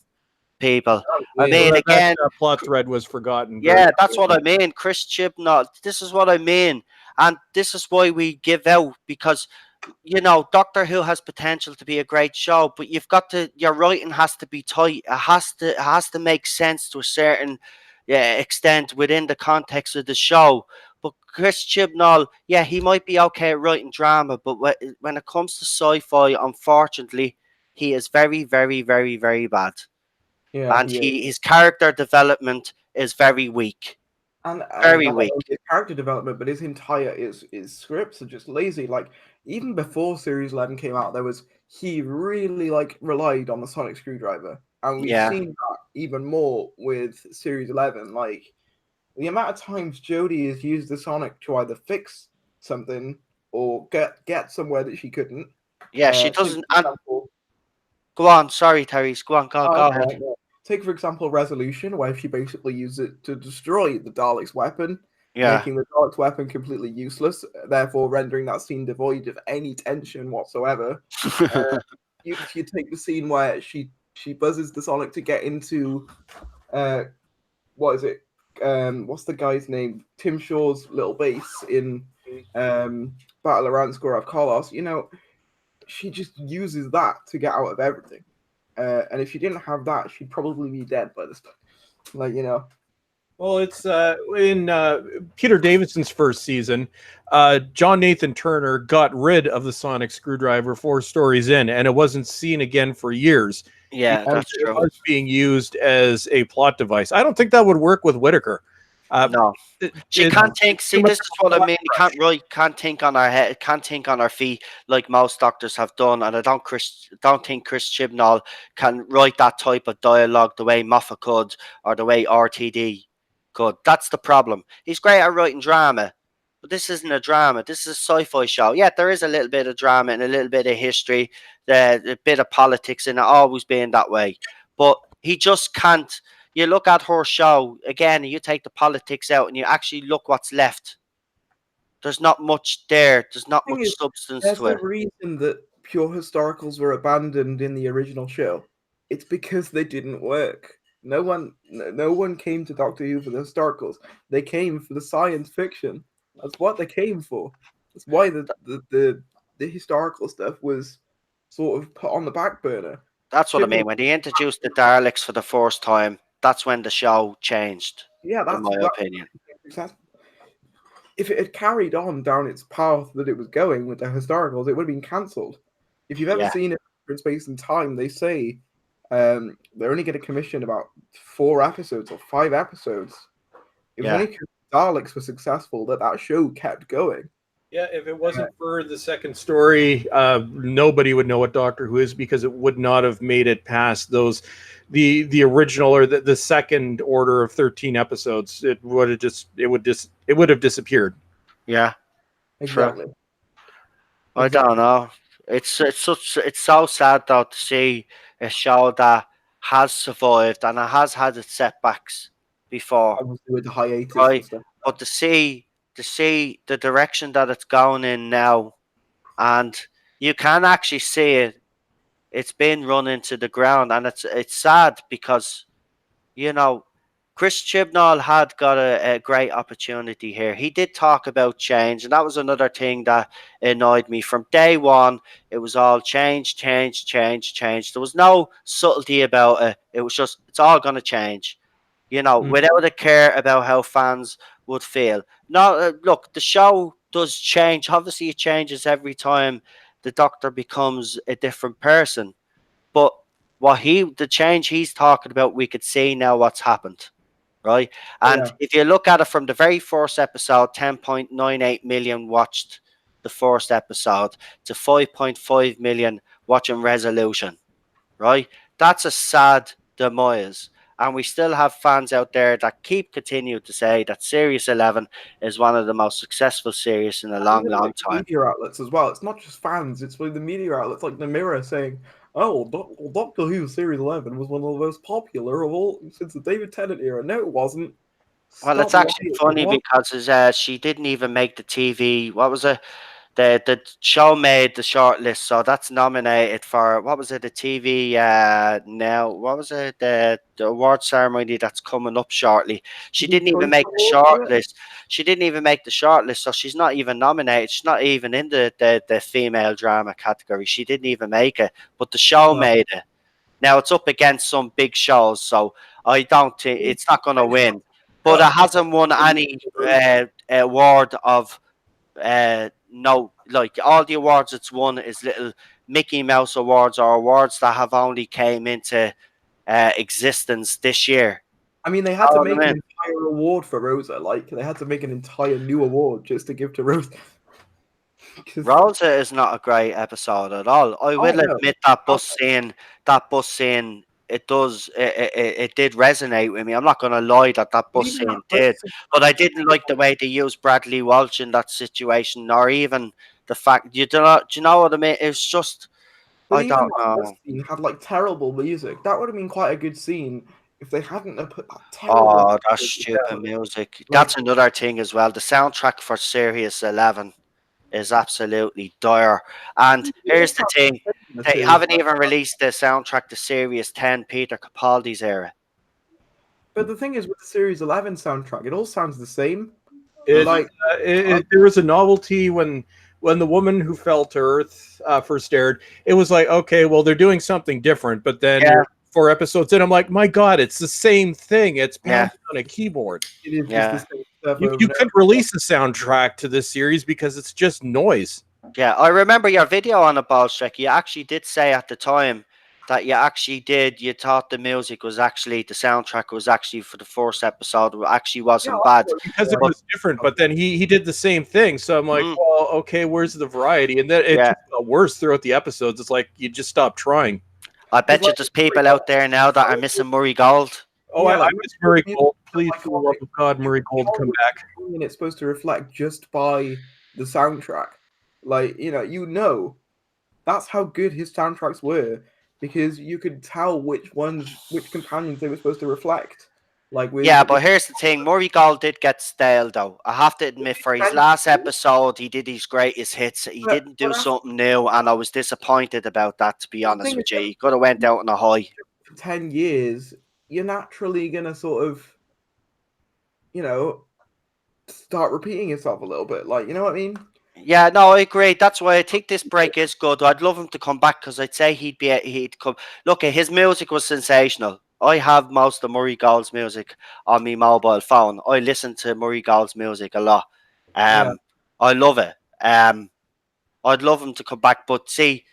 people. I mean, again,
that plot thread was forgotten.
Yeah, that's what I mean. Chris Chibnall. This is what I mean, and this is why we give out, because you know, Doctor Who has potential to be a great show, but your writing has to be tight. It has to make sense to a certain extent within the context of the show. But Chris Chibnall, yeah, he might be okay at writing drama, but when it comes to sci-fi, unfortunately, he is very, very, very, very bad. Yeah, and his character development is very weak.
And very weak. His character development, but his entire his scripts are just lazy. Like, even before Series 11 came out, he really relied on the sonic screwdriver, and we've seen that even more with Series 11. Like, the amount of times Jodie has used the sonic to either fix something or get somewhere that she couldn't.
Yeah, she doesn't. Go on, sorry, Tharries. Go on, go ahead.
Take, for example, Resolution, where she basically used it to destroy the Dalek's weapon, making the Dalek's weapon completely useless, therefore rendering that scene devoid of any tension whatsoever. You take the scene where she buzzes the Sonic to get into, what is it? What's the guy's name? Tim Shaw's little base in Battle Around Score of Kolos. You know, she just uses that to get out of everything. And if she didn't have that, she'd probably be dead by this time. Like, you know.
Well, it's in Peter Davison's first season, John Nathan Turner got rid of the sonic screwdriver 4 stories in, and it wasn't seen again for years.
Yeah, that's true.
It was being used as a plot device. I don't think that would work with Whittaker.
No. She
It's
can't think. See, this is what I mean. Can't think on our head. Can't think on our feet like most doctors have done. And I don't think Chris Chibnall can write that type of dialogue the way Moffat could or the way RTD could. That's the problem. He's great at writing drama, but this isn't a drama. This is a sci-fi show. Yeah, there is a little bit of drama and a little bit of history, a bit of politics, and it always being that way. But he just can't. You look at her show again, and you take the politics out, and you actually look what's left. There's not much there. There's not
Thing
much
is,
substance
there's
to
a
it.
reason that pure historicals were abandoned in the original show. It's because they didn't work. No one came to Doctor Who for the historicals. They came for the science fiction. That's what they came for. That's why the historical stuff was sort of put on the back burner.
That's what I mean. When they introduced the Daleks for the first time, that's when the show changed.
Yeah,
in my opinion.
If it had carried on down its path that it was going with the historicals, it would have been cancelled. If you've ever
Yeah.
seen it in Space and Time, they say they're only going to commission about 4 episodes or 5 episodes. It was
Yeah.
only because Daleks were successful that show kept going.
Yeah, if it wasn't for the second story, nobody would know what Doctor Who is because it would not have made it past the original or the second order of 13 episodes. It would have disappeared.
Yeah.
Exactly.
I don't know. It's so sad though to see a show that has survived and it has had its setbacks before.
Obviously with the hiatus
Right.
and stuff.
But to see the direction that it's going in now, and you can actually see it. It's been run into the ground, and it's sad because Chris Chibnall had got a great opportunity here. He did talk about change, and that was another thing that annoyed me from day one. It was all change, change, change, change. There was no subtlety about it. It was just it's all going to change. Without a care about how fans would feel. No, look, the show does change. Obviously, it changes every time the Doctor becomes a different person. But the change he's talking about, we could see now what's happened, right? And if you look at it from the very first episode, 10.98 million watched the first episode to 5.5 million watching Resolution, right? That's a sad demise. And we still have fans out there that continue to say that Series 11 is one of the most successful series in a long, long time.
Media outlets as well. It's not just fans. It's with the media outlets like the Mirror saying, "Oh, Doctor Who Series 11 was one of the most popular of all since the David Tennant era." No, it wasn't.
Well, it's actually funny because she didn't even make the TV. What was it? The show made the shortlist, so that's nominated for what was it? The TV now. What was it? The award ceremony that's coming up shortly. She didn't even make the shortlist. She didn't even make the shortlist, so she's not even nominated. She's not even in the female drama category. She didn't even make it, but the show made it. Now it's up against some big shows, so I don't think it's not going to win. But it hasn't won any award of. No, like all the awards it's won is little Mickey Mouse awards or awards that have only came into existence this year.
I mean, they had to make an entire award for Rosa. Like, they had to make an entire new award just to give to Rosa.
Rosa is not a great episode at all. I will admit that bus scene, it did resonate with me. I'm not going to lie that bus scene did, but I didn't like the way they used Bradley Walsh in that situation, or even the fact do you know what I mean? It's just I don't know.
That scene had like terrible music. That would have been quite a good scene if they hadn't put that terrible.
That stupid music. That's another thing as well. The soundtrack for Series 11 is absolutely dire. And here's the thing. They haven't even released the soundtrack to Series 10, Peter Capaldi's era.
But the thing is, with the Series 11 soundtrack, it all sounds the same.
There was a novelty when the woman who fell to Earth first aired. It was like, okay, well, they're doing something different. But then 4 episodes in, I'm like, my God, it's the same thing. It's pounded on a keyboard.
It is just the same stuff.
You couldn't release a soundtrack to this series because it's just noise.
Yeah, I remember your video on the ball strike. You actually did say at the time that you actually did. You thought the music was actually the soundtrack was actually for the first episode. It actually
Yeah,
wasn't
I
bad.
thought
because it
But
was different. But then he did the same thing. So I'm like,
mm,
well, okay, where's the variety? And then it
yeah,
just got worse throughout the episodes. It's like you just stop trying.
I
because
bet you
like
there's people out there now that are missing Murray Gold.
Oh,
yeah,
I
like
miss Murray
music
Gold.
and
Please, for the love
iconic.
of God,
You
Murray
can
Gold,
tell
come
which
back.
opinion it's supposed to reflect just by the soundtrack. Like that's how good his soundtracks were because you could tell which companions they were supposed to reflect. Like
Yeah,
with
but here's the thing: Murray Gold did get stale, though. I have to admit, for his last episode, he did his greatest hits. He didn't
but
do
that's
something new, and I was disappointed about that. To be
the
honest
thing is
with you, he could have went out on a high.
for 10 years, you're naturally gonna sort of you know start repeating yourself a little bit. Like you know what I mean?
Yeah, no, I agree. That's why I think this break is good. I'd love him to come back because I'd say he'd come. Look, his music was sensational. I have most of Murray Gold's music on my mobile phone. I listen to Murray Gold's music a lot.
Yeah.
Um, I love it. I'd love him to come back, but see,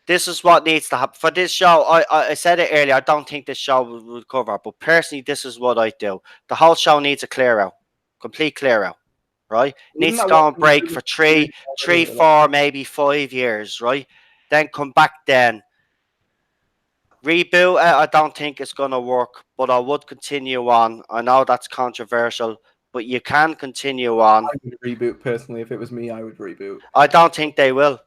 this is what needs to happen for this show. I said it earlier. I don't think this show will cover, but personally, this is what I do. The whole show needs a clear out, complete clear out, right?
Isn't
Needs to
that
go
what
on
the
break for
biggest series
three,
anyway? Like,
4, maybe 5 years, right? Then come back. Then reboot it. I don't think it's gonna work, but I would continue on. I know that's controversial, but you can continue on.
I would reboot personally. If it was me, I would reboot
I don't think they will. I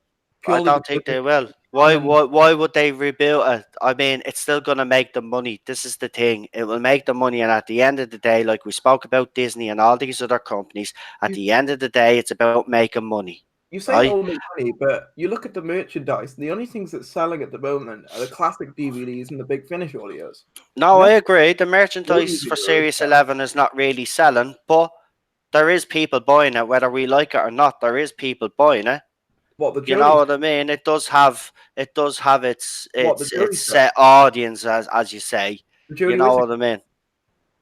purely
don't
because
think they
it's
will. Why?
canon.
Why would they rebuild it? I mean, it's still gonna make the money. This is the thing. It will make the money, and at the end of the day, like we spoke about Disney and all these other companies, at
You,
the end of the day, it's about making money,
you say
right?
it'll make money, but you look at the merchandise. The only things that's selling at the moment are the classic DVDs and the Big Finish audios.
No, I
Never
agree. The
really
merchandise for
really
Series 11 is not really selling, but there is people buying it, whether we like it or not. There is people buying it.
what the
You know
Jody
what I mean? It does have its
what the
its
Jody
its
stuff.
set audience, as you say.
The
You
Jody
know
Whittaker.
what I mean?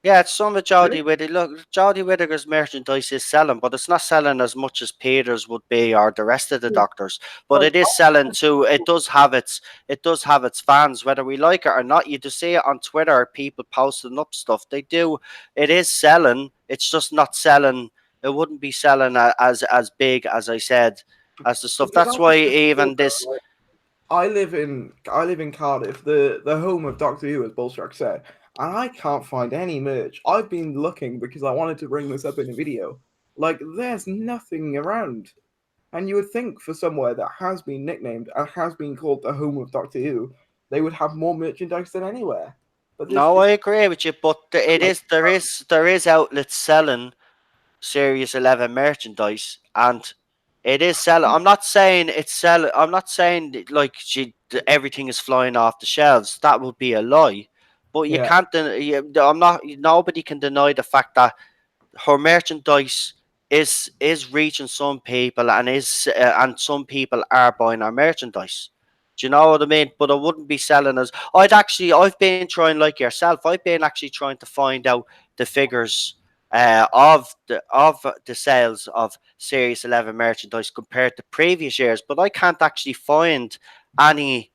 Yeah, it's some of
Really?
Jodie Whittaker. Look, Jodie Whittaker's merchandise is selling, but it's not selling as much as Peter's would be or the rest of the
Yeah.
Doctors. But
Like
it is selling too. It does have its fans, whether we like it or not. You just see it on Twitter, people posting up stuff. They do. It is selling. It's just not selling. It wouldn't be selling as big as I said as the stuff.
because
That's
I
why
was just
even this.
like, I live in Cardiff, the home of Doctor Who, as Bolstrak said, and I can't find any merch. I've been looking because I wanted to bring this up in a video. Like, there's nothing around. And you would think for somewhere that has been nicknamed and has been called the home of Doctor Who, they would have more merchandise than anywhere. But this
No,
is
I agree with you, but it
like
is there is outlets selling Series 11 merchandise, and it is selling. I'm not saying it's selling. I'm not saying that, like everything is flying off the shelves. That would be a lie. But you
yeah,
can't. I'm not. Nobody can deny the fact that her merchandise is reaching some people and some people are buying our merchandise. Do you know what I mean? But I wouldn't be selling as I've been trying like yourself. I've been actually trying to find out the figures of the sales of Series 11 merchandise compared to previous years, but I can't actually find any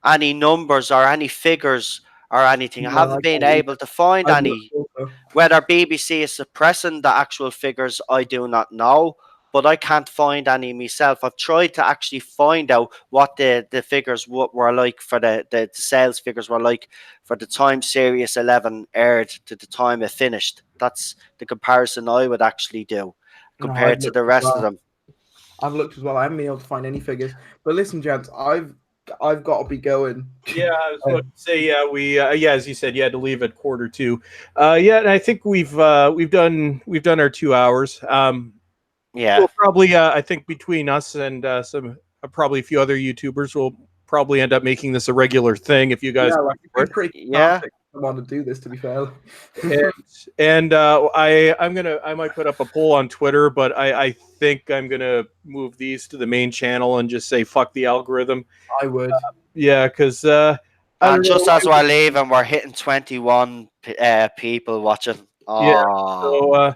any numbers or any figures or anything. I
no, I
haven't been
can't
able
either.
to find
I've looked
any.
also.
Whether BBC is suppressing the actual figures, I do not know, but I can't find any myself. I've tried to actually find out what the figures were like for the sales figures were like for the time Series 11 aired to the time it finished. That's the comparison I would actually do
No, I've
compared to
looked
the
as
rest of
well.
them.
I've looked as well. I haven't been able to find any figures. But listen, gents, I've got to be going.
Yeah, I was about to say, yeah, as you said, you had to leave at 1:45. Yeah, and I think we've done our 2 hours.
Yeah.
We'll probably, I think between us and some probably a few other YouTubers, will probably end up making this a regular thing if you guys
Yeah,
are
like
up
it's
for
been
it.
pretty
Yeah.
cathartic for someone to do this. To be fair.
And I might put up a poll on Twitter, but I think I'm gonna move these to the main channel and just say fuck the algorithm.
I would.
Yeah, because I
And
don't
just
know.
as we're leaving, we're hitting 21 people watching.
Yeah,
Oh.
so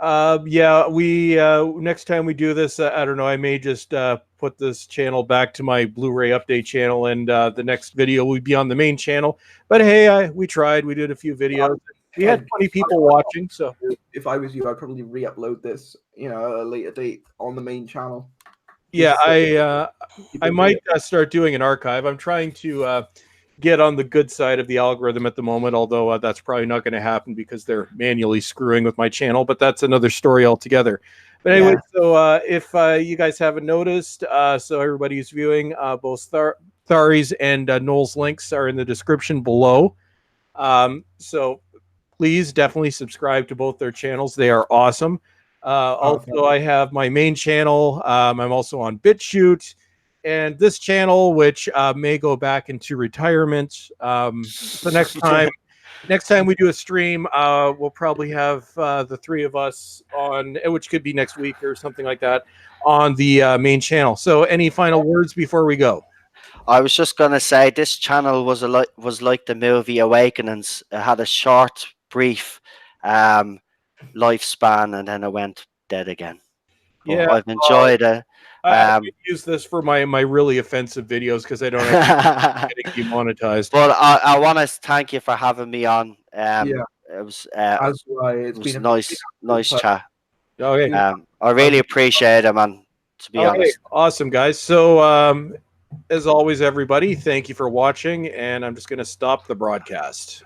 Yeah, we next time we do this, I don't know. I may just put this channel back to my Blu-ray update channel, and the next video will be on the main channel. But hey, we tried. We did a few videos. We had 20 people watching, so
If I was you, I'd probably re-upload this, at a later date on the main channel.
yeah,
Just so
I
people
might
see it.
start doing an archive. I'm trying to get on the good side of the algorithm at the moment, although that's probably not going to happen because they're manually screwing with my channel. But that's another story altogether. But anyway,
Yeah.
so if you guys haven't noticed, so everybody who's viewing, both Tharries and Noel's links are in the description below. So please definitely subscribe to both their channels. They are awesome. Also, I have my main channel. I'm also on BitChute, and this channel, which may go back into retirement. So next time we do a stream, we'll probably have the three of us on, which could be next week or something like that, on the main channel. So, any final words before we go?
I was just gonna say this channel was like the movie Awakenings. It had a short, brief lifespan, and then it went dead again. But
Yeah,
I've enjoyed it.
I use this for my really offensive videos because I don't have getting demonetized.
But I want to thank you for having me on.
Yeah.
It was
As why
it was nice chat.
Okay.
I really appreciate it, man. To be
Okay.
honest.
Awesome, guys. So, as always, everybody, thank you for watching, and I'm just going to stop the broadcast.